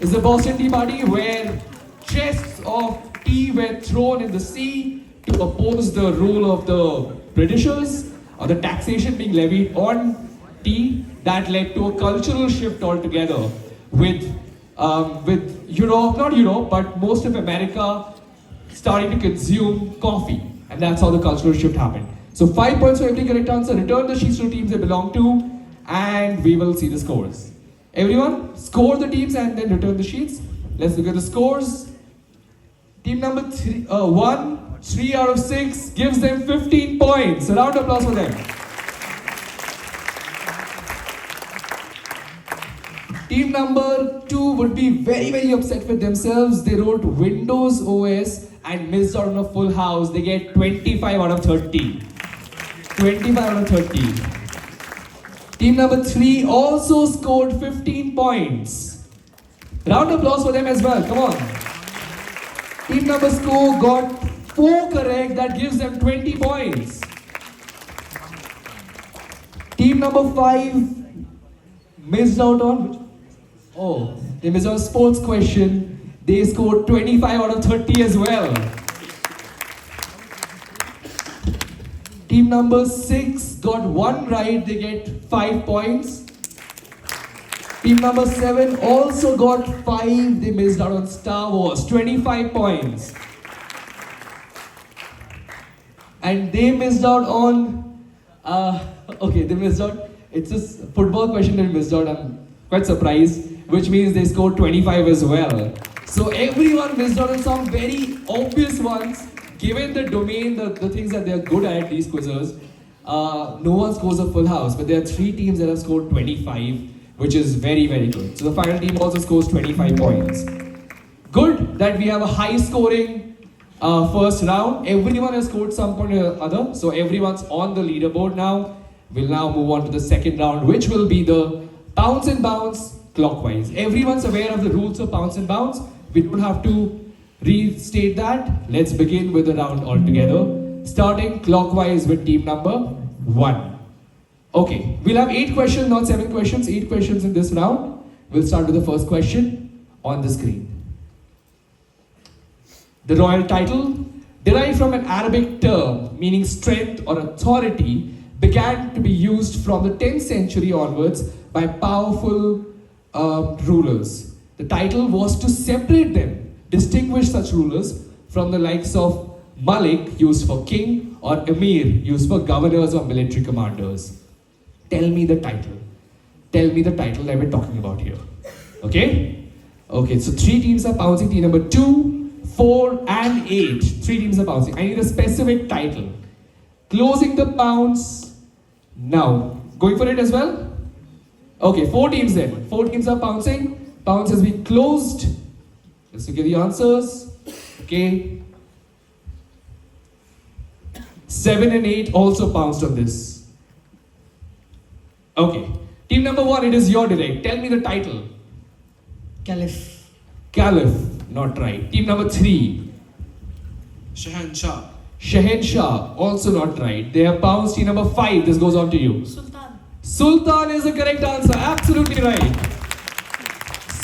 It's the Boston Tea Party where chests of tea were thrown in the sea to oppose the rule of the Britishers or the taxation being levied on tea. That led to a cultural shift altogether with Europe, not Europe, but most of America starting to consume coffee. And that's how the cultural shift happened. So 5 points for every correct answer. Return the sheets to the teams they belong to. And we will see the scores. Everyone, score the teams and then return the sheets. Let's look at the scores. Team number 1, 3 out of 6 gives them 15 points. A round of applause for them. Team number 2 would be very upset with themselves. They wrote Windows OS and missed out on a full house. They get 25 out of 30. 25 out of 30. Team number 3 also scored 15 points. Round of applause for them as well. Come on. Team number 4 got 4 correct. That gives them 20 points. Team number 5 missed out on they missed out on sports question. They scored 25 out of 30 as well. Team number 6 got 1 right. They get 5 points. Team number 7 also got 5. They missed out on Star Wars. 25 points. And they missed out on they missed out. It's a football question they missed out. I'm quite surprised. Which means they scored 25 as well. So everyone missed out on some very obvious ones. Given the domain, the things that they are good at, these quizzers, no one scores a full house. But there are 3 teams that have scored 25, which is very good. So the final team also scores 25 points. Good that we have a high scoring first round. Everyone has scored some point or other. So everyone's on the leaderboard now. We'll now move on to the second round, which will be the Pounce and Bounce clockwise. Everyone's aware of the rules of Pounce and Bounce. We don't have to restate that. Let's begin with the round altogether. Starting clockwise with team number 1. Okay, we'll have 8 questions, not 7 questions. 8 questions in this round. We'll start with the first question on the screen. The royal title, derived from an Arabic term meaning strength or authority, began to be used from the 10th century onwards by powerful rulers. The title was to separate them, distinguish such rulers from the likes of Malik, used for king, or Emir, used for governors or military commanders. Tell me the title. Tell me the title that we're talking about here. Okay? Okay, so 3 teams are pouncing. Team number 2, 4, and 8. 3 teams are pouncing. I need a specific title. Closing the pounce now. Going for it as well? Okay, 4 teams then. 4 teams are pouncing. Pounce has been closed. Let's look at the answers. Okay. 7 and 8 also pounced on this. Okay. Team number 1, it is your direct. Tell me the title.
Caliph.
Caliph, not right. Team number 3.
Shahanshah.
Shahanshah, also not right. They have pounced. Team number 5, this goes on to you.
Sultan.
Sultan is the correct answer. Absolutely right.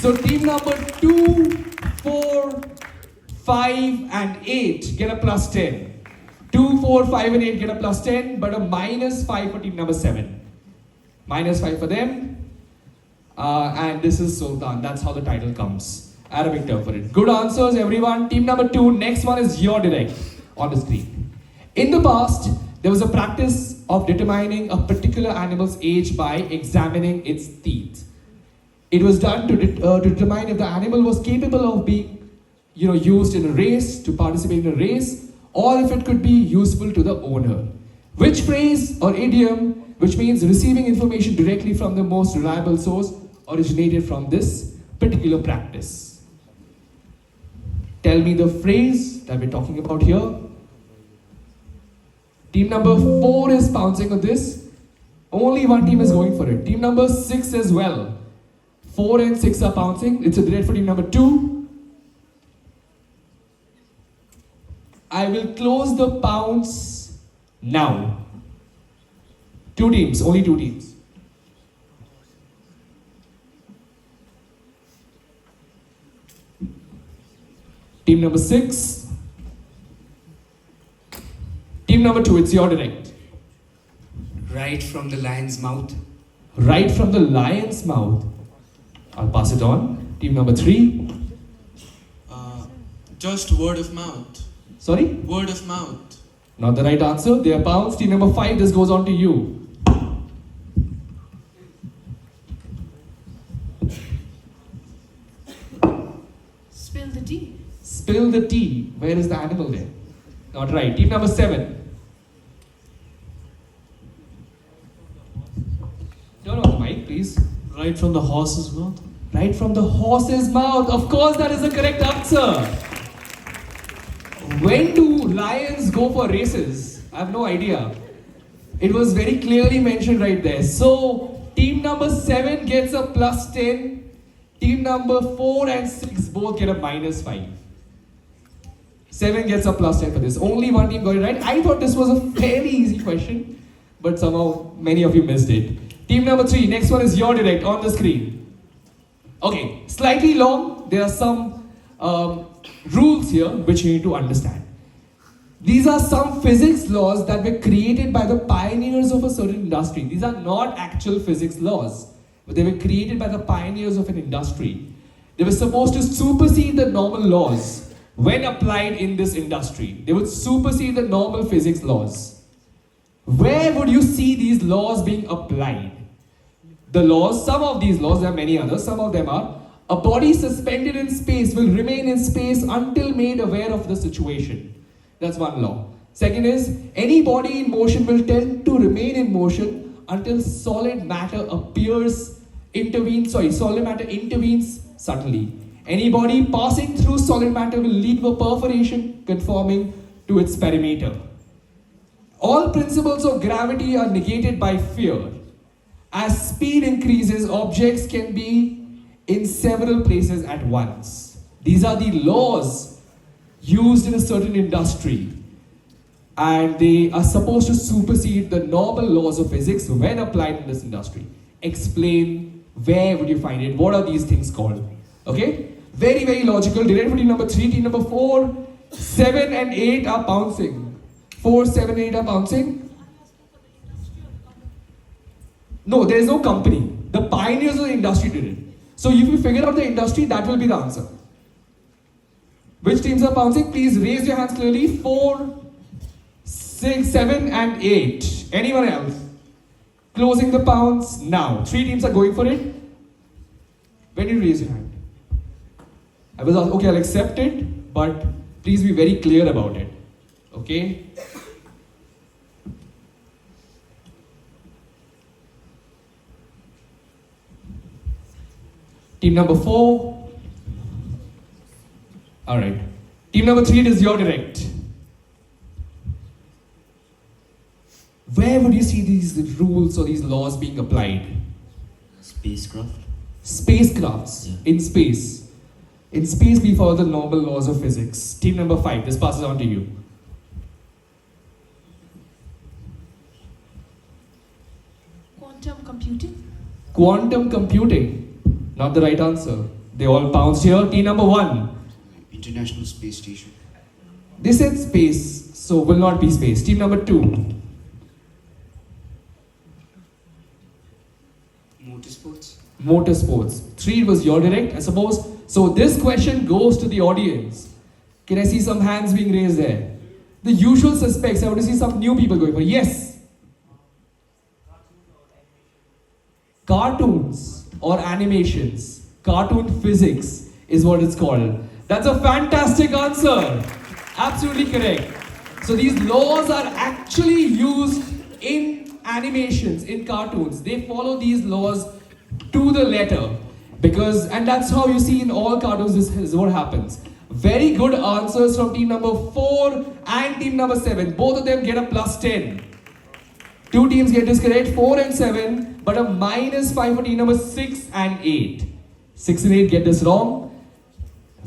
So team number 2, 4, 5 and 8 get a plus 10. 2, 4, 5 and 8 get a plus 10, but a minus 5 for team number 7. Minus 5 for them. And this is Sultan. That's how the title comes. Arabic term for it. Good answers, everyone. Team number 2, next one is your direct on the screen. In the past, there was a practice of determining a particular animal's age by examining its teeth. It was done to determine if the animal was capable of being used in a race, to participate in a race, or if it could be useful to the owner. Which phrase or idiom, which means receiving information directly from the most reliable source, originated from this particular practice? Tell me the phrase that we're talking about here. Team number 4 is pouncing on this. Only one team is going for it. Team number 6 as well. 4 and 6 are pouncing. It's a direct for team number 2. I will close the pounce now. 2 teams, only 2 teams. Team number 6. Team number 2, it's your direct.
Right from the lion's mouth.
Right from the lion's mouth. I'll pass it on. Team number 3.
Just word of mouth.
Sorry?
Word of mouth.
Not the right answer. They are pounced. Team number 5, this goes on to you.
Spill the tea.
Spill the tea. Where is the animal there? Not right. Team number 7. Turn on the mic, please.
Right from the horse's mouth.
Right from the horse's mouth. Of course, that is the correct answer. When do lions go for races? I have no idea. It was very clearly mentioned right there. So, team number 7 gets a plus 10. Team number 4 and 6 both get a minus 5. 7 gets a plus 10 for this. Only one team got it right. I thought this was a fairly easy question, but somehow many of you missed it. Team number 3, next one is your direct on the screen. Okay, slightly long. There are some rules here which you need to understand. These are some physics laws that were created by the pioneers of a certain industry. These are not actual physics laws, but they were created by the pioneers of an industry. They were supposed to supersede the normal laws when applied in this industry. They would supersede the normal physics laws. Where would you see these laws being applied? The laws, some of these laws, there are many others, some of them are, a body suspended in space will remain in space until made aware of the situation. That's one law. Second is, any body in motion will tend to remain in motion until solid matter intervenes subtly. Any body passing through solid matter will leave a perforation conforming to its perimeter. All principles of gravity are negated by fear. As speed increases, objects can be in several places at once. These are the laws used in a certain industry, and they are supposed to supersede the normal laws of physics when applied in this industry. Explain, where would you find it? What are these things called? Okay? Very, very logical. Direct for team number 3, team number 4, 7 and 8 are pouncing. 4, 7, 8 are pouncing. No, there is no company. The pioneers of the industry did it. So if you figure out the industry, that will be the answer. Which teams are pouncing? Please raise your hands clearly. 4, 6, 7 and 8. Anyone else? Closing the pounce now. 3 teams are going for it. When do you raise your hand? I was asked, okay, I'll accept it, but please be very clear about it. Okay? Team number 4. Alright. Team number 3, it is your direct. Where would you see these rules or these laws being applied?
Spacecraft.
Spacecrafts. Yeah. In space. In space, we follow the normal laws of physics. Team number 5, this passes on to you.
Quantum computing.
Quantum computing. Not the right answer. They all pounced here. Team number 1.
International Space Station.
They said space, so will not be space. Team number 2.
Motorsports.
Motorsports. 3 was your direct, I suppose. So this question goes to the audience. Can I see some hands being raised there? The usual suspects. I want to see some new people going for it. Yes. Cartoons or animations. Cartoon physics is what it's called. That's a fantastic answer. Absolutely correct. So these laws are actually used in animations, in cartoons. They follow these laws to the letter. And that's how you see in all cartoons this is what happens. Very good answers from team number 4 and team number 7. Both of them get a plus 10. 2 teams get this correct, 4 and 7, but a minus 5 for team number 6 and 8. 6 and 8 get this wrong.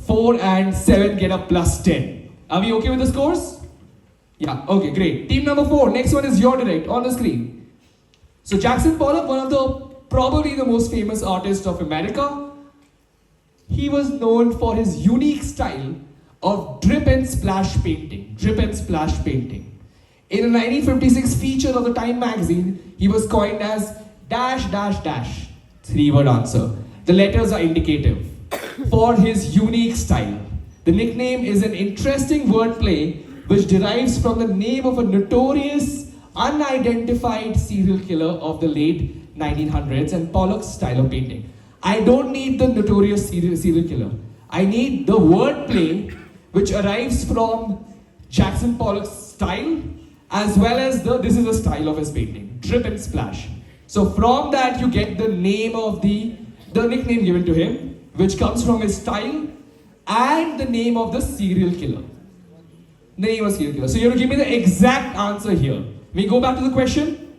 4 and 7 get a plus 10. Are we okay with the scores? Yeah, okay, great. Team number 4, next one is your direct on the screen. So Jackson Pollock, one of the probably the most famous artist of America. He was known for his unique style of drip and splash painting. Drip and splash painting. In a 1956 feature of the Time magazine, he was coined as dash dash dash. 3-word answer. The letters are indicative for his unique style. The nickname is an interesting wordplay which derives from the name of a notorious, unidentified serial killer of the late 1900s and Pollock's style of painting. I don't need the notorious serial killer. I need the wordplay which arrives from Jackson Pollock's style, as well as this is a style of his painting, drip and splash. So from that you get the name of the nickname given to him, which comes from his style, and the name of the serial killer. The name of serial killer. So you have to give me the exact answer here. We go back to the question?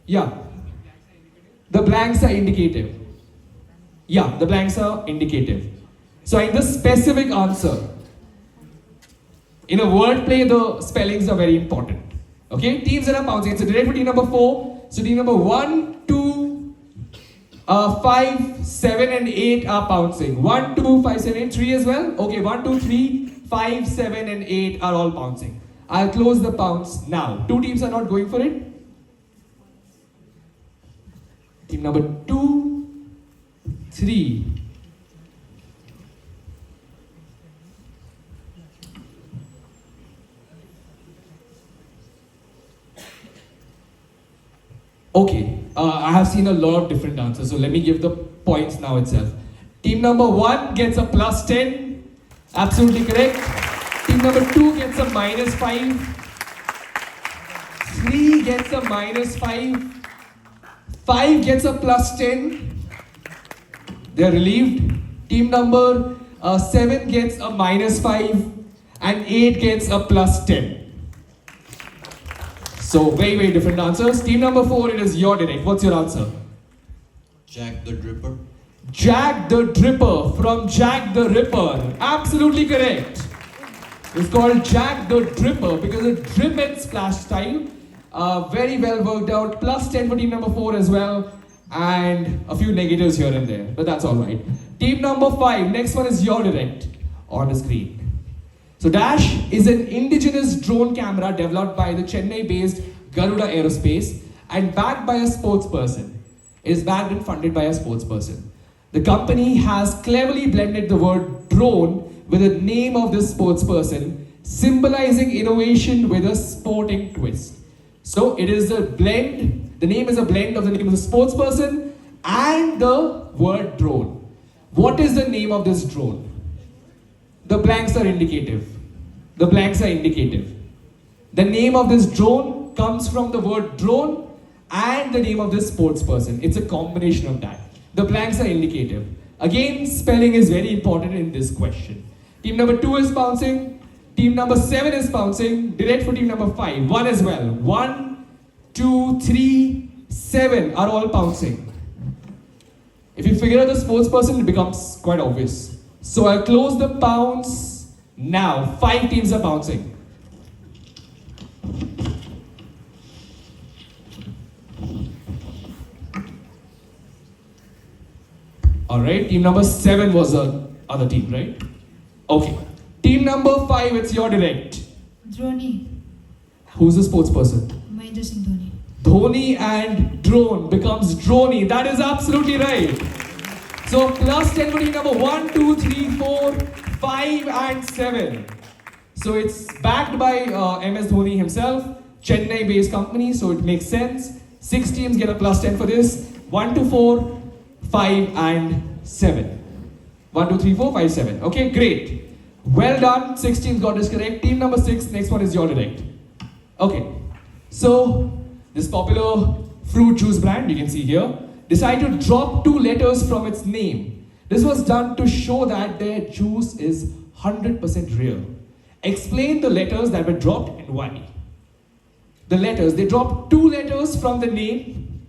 Yeah. The blanks are indicative. Yeah, the blanks are indicative. So in the specific answer, in a wordplay, the spellings are very important. Okay, teams that are pouncing. So direct for team number 4. So team number 1, 2, 5, 7 and 8 are pouncing. 1, 2, 5, 7, 8, 3 as well. Okay, 1, 2, 3, 5, 7 and 8 are all pouncing. I'll close the pounce now. 2 teams are not going for it. Team number 2, 3. Okay, I have seen a lot of different answers, so let me give the points now itself. Team number 1 gets a plus 10, absolutely correct. Team number 2 gets a minus 5. 3 gets a minus 5. 5 gets a plus 10. They are relieved. Team number 7 gets a minus 5. And 8 gets a plus 10. So very, very different answers. Team number 4, it is your direct. What's your answer?
Jack the Dripper.
Jack the Dripper from Jack the Ripper. Absolutely correct. It's called Jack the Dripper because the drip and splash style. Very well worked out. Plus 10 for team number 4 as well. And a few negatives here and there. But that's alright. Team number 5. Next one is your direct on the screen. So Dash is an indigenous drone camera developed by the Chennai-based Garuda Aerospace and backed by a sportsperson. It is backed and funded by a sportsperson. The company has cleverly blended the word drone with the name of this sportsperson, symbolizing innovation with a sporting twist. So it is a blend, the name is a blend of the name of the sportsperson and the word drone. What is the name of this drone? The blanks are indicative. The blanks are indicative. The name of this drone comes from the word drone and the name of this sportsperson. It's a combination of that. The blanks are indicative. Again, spelling is very important in this question. Team number 2 is pouncing. Team number 7 is pouncing. Direct for team number 5. 1 as well. 1, 2, 3, 7 are all pouncing. If you figure out the sportsperson, it becomes quite obvious. So I'll close the pounce now. 5 teams are pouncing. Alright, team number 7 was the other team, right? Okay. Team number 5, it's your direct.
Droni.
Who's the sportsperson?
Mahendra Singh Dhoni.
Dhoni and drone becomes Droni. That is absolutely right. So plus 10 for team number 1, 2, 3, 4, 5 and 7. So it's backed by MS Dhoni himself, Chennai based company, so it makes sense. 6 teams get a plus 10 for this. 1 to 4, 5 and 7. 1, 2, 3, 4, 5, 7. Okay, great. Well done. 6 teams got this correct. Team number 6, next one is your direct. Okay. So this popular fruit juice brand, you can see here, decided to drop 2 letters from its name. This was done to show that their juice is 100% real. Explain the letters that were dropped and why. The letters, they dropped 2 letters from the name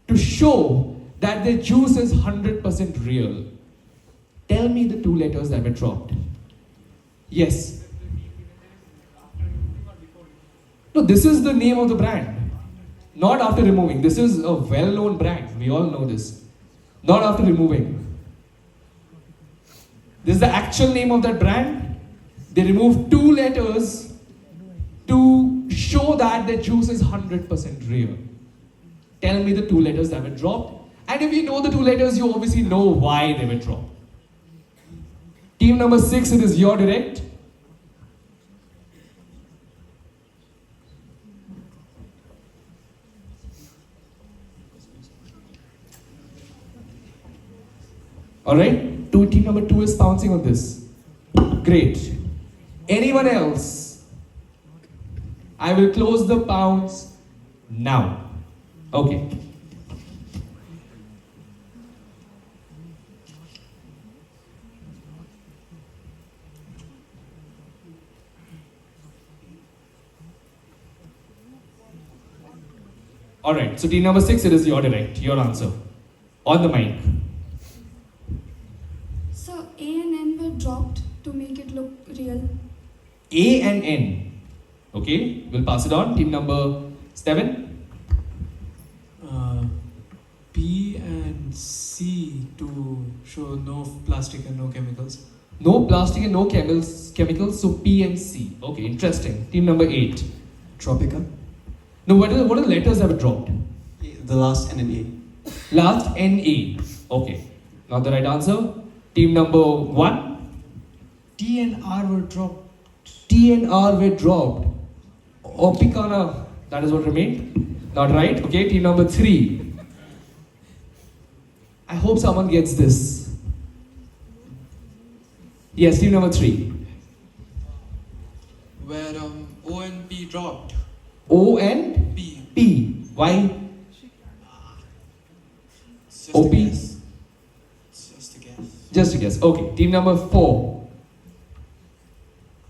to show that their juice is 100% real. Tell me the 2 letters that were dropped. Yes. No, this is the name of the brand. Not after removing. This is a well-known brand. We all know this. Not after removing. This is the actual name of that brand. They removed 2 letters to show that the juice is 100% real. Tell me the 2 letters that were dropped. And if you know the 2 letters, you obviously know why they were dropped. Team number 6, it is your direct. Alright, team number 2 is pouncing on this. Great. Anyone else? I will close the Pounce now. Okay. Alright, so team number 6, it is your answer. On the mic.
So A and N were dropped to make it look real.
A and N. Okay, we'll pass it on. Team number 7.
P and C to show no plastic and no chemicals.
No plastic and no chemicals, so P and C. Okay, interesting. Team number 8.
Tropica.
No, what are the letters that were dropped?
The last N and A.
Last N A. Okay, not the right answer. Team number 1.
T and R were dropped.
T and R were dropped. Opicana, that is what remained. Not right. Okay, team number 3. I hope someone gets this. Yes, team number 3.
Where O and P dropped.
O and
P.
P. Why? OP?
Just a guess.
Just a guess. Okay, team number 4.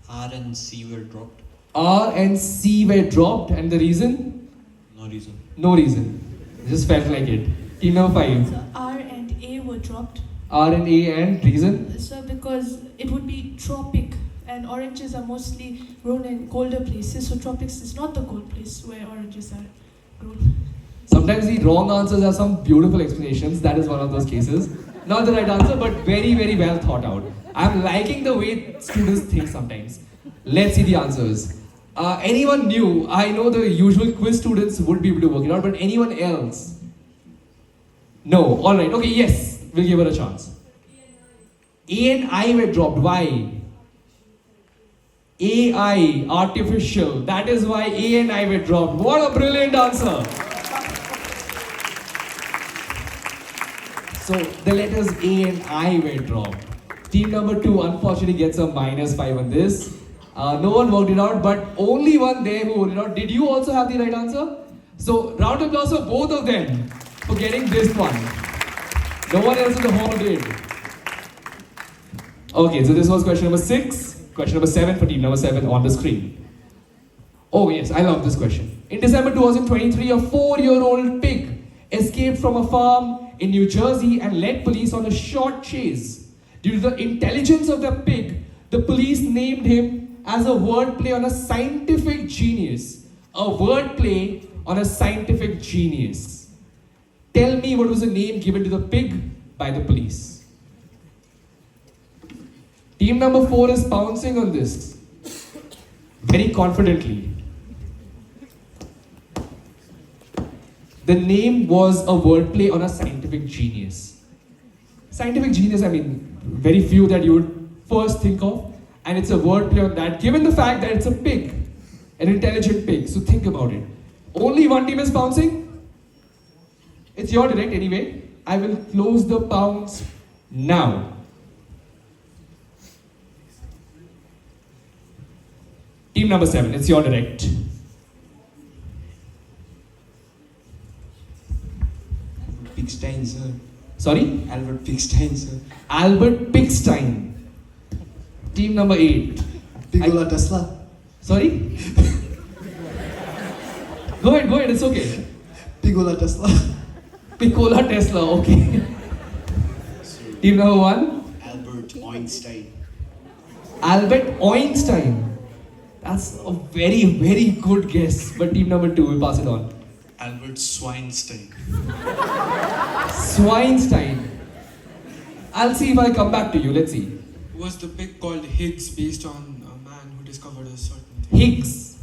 R and C were dropped.
R and C were dropped, and the reason?
No reason.
No reason. It just felt like it. Team number 5.
So R and A were dropped.
R and A and reason?
So because it would be tropic, and oranges are mostly grown in colder places. So tropics is not the cold place where oranges are grown.
Sometimes the wrong answers have some beautiful explanations. That is one of those cases. Not the right answer, but very, very well thought out. I'm liking the way students think sometimes. Let's see the answers. Anyone new? I know the usual quiz students would be able to work it out, but anyone else? No. Alright, okay, yes. We'll give her a chance. A and I were dropped. Why? AI, artificial. That is why A and I were dropped. What a brilliant answer. So the letters A and I were dropped. Team number 2 unfortunately gets a -5 on this. No one worked it out, but only one there who worked it out. Did you also have the right answer? So round of applause for both of them for getting this one. No one else in the hall did. Okay, so this was question number 6. Question number 7 for team number 7 on the screen. Oh yes, I love this question. In December 2023, a 4-year-old pig escaped from a farm in New Jersey and led police on a short chase. Due to the intelligence of the pig, the police named him as a wordplay on a scientific genius. A wordplay on a scientific genius. Tell me what was the name given to the pig by the police. Team number 4 is pouncing on this very confidently. The name was a wordplay on a scientific genius. Scientific genius, I mean, very few that you would first think of, and it's a wordplay on that, given the fact that it's a pig, an intelligent pig. So think about it. Only one team is pouncing. It's your direct anyway. I will close the Pounce now. Team number 7, it's your direct.
Pigstein, sir.
Sorry?
Albert Pigstein, sir.
Albert Pigstein. Team number 8.
Nikola Tesla.
Sorry? Go ahead, it's okay.
Nikola Tesla.
Nikola Tesla, okay. Team number 1.
Albert Einstein.
Albert Einstein. That's a very, very good guess. But team number 2, we'll pass it on.
Albert Schweinstein.
Swinestein. I'll see if I come back to you. Let's see.
Was the pig called Higgs based on a man who discovered a certain thing?
Higgs.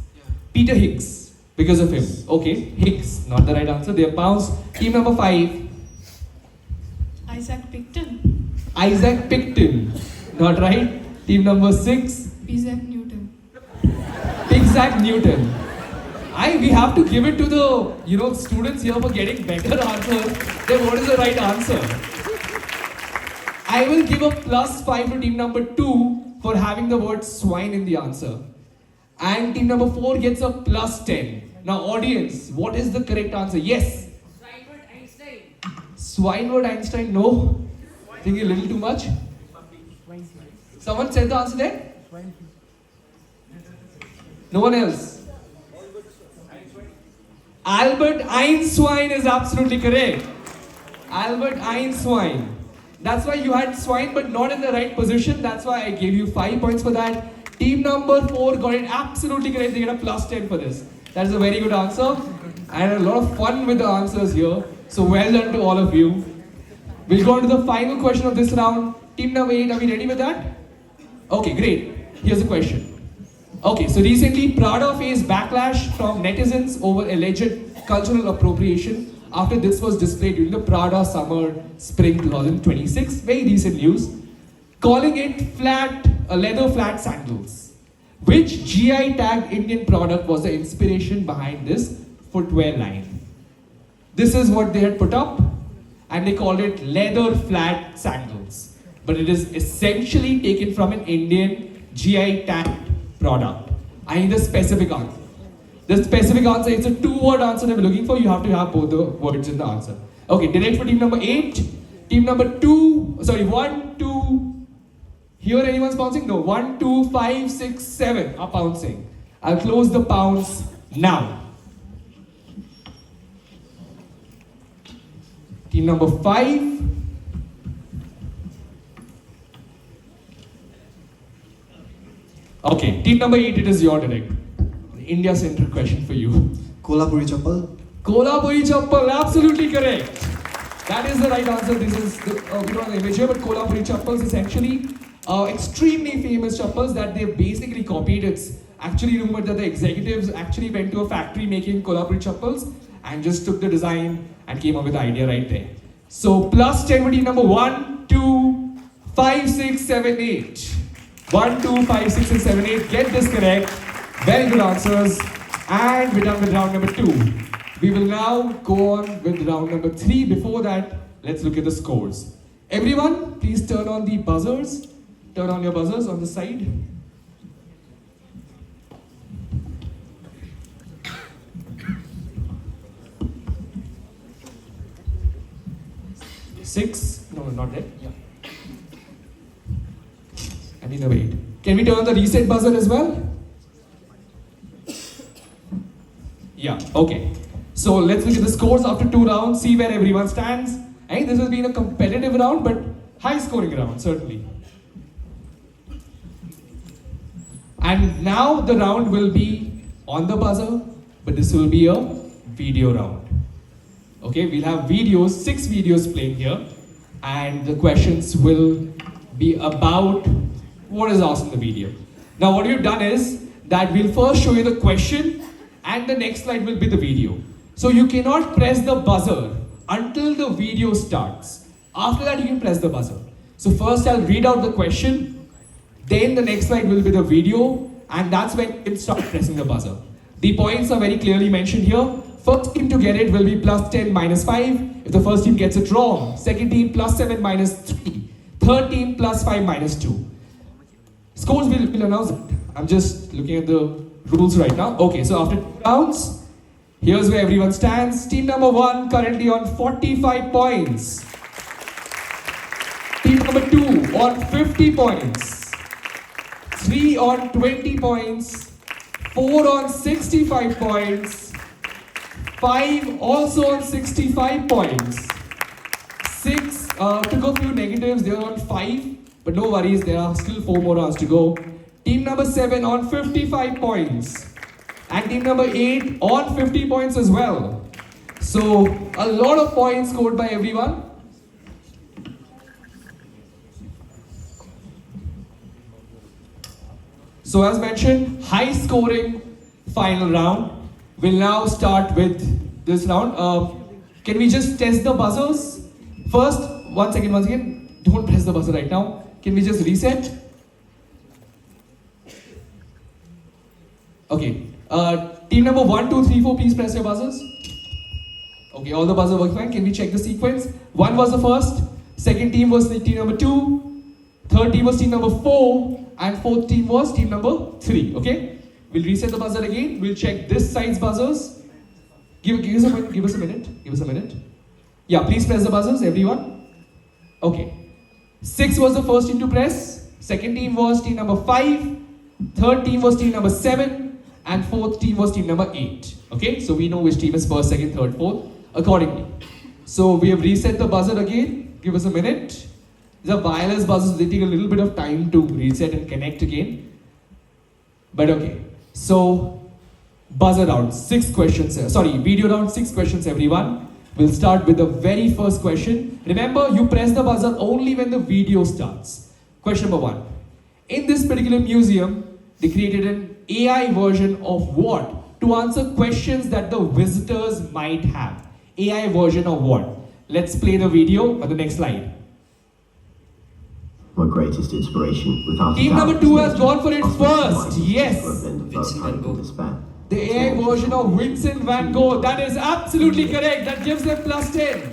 Peter Higgs. Because of him. Okay. Higgs. Not the right answer. They are Pounce. Team number 5.
Isaac Picton.
Isaac Picton. Not right. Team number 6.
Isaac Newton.
Isaac Newton. We have to give it to the students here for getting better answers than what is the right answer. I will give a +5 to team number 2 for having the word swine in the answer. And team number 4 gets a +10. Now audience, what is the correct answer? Yes? Swineward Einstein, no. Think a little too much. Someone said the answer there? No one else? Albert Einstein is absolutely correct. Albert Einstein. That's why you had swine but not in the right position. That's why I gave you 5 points for that. Team number 4 got it absolutely correct. They get a +10 for this. That is a very good answer. And a lot of fun with the answers here. So well done to all of you. We'll go on to the final question of this round. Team number 8, are we ready with that? Okay, great. Here's the question. Okay, so recently Prada faced backlash from netizens over alleged cultural appropriation after this was displayed during the Prada Summer Spring 2026. Very recent news. Calling it leather flat sandals. Which GI tagged Indian product was the inspiration behind this footwear line? This is what they had put up, and they called it leather flat sandals. But it is essentially taken from an Indian GI tagged product. I need a specific answer. The specific answer, it's a 2-word answer that we're looking for. You have to have both the words in the answer. Okay, direct for team number 8. Team number 1, 2. Here anyone's bouncing? No. 1, 2, 5, 6, 7 are bouncing. I'll close the pounce now. Team number 5. Okay, team number 8, it is your direct. India-centric question for you.
Kolhapuri chappal.
Kolhapuri chappal, absolutely correct. That is the right answer. This is we don't have the image here, but Kolhapuri chappals essentially extremely famous chappals that they basically copied. It's actually rumored that the executives actually went to a factory making Kolhapuri chappals and just took the design and came up with the idea right there. So +10 for team number 1, 2, 5, 6, 7, 8. 1, 2, 5, 6, and 7, 8. Get this correct. Very good answers. And we're done with round number 2. We will now go on with round number 3. Before that, let's look at the scores. Everyone, please turn on the buzzers. Turn on your buzzers on the side. Six? No, not that. Yeah. I mean, number 8. Can we turn on the reset buzzer as well? Yeah, okay. So let's look at the scores after 2 rounds, see where everyone stands. I think this has been a competitive round, but high scoring round, certainly. And now the round will be on the buzzer, but this will be a video round. Okay, we'll have videos, 6 videos playing here, and the questions will be about what is asked in the video. Now what we've done is that we'll first show you the question, and the next slide will be the video. So you cannot press the buzzer until the video starts. After that you can press the buzzer. So first I'll read out the question, then the next slide will be the video, and that's when you can start pressing the buzzer. The points are very clearly mentioned here. First team to get it will be +10 -5. If the first team gets it wrong, second team +7 -3. Third team +5 -2. Scores will announce it. I'm just looking at the rules right now. Okay, so after 2 rounds, here's where everyone stands. Team number 1 currently on 45 points. Team number 2 on 50 points. 3 on 20 points. 4 on 65 points. 5 also on 65 points. 6 took a few negatives, they are on 5, but no worries, there are still 4 more rounds to go. Team number 7 on 55 points. And team number 8 on 50 points as well. So a lot of points scored by everyone. So as mentioned, high scoring final round. We'll now start with this round. Can we just test the buzzers? First, once again, don't press the buzzer right now. Can we just reset? Okay. Team number 1, 2, 3, 4, please press your buzzers. Okay, all the buzzers work fine. Can we check the sequence? 1 was the first, second team was the team number 2, third team was team number 4, and fourth team was team number 3. Okay? We'll reset the buzzer again. We'll check this side's buzzers. Give us a minute. Yeah, please press the buzzers, everyone. Okay. 6 was the first team to press. Second team was team number 5. Third team was team number 7. And fourth team was team number 8. Okay, so we know which team is first, second, third, fourth accordingly. So we have reset the buzzer again. Give us a minute. The wireless buzzers, they take a little bit of time to reset and connect again. But okay, so buzzer round, 6 questions. Video round, 6 questions, everyone. We'll start with the very first question. Remember, you press the buzzer only when the video starts. Question number 1. In this particular museum, they created an AI version of what? To answer questions that the visitors might have. AI version of what? Let's play the video on the next slide.
My greatest inspiration, without
Team number 2 has gone for it first. Yes.
Vincent van Gogh.
The AI version of Vincent van Gogh. That is absolutely correct. That gives them +10.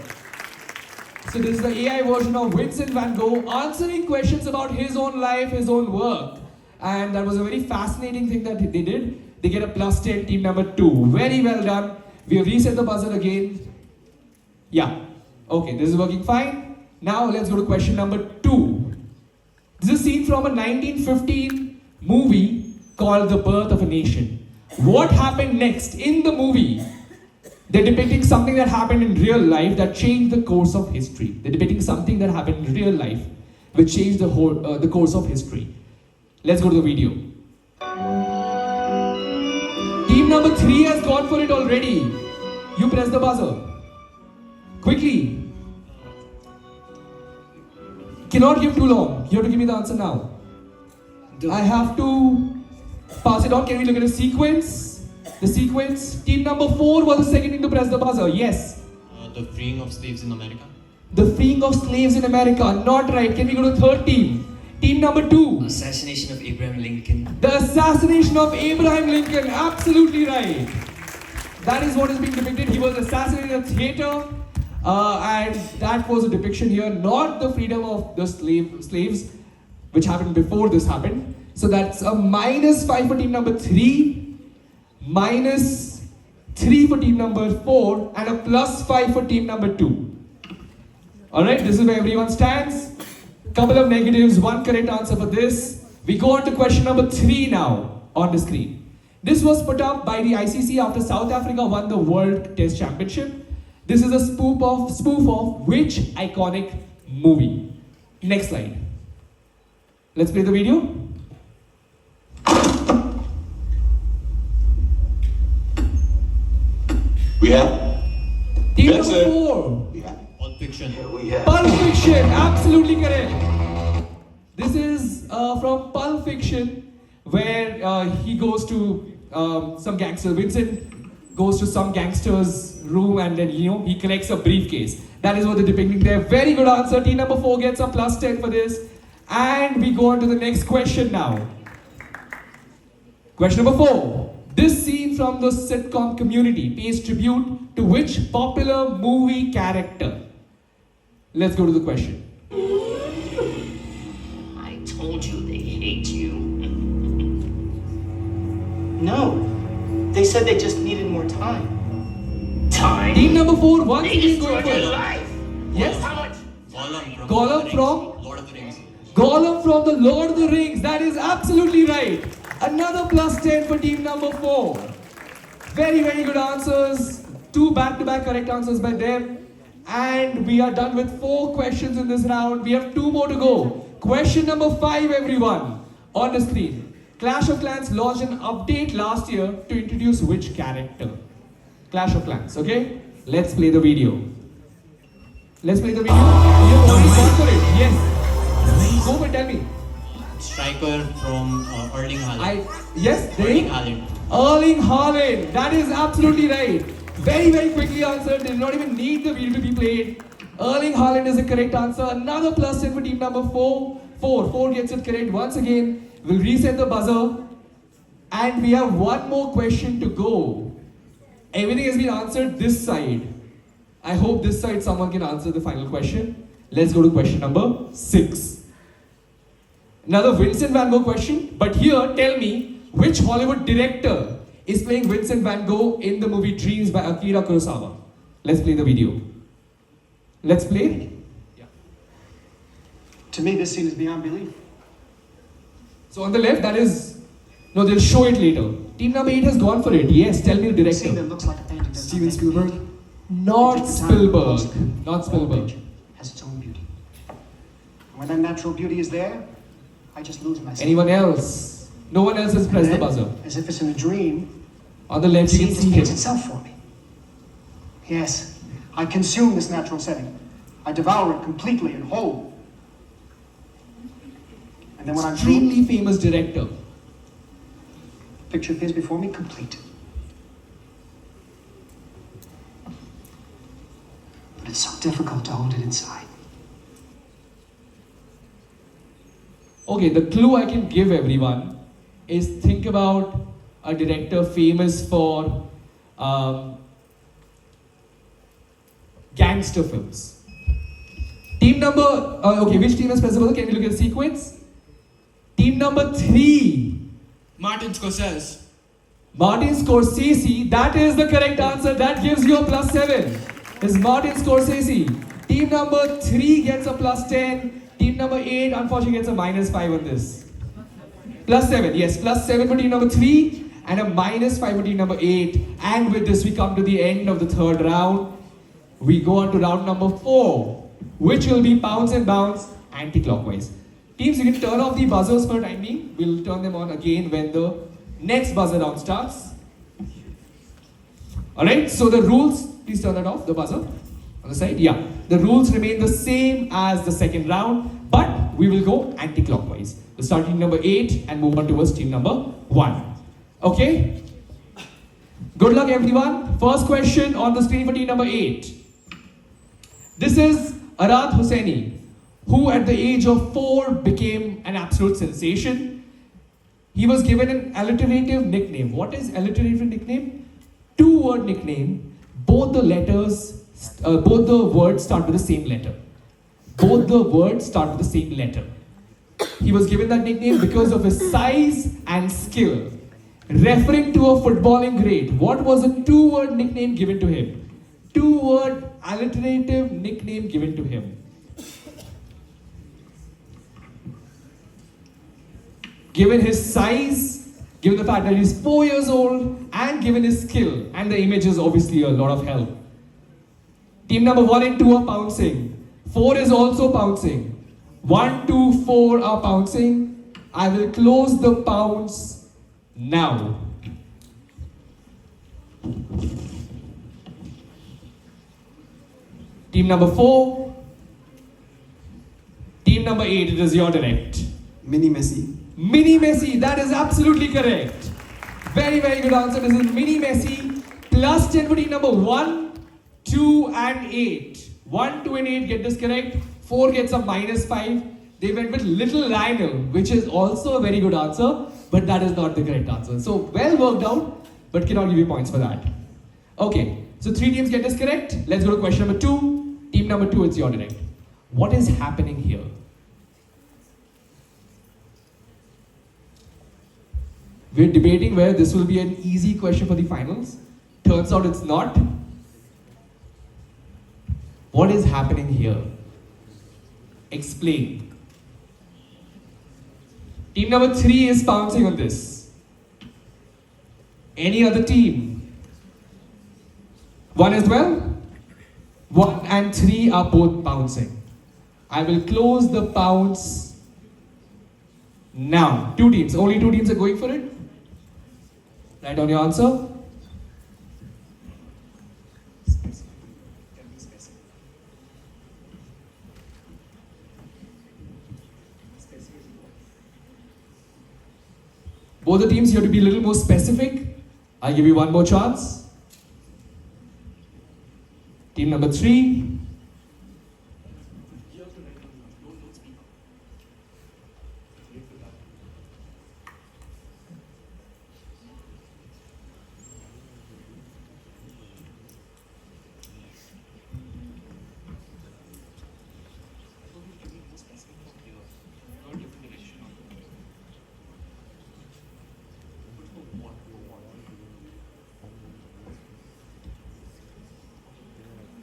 So this is the AI version of Vincent van Gogh answering questions about his own life, his own work. And that was a very fascinating thing that they did. They get a +10, team number 2. Very well done. We have reset the buzzer again. Yeah. Okay, this is working fine. Now let's go to question number 2. This is a scene from a 1915 movie called The Birth of a Nation. What happened next in the movie? They're depicting something that happened in real life that changed the course of history. They're depicting something that happened in real life which changed the course of history. Let's go to the video. Team number 3 has gone for it already. You press the buzzer. Quickly. Cannot give too long. You have to give me the answer now. I have to pass it on. Can we look at the sequence? The sequence. Team number 4 was the second team to press the buzzer. Yes.
The freeing of slaves in America.
The freeing of slaves in America. Not right. Can we go to third team? Team number 2.
Assassination of Abraham Lincoln.
The assassination of Abraham Lincoln. Absolutely right. That is what is being depicted. He was assassinated in a theater. And that was a depiction here, not the freedom of the slaves, which happened before this happened. So that's a -5 for team number 3, -3 for team number 4, and a +5 for team number 2. Alright, this is where everyone stands. Couple of negatives, 1 correct answer for this. We go on to question number 3 now on the screen. This was put up by the ICC after South Africa won the World Test Championship. This is a spoof of which iconic movie? Next slide. Let's play the video.
We have
Team number 4.
Pulp Fiction.
Pulp Fiction, absolutely correct. This is from Pulp Fiction, where he goes to some gangster. Vincent goes to some gangster's room and then, he collects a briefcase. That is what they're depicting there. Very good answer. Team number 4 gets a +10 for this. And we go on to the next question now. Question number 4. This scene from the sitcom Community pays tribute to which popular movie character? Let's go to the question.
I told you they hate you. No. They said they just needed more time. Time?
Team number 4, once
They
again going
destroyed
for
your
it.
life.
Yes?
How much?
Gollum from
Lord of the Rings.
Gollum from the Lord of the Rings. That is absolutely right. Another +10 for team number 4. Very, very good answers. 2 back-to-back correct answers by them. And we are done with 4 questions in this round. We have 2 more to go. Question number 5, everyone. On the screen. Clash of Clans launched an update last year to introduce which character? Clash of Clans, okay? Let's play the video. Let's play the video. You have already gone for it. Yes. Go for it, tell me.
Striker from Erling Haaland.
Yes,
Erling Haaland.
Erling Haaland. That is absolutely right. Very, very quickly answered. They did not even need the video to be played. Erling Haaland is the correct answer. Another +10 for team number 4. 4 gets it correct once again. We'll reset the buzzer. And we have 1 more question to go. Everything has been answered this side. I hope this side someone can answer the final question. Let's go to question number 6. Another Vincent van Gogh question. But here, tell me, which Hollywood director is playing Vincent van Gogh in the movie Dreams by Akira Kurosawa? Let's play the video. Let's play.
To me, this scene is beyond belief.
So on the left, that is... No, they'll show it later. Team number 8 has gone for it. Yes, tell me the
A scene
director.
that looks like a painting.
Steven Spielberg? Not Spielberg. Not Spielberg.
Has its own beauty. When that natural beauty is there, I just lose myself.
Anyone else? No one else has pressed the buzzer.
As if it's in a dream,
On the left, you
scene
can
just
see
paints
him.
itself for me. Yes, I consume this natural setting. I devour it completely and whole. And then when I'm through,
Extremely famous director.
picture appears before me complete. But it's so difficult to hold it inside.
Okay, the clue I can give everyone is think about a director famous for gangster films. Team number, okay, which team is present? Can we look at the sequence? Team number 3.
Martin Scorsese.
Martin Scorsese, that is the correct answer. That gives you a +7. Is Martin Scorsese. Team number 3 gets a +10. Team number 8 unfortunately gets a -5 on this. +7, yes, +7 for team number 3 and a -5 for team number 8. And with this we come to the end of the third round. We go on to round number 4, which will be Pounce and Bounce anti-clockwise. Teams, you can turn off the buzzers for the time being. We'll turn them on again when the next buzzer round starts. Alright, so the rules, please turn that off, the buzzer on the side. Yeah, the rules remain the same as the second round, but we will go anti-clockwise. We'll start team number 8 and move on towards team number 1. Okay? Good luck everyone. First question on the screen for team number 8. This is Arad Hosseini, who at the age of 4 became an absolute sensation. He was given an alliterative nickname. What is alliterative nickname? 2-word nickname. Both the letters, both the words start with the same letter. Both the words start with the same letter. He was given that nickname because of his size and skill. Referring to a footballing great, what was a 2-word nickname given to him? 2-word alliterative nickname given to him. Given his size, given the fact that he's 4 years old, and given his skill, and the image is obviously a lot of help. Team number 1 and 2 are pouncing. 4 is also pouncing. 1, 2, 4 are pouncing. I will close the pounce now. Team number 4. Team number 8, it is your direct.
Mini Messi.
Mini Messi, that is absolutely correct. Very, very good answer. This is Mini Messi. +10 for team number 1, 2 and 8. 1, 2 and 8 get this correct. 4 gets a -5. They went with Little Lionel, which is also a very good answer, but that is not the correct answer. So well worked out, but cannot give you points for that. Okay, so 3 teams get this correct. Let's go to question number 2. Team number 2, it's your direct. What is happening here? We're debating whether this will be an easy question for the finals. Turns out it's not. What is happening here? Explain. Team number 3 is pouncing on this. Any other team? 1 as well? 1 and 3 are both pouncing. I will close the pounce now. 2 teams, only 2 teams are going for it. Write down your answer. Both the teams, you have to be a little more specific. I'll give you one more chance. Team number 3.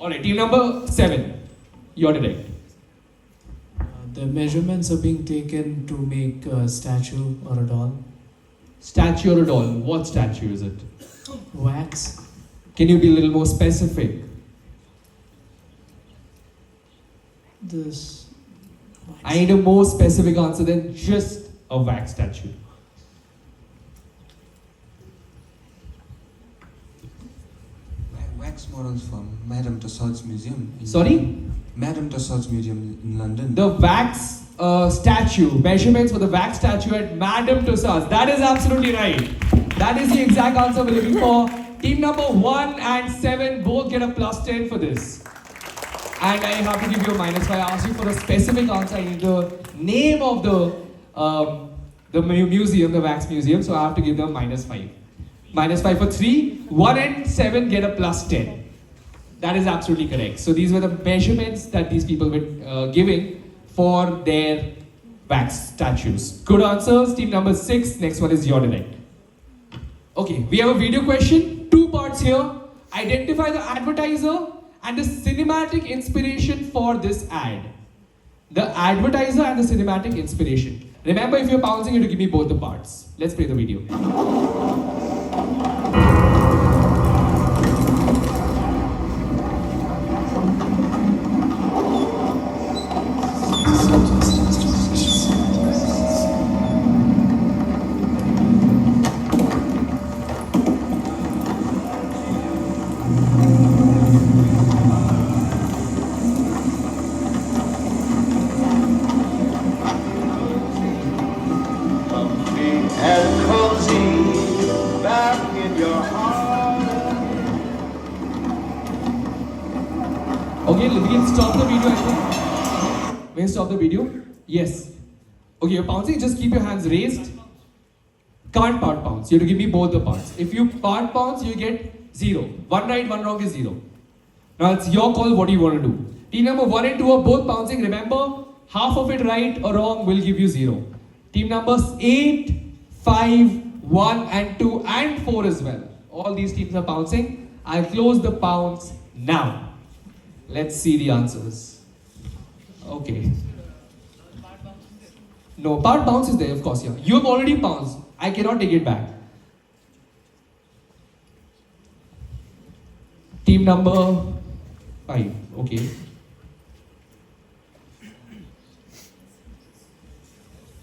Alright, team number 7. You're direct.
The measurements are being taken to make a statue or a doll.
Statue or a doll? What statue is it?
Wax.
Can you be a little more specific?
This.
I need a more specific answer than just a wax statue.
Wax models from Madame Tussauds Museum.
Sorry?
Madame Tussauds Museum in London.
The wax statue, measurements for the wax statue at Madame Tussauds. That is absolutely right. That is the exact answer we're looking for. Team number 1 and 7 both get a +10 for this. And I have to give you a -5. I asked you for a specific answer. I need the name of the museum, the wax museum. So I have to give them -5. -5 for 3. 1 and 7 get a +10. That is absolutely correct. So these were the measurements that these people were giving for their wax statues. Good answers. Team number 6. Next one is your direct. Okay, we have a video question. 2 parts here. Identify the advertiser and the cinematic inspiration for this ad. The advertiser and the cinematic inspiration. Remember, if you're pouncing, you have to give me both the parts. Let's play the video. Okay, we can stop the video, I think. We can stop the video. Yes. Okay, you're pouncing, just keep your hands raised. Can't part pounce. You have to give me both the parts. If you part pounce, you get 0. 1 right, 1 wrong is 0. Now it's your call, what do you want to do? Team number 1 and 2 are both pouncing. Remember, half of it right or wrong will give you 0. Team numbers 8, 5, 1 and 2 and 4 as well. All these teams are pouncing. I'll close the pounce now. Let's see the answers. Okay. No, part bounce is there, of course, yeah. You have already pounced. I cannot take it back. Team number 5, okay.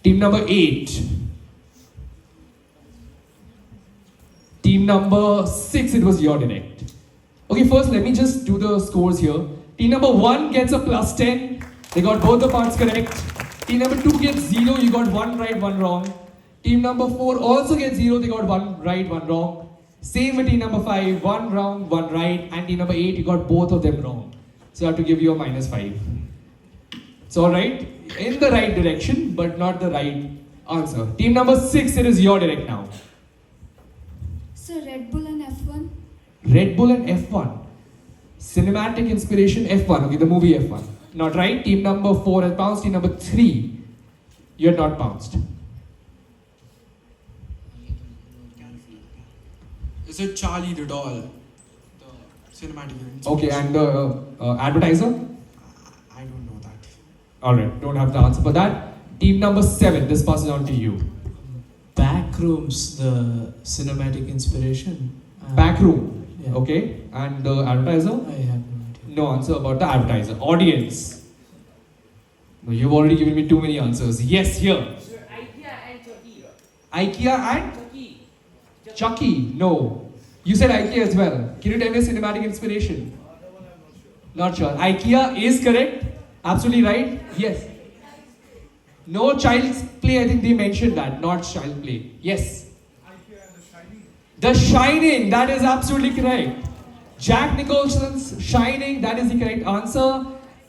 Team number 8. Team number 6, it was your direct. Okay, first let me just do the scores here. Team number 1 gets a +10. They got both the parts correct. Team number 2 gets 0. You got 1 right, 1 wrong. Team number 4 also gets 0. They got 1 right, 1 wrong. Same with team number 5. 1 wrong, 1 right. And team number 8, you got both of them wrong. So I have to give you a -5. It's alright. In the right direction, but not the right answer. Team number 6, it is your direct now.
So Red Bull and F1?
Red Bull and F1. Cinematic inspiration F1. Okay, the movie F1. Not right. Team number 4 has pounced. Team number 3, you're not pounced.
Is it Charlie the doll? The cinematic.
Okay, and the advertiser?
I don't know that.
Alright, don't have the answer for that. Team number 7, this passes on to you.
Backrooms, the cinematic inspiration.
Backroom.
Yeah.
Okay, and the advertiser?
I have no idea.
No answer about the advertiser. Audience. No, you've already given me too many answers. Yes, here.
IKEA and Chucky.
IKEA and? Chucky. No. You said IKEA as well. Can you tell me a cinematic inspiration? Not sure. IKEA is correct. Absolutely right. Yes. No child's play. I think they mentioned that. Not child play. Yes. The Shining. That is absolutely correct. Jack Nicholson's Shining. That is the correct answer.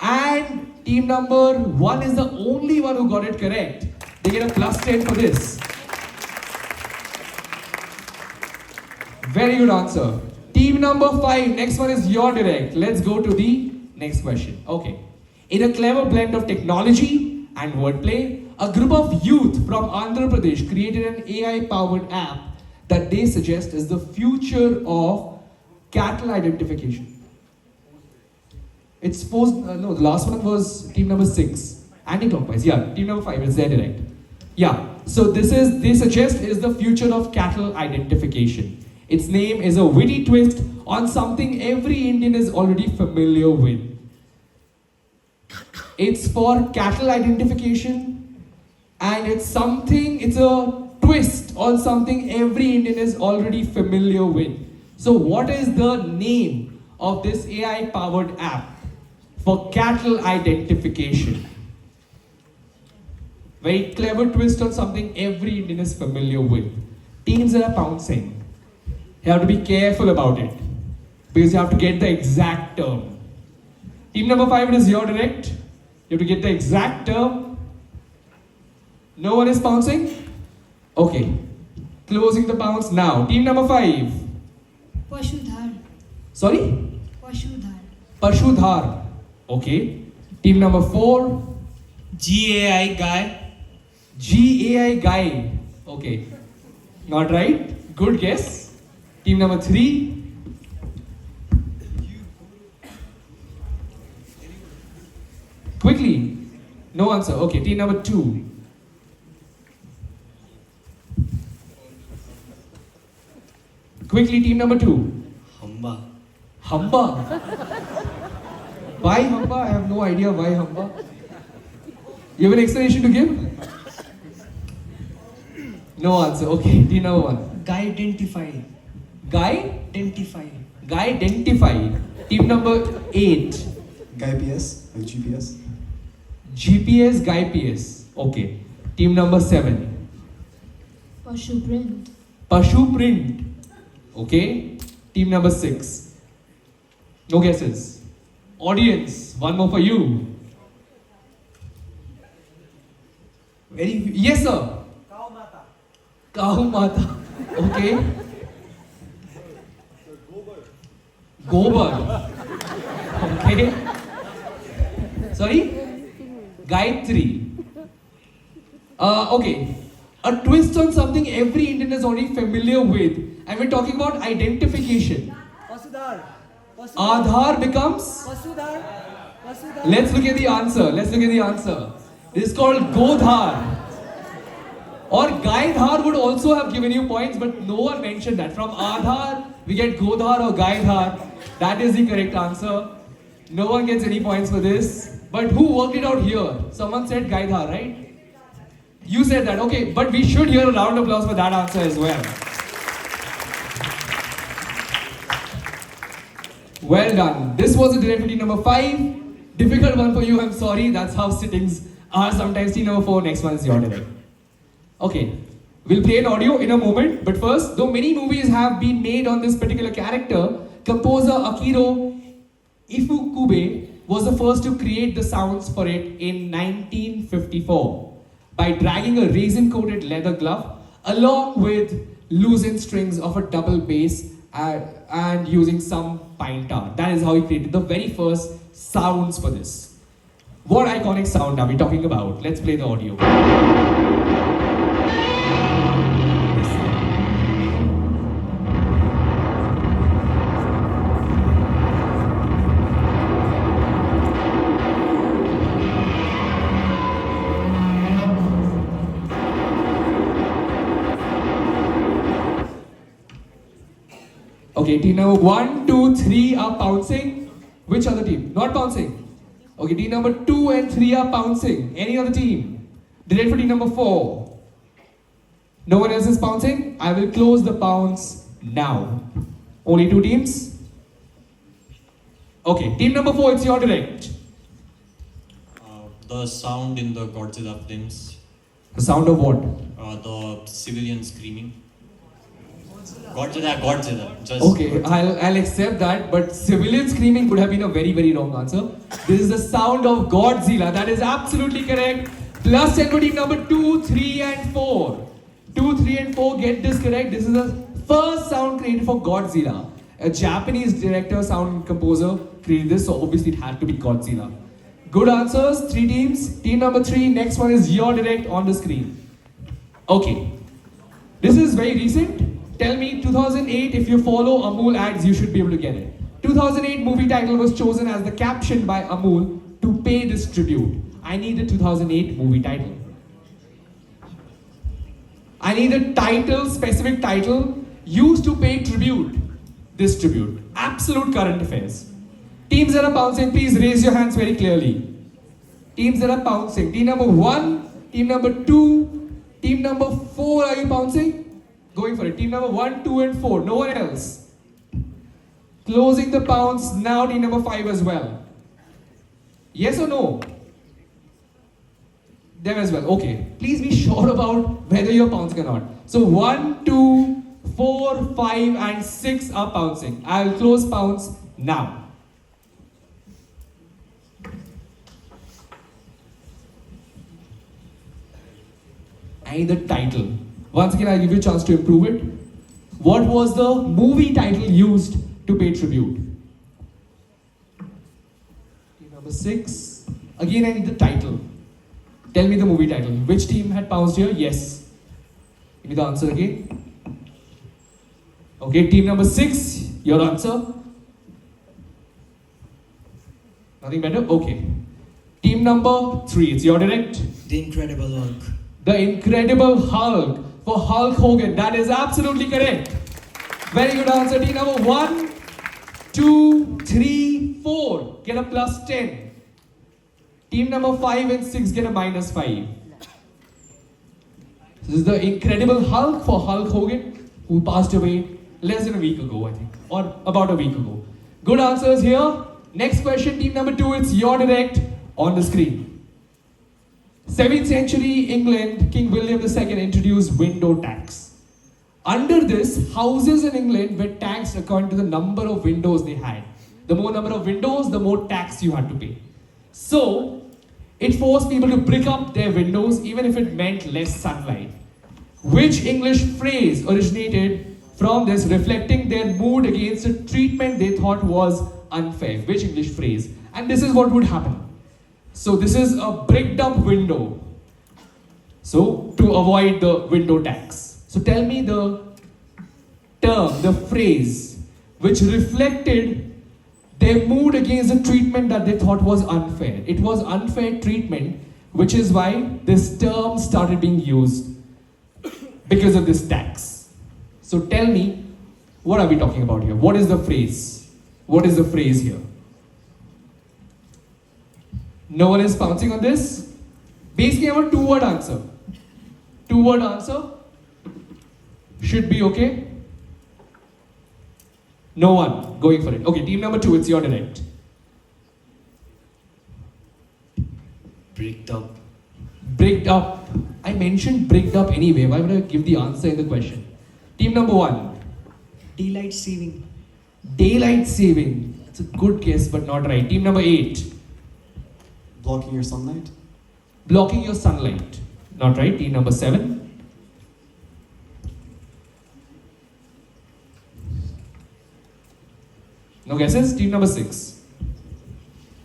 And team number 1 is the only one who got it correct. They get a +10 for this. Very good answer. Team number 5, next one is your direct. Let's go to the next question. Okay. In a clever blend of technology and wordplay, a group of youth from Andhra Pradesh created an AI-powered app that they suggest is the future of cattle identification. It's supposed, no, the last one was team number 6. Anti-clockwise, yeah. Team number 5, it's there direct. Yeah, so they suggest is the future of cattle identification. Its name is a witty twist on something every Indian is already familiar with. It's for cattle identification, and it's a twist on something every Indian is already familiar with. So what is the name of this AI-powered app for cattle identification? Very clever twist on something every Indian is familiar with. Teams that are pouncing, you have to be careful about it because you have to get the exact term. Team number 5, it is your direct. You have to get the exact term. No one is pouncing? Okay. Closing the pounce now. Team number 5.
Pashudhar.
Sorry?
Pashudhar.
Pashudhar. Okay. Team number 4.
GAI guy.
GAI guy. Okay. Not right. Good guess. Team number 3. Quickly. No answer. Okay. Team number 2. Quickly, team number 2.
Hamba.
Hamba. Why Hamba? I have no idea why Hamba. You have an explanation to give? No answer. Okay, team number 1.
Guy identify.
Guy?
Identify.
Guy identify. Team number 8.
Guy PS, like GPS.
GPS, Guy PS. Okay. Team number 7.
Pashu print.
Pashu print. Okay. Team number 6. No guesses. Audience, one more for you. Yes, sir.
Cow Mata.
Cow Mata. Okay. Gobar. Okay. Sorry? Gayatri. Okay. A twist on something every Indian is already familiar with. And we're talking about identification.
Pasudhar.
Aadhaar becomes?
Pasudhar.
Let's look at the answer. This is called Godhar. Or Gaidhar would also have given you points, but no one mentioned that. From Aadhaar, we get Godhar or Gaidhar. That is the correct answer. No one gets any points for this. But who worked it out here? Someone said Gaidhar, right? You said that, okay. But we should hear a round of applause for that answer as well. Well done. This was a direct team number 5. Difficult one for you, I'm sorry. That's how sittings are sometimes. Team number 4, next one is your direct. Okay, we'll play an audio in a moment. But first, though many movies have been made on this particular character, composer Akiro Ifukube was the first to create the sounds for it in 1954 by dragging a resin-coated leather glove along with loosened strings of a double bass and using some pine tar. That is how he created the very first sounds for this. What iconic sound are we talking about? Let's play the audio. Okay, team number 1, 2, 3 are pouncing. Which other team? Not pouncing. Okay, team number 2 and 3 are pouncing. Any other team? Direct for team number 4. No one else is pouncing? I will close the pounce now. Only 2 teams? Okay, team number 4, it's your direct.
The sound in the Godzilla films.
The sound of what?
The civilians screaming. Godzilla. Just
Okay, I'll accept that, but civilian screaming would have been a very, very wrong answer. This is the sound of Godzilla. That is absolutely correct. Plus 10 for team number 2, 3 and 4. 2, 3 and 4 get this correct. This is the first sound created for Godzilla. A Japanese director, sound composer created this, so obviously it had to be Godzilla. Good answers, 3 teams. Team number 3, next one is your direct on the screen. Okay. This is very recent. Tell me, 2008, if you follow Amul ads, you should be able to get it. 2008 movie title was chosen as the caption by Amul to pay this tribute. I need the 2008 movie title. I need a title, specific title, used to pay tribute. This tribute. Absolute current affairs. Teams that are bouncing, please raise your hands very clearly. Teams that are bouncing. Team number 1, team number 2, team number 4, are you bouncing? Going for it. Team number 1, 2 and 4. No one else. Closing the bounce. Now team number 5 as well. Yes or no? Them as well. Okay. Please be sure about whether you're bouncing or not. So 1, 2, 4, 5 and 6 are bouncing. I'll close bounce now. I need the title. Once again, I'll give you a chance to improve it. What was the movie title used to pay tribute? Team number 6. Again, I need the title. Tell me the movie title. Which team had pounced here? Yes. Give me the answer again. Okay, team number 6, your answer. Nothing better? Okay. Team number 3, it's your direct.
The Incredible Hulk.
The Incredible Hulk for Hulk Hogan. That is absolutely correct. Very good answer. Team number 1, 2, 3, 4. Get a plus 10. Team number 5 and 6 get a minus 5. This is the Incredible Hulk for Hulk Hogan, who passed away less than a week ago, I think. Or about a week ago. Good answers here. Next question, team number 2. It's your direct on the screen. 7th century England, King William II introduced window tax. Under this, houses in England were taxed according to the number of windows they had. The more number of windows, the more tax you had to pay. So, it forced people to brick up their windows even if it meant less sunlight. Which English phrase originated from this, reflecting their mood against a treatment they thought was unfair? Which English phrase? And this is what would happen. So this is a bricked up window. So to avoid the window tax. So tell me the term, the phrase which reflected their mood against the treatment that they thought was unfair. It was unfair treatment, which is why this term started being used because of this tax. So tell me, what are we talking about here? What is the phrase? What is the phrase here? No one is pouncing on this? Basically, I have a 2-word answer. 2-word answer should be okay. No one going for it. Okay, team number 2, it's your direct.
Bricked up.
Bricked up. I mentioned bricked up anyway. Why would I give the answer in the question? Team number 1.
Daylight saving.
Daylight saving. It's a good guess, but not right. Team number 8.
Blocking your sunlight.
Blocking your sunlight. Not right. Team number 7. No guesses? Team number 6.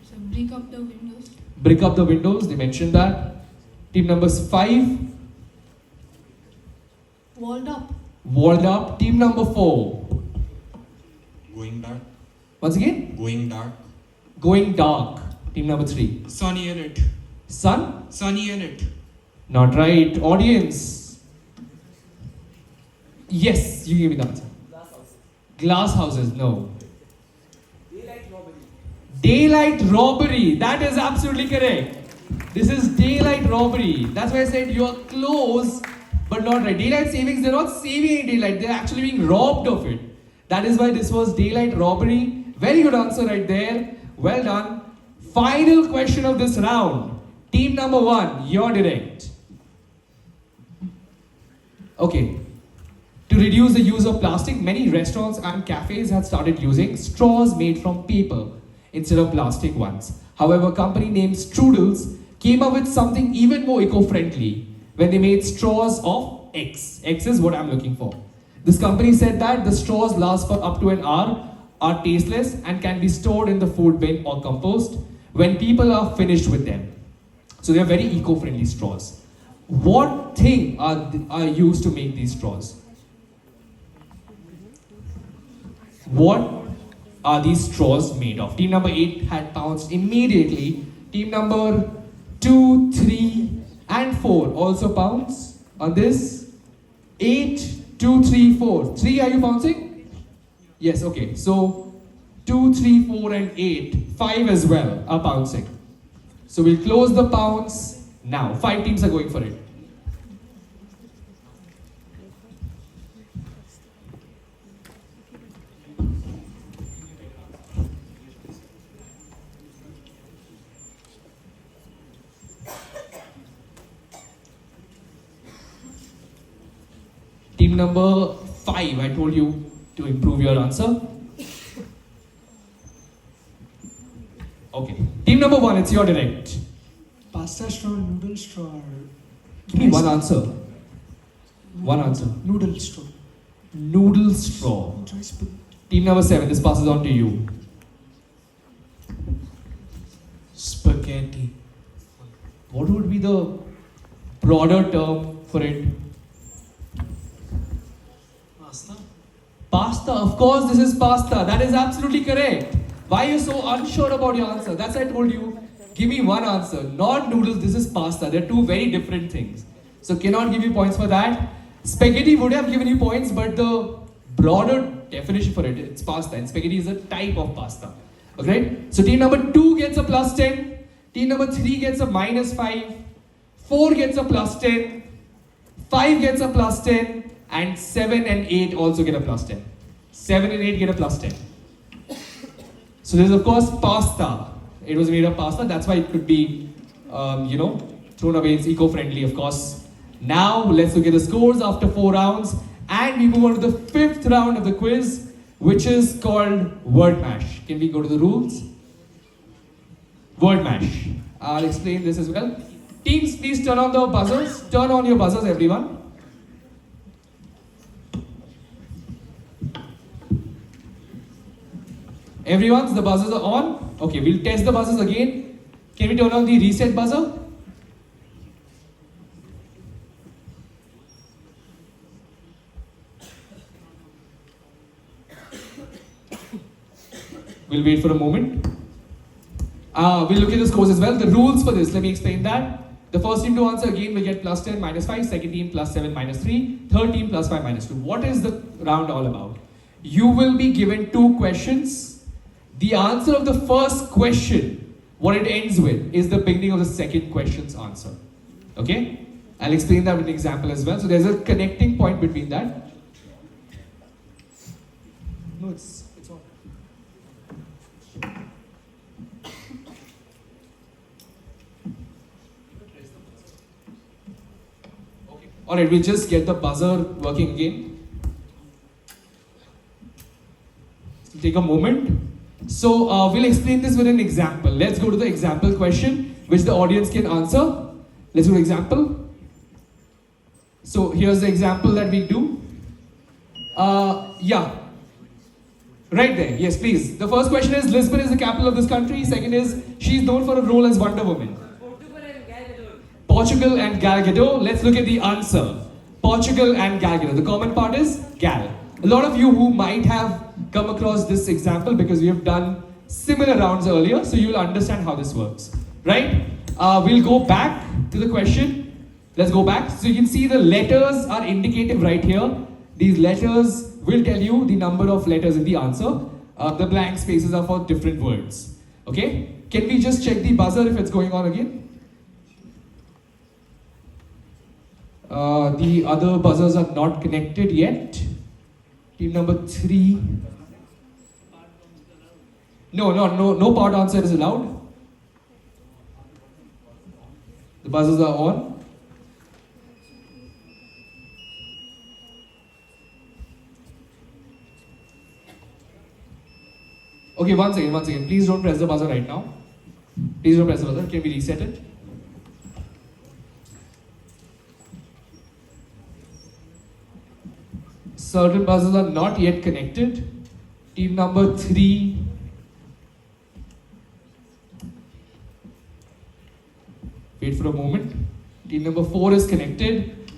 So break up the windows.
Brick up the windows. They mentioned that. Team number 5.
Walled up.
Walled up. Team number 4.
Going dark.
Once again?
Going dark.
Going dark. Team number 3.
Sunny in it.
Sun?
Sunny in it.
Not right. Audience. Yes, you give me the answer. Glass houses. No.
Daylight robbery.
Daylight robbery. That is absolutely correct. This is daylight robbery. That's why I said you are close, but not right. Daylight savings, they're not saving any daylight. They're actually being robbed of it. That is why this was daylight robbery. Very good answer right there. Well done. Final question of this round. Team number 1, your direct. Okay. To reduce the use of plastic, many restaurants and cafes had started using straws made from paper instead of plastic ones. However, a company named Strudels came up with something even more eco-friendly when they made straws of X. X is what I'm looking for. This company said that the straws last for up to an hour, are tasteless and can be stored in the food bin or compost when people are finished with them. So they are very eco-friendly straws. What thing are used to make these straws? What are these straws made of? Team number 8 had pounced immediately. Team number 2, 3 and 4 also pounce on this. 8, 2, 3, 4. 3, are you bouncing? Yes, okay. So 2, 3, 4 and 8. 5 as well are bouncing. So we'll close the pounce now. 5 teams are going for it. Team number 5, I told you to improve your answer. Okay. Team number 1, it's your direct.
Pasta straw, noodle straw.
Give me one answer. One answer.
Noodle straw.
Noodle straw. Team number 7, this passes on to you.
Spaghetti.
What would be the broader term for it?
Pasta.
Pasta, of course this is pasta. That is absolutely correct. Why are you so unsure about your answer? That's why I told you, give me one answer. Not noodles, this is pasta. They're two very different things. So cannot give you points for that. Spaghetti would have given you points, but the broader definition for it, it's pasta. And spaghetti is a type of pasta. Okay? So team number 2 gets a plus 10. Team number 3 gets a minus 5. 4 gets a plus 10. 5 gets a plus 10. And 7 and 8 also get a plus 10. 7 and 8 get a plus 10. So this is of course pasta. It was made of pasta. That's why it could be, thrown away. It's eco-friendly, of course. Now let's look at the scores after 4 rounds. And we move on to the 5th round of the quiz, which is called word mash. Can we go to the rules? Word mash. I'll explain this as well. Teams, please turn on the buzzers. Turn on your buzzers, everyone. Everyone's, the buzzers are on. Okay, we'll test the buzzers again. Can we turn on the reset buzzer? We'll wait for a moment. We'll look at the scores as well. The rules for this, let me explain that. The first team to answer again will get plus 10, minus 5. Second team plus 7, minus 3. Third team plus 5, minus 2. What is the round all about? You will be given 2 questions. The answer of the first question, what it ends with, is the beginning of the second question's answer. Okay? I'll explain that with an example as well. So there's a connecting point between that. No, it's on. Okay. Alright, we'll just get the buzzer working again. It'll take a moment. So we'll explain this with an example. Let's go to the example question, which the audience can answer. Let's do an example. So here's the example that we do. Yeah. Right there. Yes, please. The first question is, Lisbon is the capital of this country. Second is, she's known for her role as Wonder Woman. Portugal and Gal Gadot. Let's look at the answer. Portugal and Gal Gadot. The common part is Gal. A lot of you who might have come across this example because we have done similar rounds earlier, so you'll understand how this works, right? We'll go back to the question. Let's go back. So you can see the letters are indicative right here. These letters will tell you the number of letters in the answer. The blank spaces are for different words. Okay? Can we just check the buzzer if it's going on again? The other buzzers are not connected yet. Team number 3. No part answer is allowed. The buzzers are on. Okay, once again. Please don't press the buzzer right now. Please don't press the buzzer. Can we reset it? Certain buzzers are not yet connected. Team number 3. Wait for a moment. Team number 4 is connected.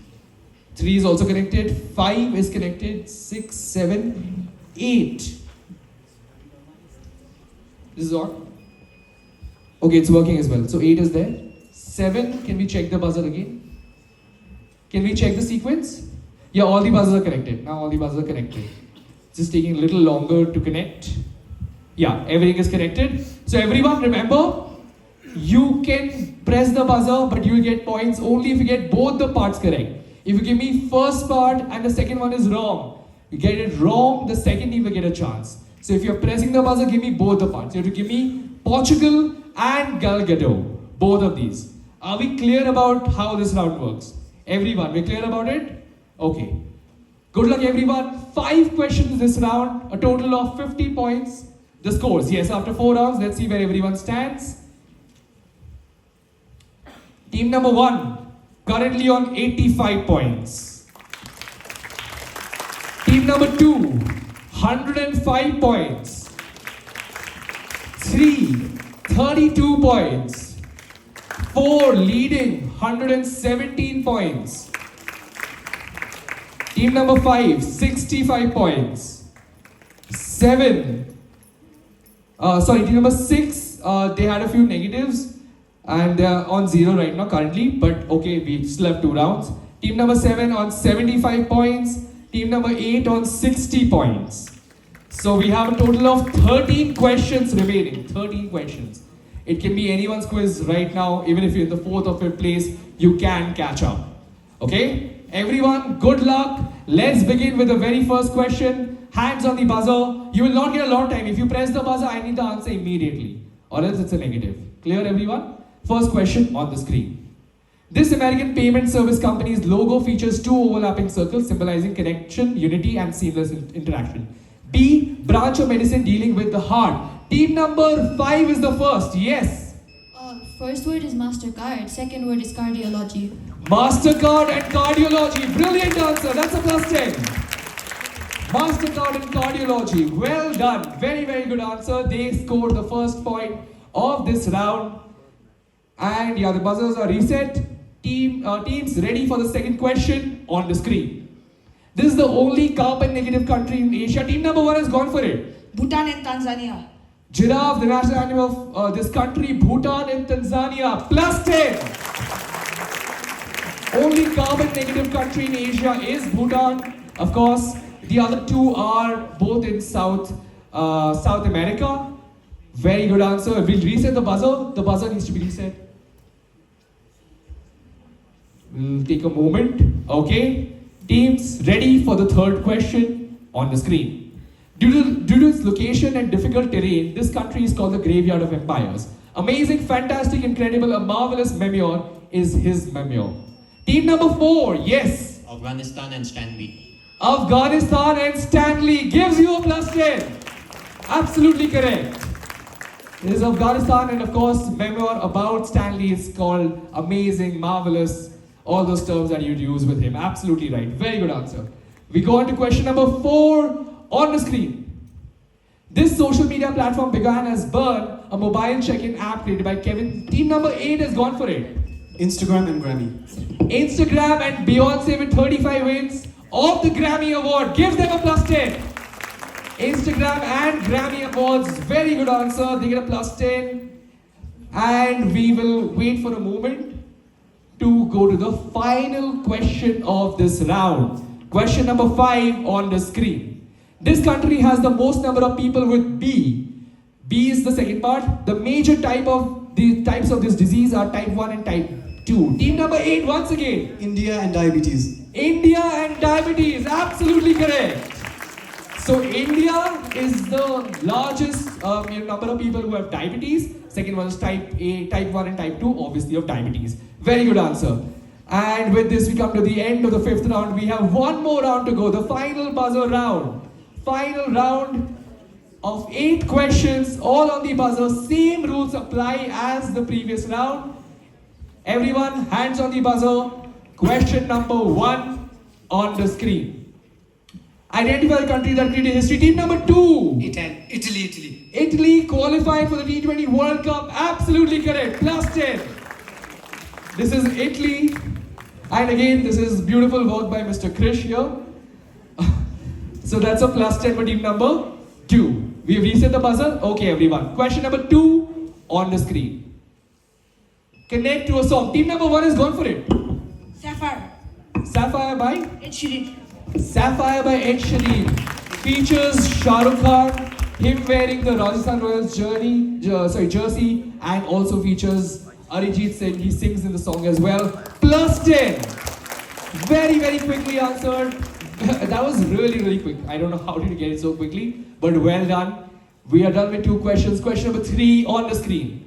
3 is also connected. 5 is connected. 6, 7, 8. This is on. Okay, it's working as well. So 8 is there. 7, can we check the buzzer again? Can we check the sequence? Yeah, all the buzzers are connected. Now all the buzzers are connected. It's just taking a little longer to connect. Yeah, everything is connected. So everyone remember, you can press the buzzer, but you will get points only if you get both the parts correct. If you give me first part and the second one is wrong, you get it wrong, the second you will get a chance. So if you're pressing the buzzer, give me both the parts. You have to give me Portugal and Galgado, both of these. Are we clear about how this round works? Everyone, we're clear about it? Okay. Good luck everyone. 5 questions this round, a total of 50 points. The scores, yes, after 4 rounds, let's see where everyone stands. Team number 1, currently on 85 points. Team number 2, 105 points. 3, 32 points. 4, leading, 117 points. Team number 5, 65 points. 7, team number 6, they had a few negatives and they are on 0 right now currently, but okay, we still have 2 rounds. Team number 7 on 75 points. Team number 8 on 60 points. So we have a total of 13 questions remaining. 13 questions. It can be anyone's quiz right now. Even if you're in the 4th or 5th place, you can catch up. Okay? Everyone, good luck. Let's begin with the very first question. Hands on the buzzer. You will not get a lot of time. If you press the buzzer, I need the answer immediately, or else it's a negative. Clear, everyone? First question on the screen. This American payment service company's logo features 2 overlapping circles symbolizing connection, unity, and seamless interaction. B, branch of medicine dealing with the heart. Team number 5 is the first. Yes.
First word is MasterCard. Second word is cardiology.
MasterCard and cardiology. Brilliant answer. That's a +10. MasterCard and cardiology. Well done. Very, very good answer. They scored the first point of this round. And yeah, the buzzers are reset. Teams ready for the second question on the screen. This is the only carbon negative country in Asia. Team number 1 has gone for it.
Bhutan and Tanzania.
Giraffe, the national animal of this country, Bhutan and Tanzania. +10. Only carbon negative country in Asia is Bhutan. Of course, the other 2 are both in South America. Very good answer. We'll reset the buzzer. The buzzer needs to be reset. We'll take a moment. Okay. Teams ready for the third question on the screen. Due to its location and difficult terrain, this country is called the Graveyard of Empires. Amazing, fantastic, incredible, a marvelous memoir is his memoir. Team number 4, yes.
Afghanistan and Stanley.
Afghanistan and Stanley gives you a +10. Absolutely correct. It is Afghanistan, and of course, memoir about Stanley is called amazing, marvelous, all those terms that you'd use with him. Absolutely right. Very good answer. We go on to question number 4 on the screen. This social media platform began as Burn, a mobile check-in app created by Kevin. Team number 8 has gone for it.
Instagram and Grammy.
Instagram and Beyonce with 35 wins of the Grammy Award. Gives them a +10. Instagram and Grammy Awards. Very good answer. They get a +10. And we will wait for a moment to go to the final question of this round. Question number 5 on the screen. This country has the most number of people with B. B is the second part. The major types of this disease are type 1 and type 2. Team number 8 once again.
India and diabetes.
India and diabetes. Absolutely correct. So India is the largest number of people who have diabetes. Second one is type 1 and type 2, obviously of diabetes. Very good answer. And with this we come to the end of the 5th round. We have one more round to go. The final buzzer round. Final round of 8 questions, all on the buzzer. Same rules apply as the previous round. Everyone, hands on the buzzer. Question number 1 on the screen. Identify the country that created history. Team number 2.
Italy.
Italy qualifying for the T20 World Cup. Absolutely correct. +10. This is Italy. And again, this is beautiful work by Mr. Krish here. So that's a +10 for team number 2. We have reset the buzzer? Okay, everyone. Question number 2 on the screen. Connect to a song. Team number 1 has gone for it.
Sapphire.
Sapphire by?
Ed Sheeran.
Sapphire by Ed Sheeran. Features Shah Rukh Khan, him wearing the Rajasthan Royals jersey, and also features Arijit Singh. He sings in the song as well. +10. Very, very quickly answered. That was really, really quick. I don't know how did you get it so quickly, but well done. We are done with 2 questions. Question number 3 on the screen.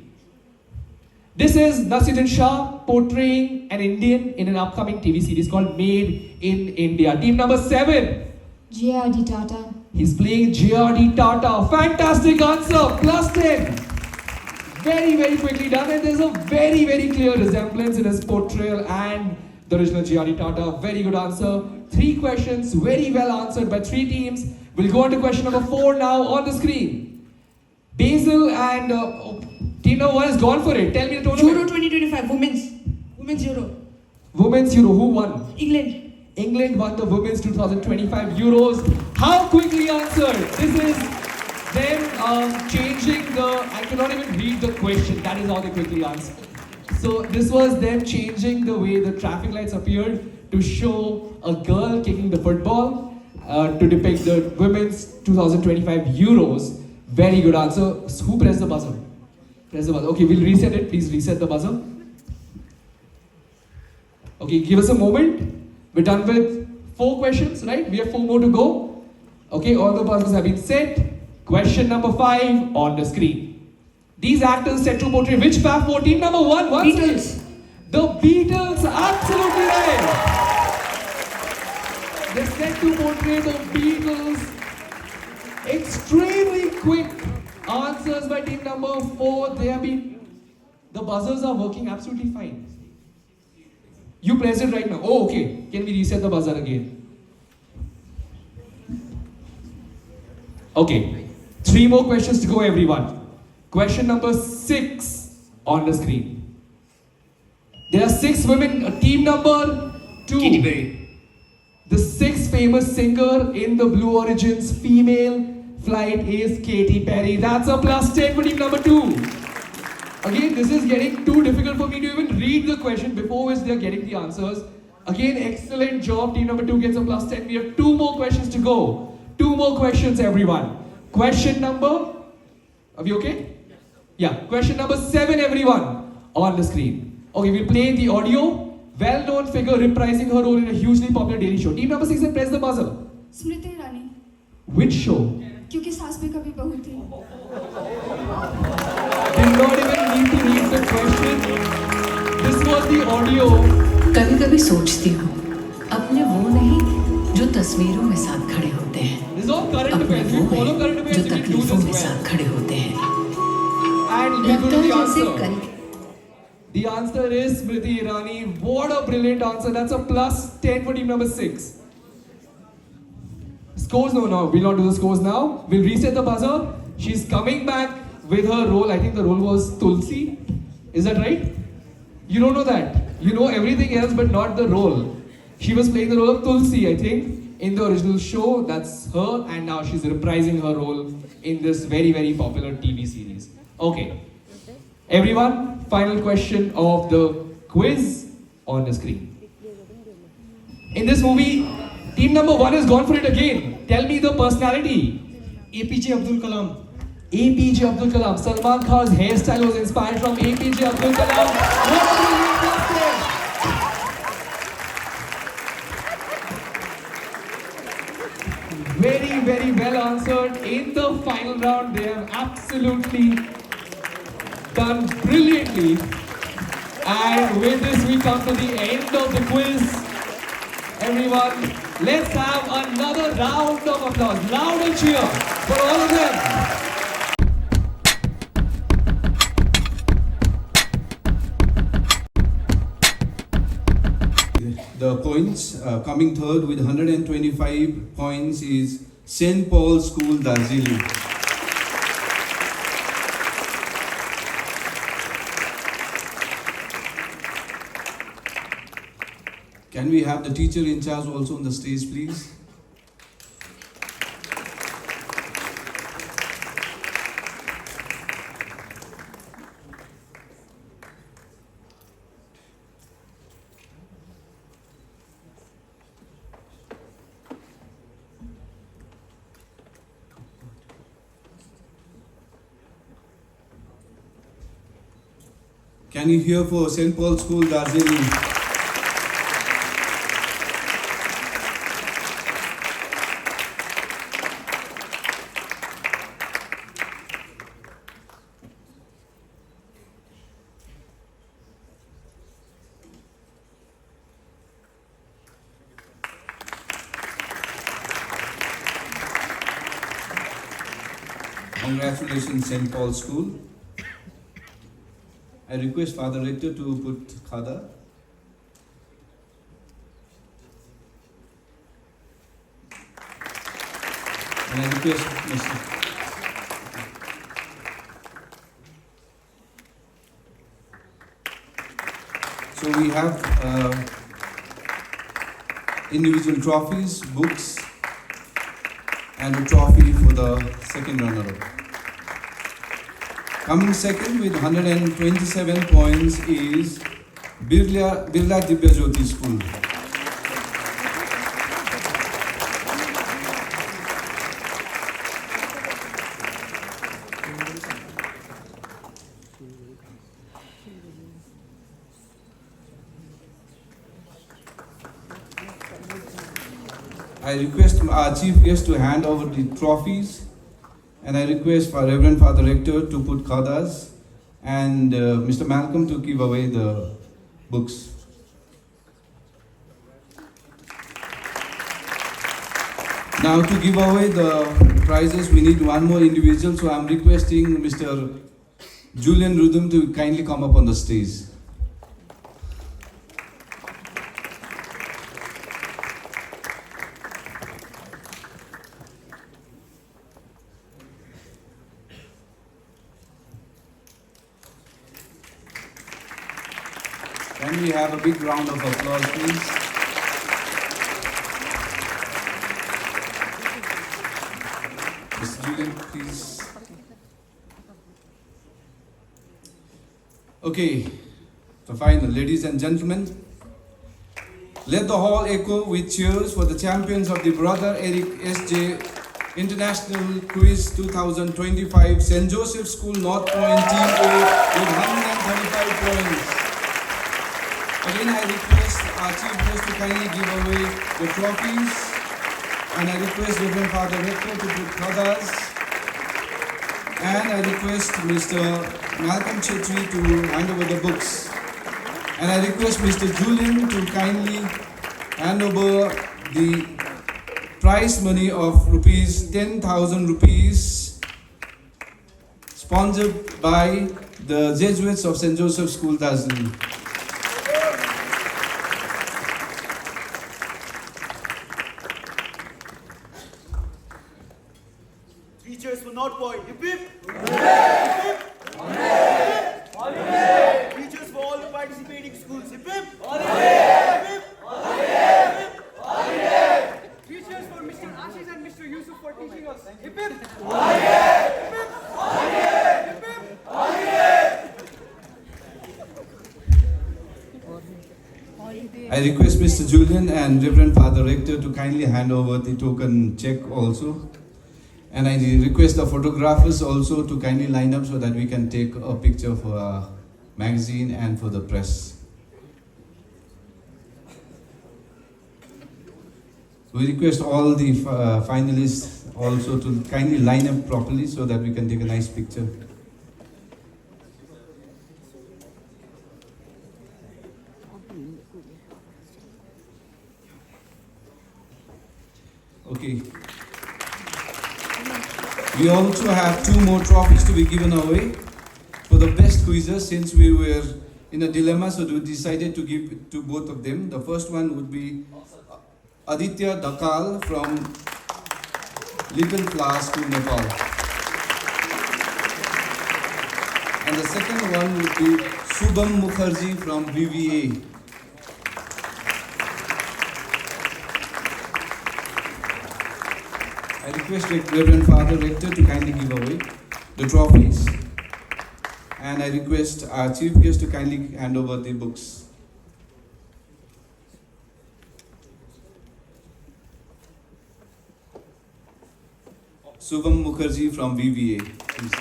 This is Nasiruddin Shah portraying an Indian in an upcoming TV series called Made in India. Team number 7.
J.R.D. Tata.
He's playing J.R.D. Tata. Fantastic answer. +10. Very, very quickly done. And there's a very, very clear resemblance in his portrayal and the original J.R.D. Tata. Very good answer. 3 questions, very well answered by 3 teams. We'll go on to question number 4 now on the screen. Basil and team number 1 has gone for it. Tell me the total.
Euro 2025, Women's Euro.
Women's Euro, who won?
England.
England won the Women's 2025 Euros. How quickly answered. This is them changing I cannot even read the question. That is how they quickly answered. So this was them changing the way the traffic lights appeared to show a girl kicking the football to depict the Women's 2025 Euros. Very good answer. Who pressed the buzzer? Press the buzzer. Okay, we'll reset it. Please reset the buzzer. Okay, give us a moment. We're done with 4 questions, right? We have 4 more to go. Okay, all the buzzers have been set. Question number 5 on the screen. These actors set to portray which Fab 4? Team number 1?
Beatles.
The Beatles, absolutely right. They set to portray the Beatles. Extremely quick answers by team number 4. The buzzers are working absolutely fine. You press it right now. Oh, okay. Can we reset the buzzer again? Okay. 3 more questions to go, everyone. Question number 6 on the screen. There are 6 women. Team number 2.
Katy Perry.
The 6th famous singer in the Blue Origin's female flight is Katy Perry. That's a +10 for team number 2. Again, this is getting too difficult for me to even read the question before which they are getting the answers. Again, excellent job. Team number 2 gets a +10. We have 2 more questions to go. 2 more questions, everyone. Question number... Are we okay? Yeah. Question number 7, everyone. On the screen. Okay, we'll play the audio. Well-known figure reprising her role in a hugely popular daily show. Team number 6 and press the buzzer.
Smriti Irani.
Which show?
क्योंकि सास भी कभी बहू थी.
Did not even need to read the question. This was the audio.
कभी-कभी सोचती हूँ, अपने वो नहीं जो तस्वीरों में साथ खड़े होते हैं. अपने वो हैं जो तकलीफों में साथ खड़े होते हैं. लगता है जैसे कल.
The answer is Smriti Irani. What a brilliant answer. That's a +10 for team number 6. Scores? No, we'll not do the scores now. We'll reset the buzzer. She's coming back with her role. I think the role was Tulsi. Is that right? You don't know that. You know everything else but not the role. She was playing the role of Tulsi, I think, in the original show. That's her, and now she's reprising her role in this very, very popular TV series. Okay. Everyone, final question of the quiz on the screen. In this movie, team number 1 has gone for it again. Tell me the personality.
APJ Abdul Kalam.
APJ Abdul Kalam. Salman Khan's hairstyle was inspired from APJ Abdul Kalam. What a brilliant question. Very, very well answered. In the final round, they have absolutely done brilliantly. And with this, we come to the end of the quiz. Everyone, let's have another round of applause. Louder cheer for all of them.
The points coming third with 125 points is St. Paul's School, Darjeeling. Can we have the teacher in charge also on the stage, please? Can you hear for St. Paul's School, Darjeeling? Congratulations, St. Paul's School. I request Father Rector to put Khada. And I request Mr. So we have individual trophies, books, and a trophy for the second runner-up. Coming second with 127 points is Birla Divya Jyoti School. I request our chief guest to hand over the trophies, and I request for Reverend Father Rector to put khadas and Mr. Malcolm to give away the books. Now to give away the prizes, we need one more individual, so I'm requesting Mr. Julian Rudum to kindly come up on the stage. Can we have a big round of applause, please? Mr. Julian, please. Okay, so final, ladies and gentlemen, let the hall echo with cheers for the champions of the Brother Eric SJ International Quiz 2025, St. Joseph School, North Point TA with 135 points. Again, I request our chief guest to kindly give away the trophies, and I request Reverend Father Rector to put khadas, and I request Mr. Malcolm Chetri to hand over the books, and I request Mr. Julian to kindly hand over the prize money of ₹10,000 rupees, sponsored by the Jesuits of St. Joseph School, Darjeeling.
Teachers for North Point, hip hip! Hip hip! Teachers for all the participating schools, hip hip! Hip hip! Teachers for Mr. Ashish and Mr. Yusuf for teaching us, hip hip!
I request Mr. Julian and Reverend Father Rector to kindly hand over the token check also. And I request the photographers also to kindly line up so that we can take a picture for our magazine and for the press. We request all the finalists also to kindly line up properly so that we can take a nice picture. Okay. We also have 2 more trophies to be given away for the best quizzes, since we were in a dilemma, so we decided to give to both of them. The first one would be Aditya Dakal from Little Flower School, Nepal. And the second one would be Shubham Mukherjee from VVA. I request Reverend Father Rector to kindly give away the trophies, and I request our chief guest to kindly hand over the books. Shubham Mukherjee from VVA, please.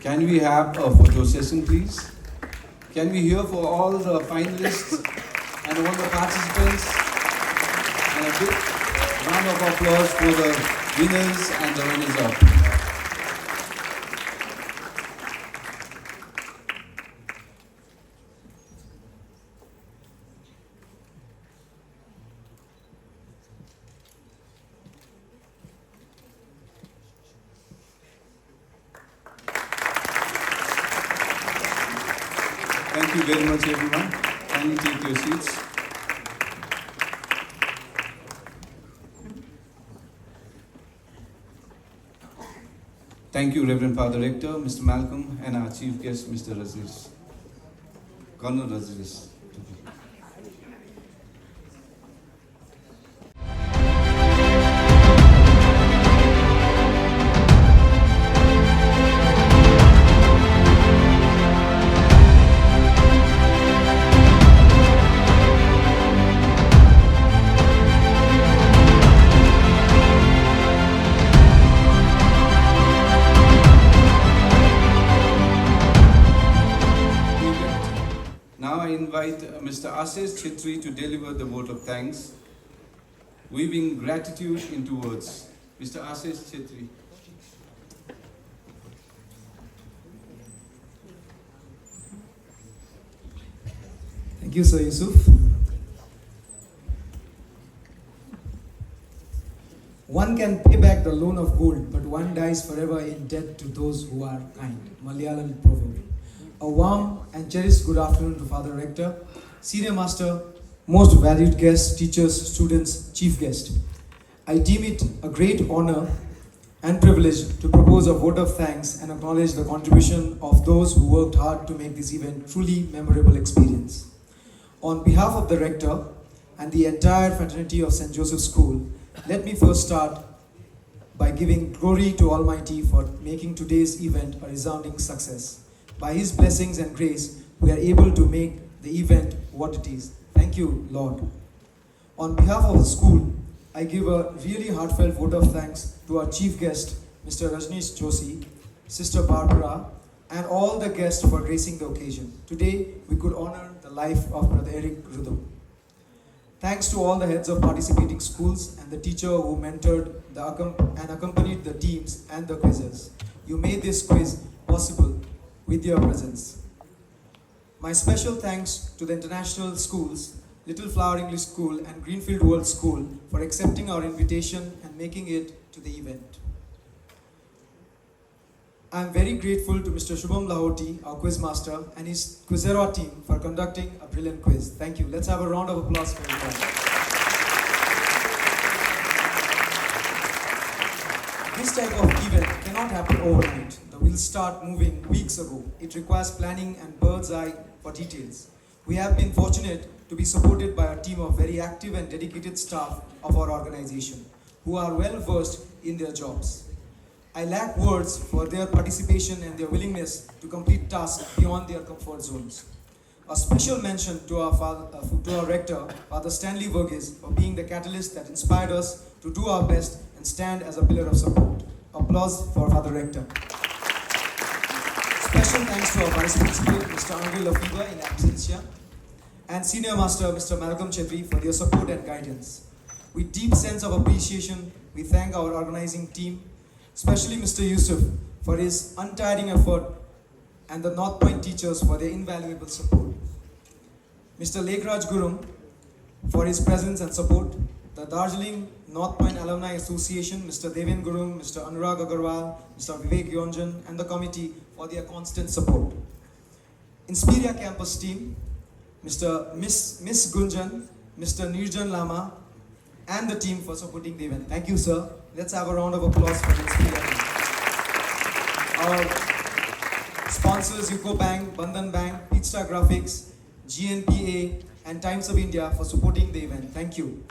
Can we have a photo session, please? Can we hear for all the finalists and all the participants? And a big round of applause for the winners and the runners-up. Thank you very much, everyone. Kindly take your seats. Thank you, Reverend Father Rector, Mr. Malcolm, and our chief guest, Mr. Raziz. Colonel Raziz. Now I invite Mr. Ashish Chhetri to deliver the vote of thanks, weaving gratitude into words. Mr. Ashish Chhetri.
Thank you, Sir Yusuf. One can pay back the loan of gold, but one dies forever in debt to those who are kind. Malayalam proverb. A warm and cherished good afternoon to Father Rector, Senior Master, most valued guests, teachers, students, chief guest. I deem it a great honor and privilege to propose a vote of thanks and acknowledge the contribution of those who worked hard to make this event truly memorable experience. On behalf of the Rector and the entire fraternity of St. Joseph's School, let me first start by giving glory to Almighty for making today's event a resounding success. By His blessings and grace, we are able to make the event what it is. Thank you, Lord. On behalf of the school, I give a really heartfelt vote of thanks to our chief guest, Mr. Rajneesh Joshi, Sister Barbara, and all the guests for gracing the occasion. Today, we could honor the life of Brother Eric Rudum. Thanks to all the heads of participating schools and the teacher who mentored and accompanied the teams and the quizzes. You made this quiz possible with your presence. My special thanks to the international schools, Little Flower English School and Greenfield World School for accepting our invitation and making it to the event. I am very grateful to Mr. Shubham Lahoti, our quiz master, and his Quizera team for conducting a brilliant quiz. Thank you. Let's have a round of applause for everyone. This type of event cannot happen overnight. The wheels start moving weeks ago. It requires planning and bird's eye for details. We have been fortunate to be supported by a team of very active and dedicated staff of our organization who are well versed in their jobs. I lack words for their participation and their willingness to complete tasks beyond their comfort zones. A special mention to our rector, Father Stanley Verghese, for being the catalyst that inspired us to do our best and stand as a pillar of support. Applause for Father Rector. Special thanks to our Vice Principal, Mr. Andre Lafiba in absentia, and Senior Master, Mr. Malcolm Chhetri, for their support and guidance. With deep sense of appreciation, we thank our organizing team, especially Mr. Yusuf for his untiring effort and the North Point teachers for their invaluable support. Mr. Lekraj Gurum for his presence and support, the Darjeeling North Point Alumni Association, Mr. Deven Gurum, Mr. Anurag Agarwal, Mr. Vivek Yonjan, and the committee for their constant support. Inspiria campus team, Miss Gunjan, Mr. Nirjan Lama, and the team for supporting the event. Thank you, sir. Let's have a round of applause for the Inspiria team. Our sponsors, UCO Bank, Bandhan Bank, Pizza Graphics, GNPA, and Times of India for supporting the event. Thank you.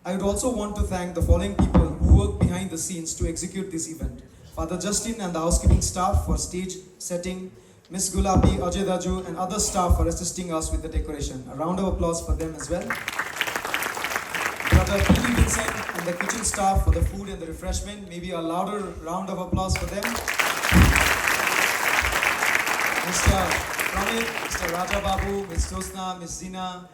I would also want to thank the following people who work behind the scenes to execute this event. Father Justin and the housekeeping staff for stage setting, Miss Gulabi, Ajay Daju, and other staff for assisting us with the decoration. A round of applause for them as well. Brother Billy Vincent and the kitchen staff for the food and the refreshment. Maybe a louder round of applause for them. Mr. Pramit, Mr. Raja Babu, Ms. Josna, Ms. Zina,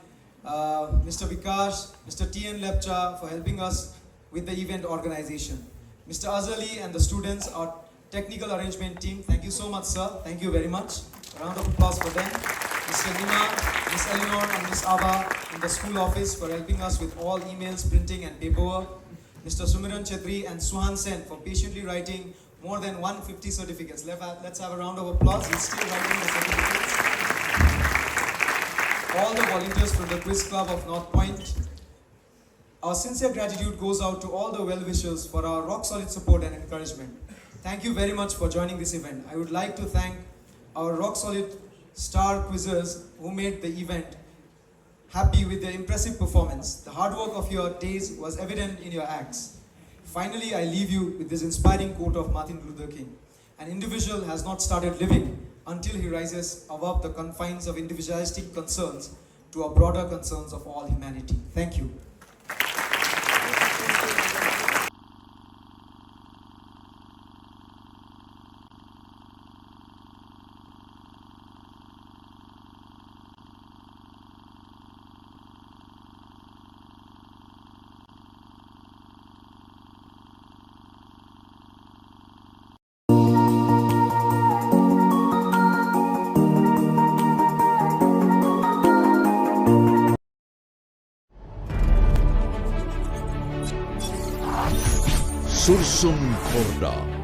Mr. Vikash, Mr. T.N. Lepcha for helping us with the event organization. Mr. Azali and the students, our technical arrangement team, thank you so much, sir. Thank you very much. A round of applause for them. Mr. Nima, Ms. Eleanor and Ms. Abba in the school office for helping us with all emails, printing and paperwork. Mr. Sumiran Chetri and Suhan Sen for patiently writing more than 150 certificates. Let's have a round of applause. He's still writing the certificates. All the volunteers from the Quiz Club of North Point. Our sincere gratitude goes out to all the well-wishers for our rock-solid support and encouragement. Thank you very much for joining this event. I would like to thank our rock-solid star quizzers who made the event happy with their impressive performance. The hard work of your days was evident in your acts. Finally, I leave you with this inspiring quote of Martin Luther King. An individual has not started living until he rises above the confines of individualistic concerns to a broader concerns of all humanity. Thank you.
Sursum Corda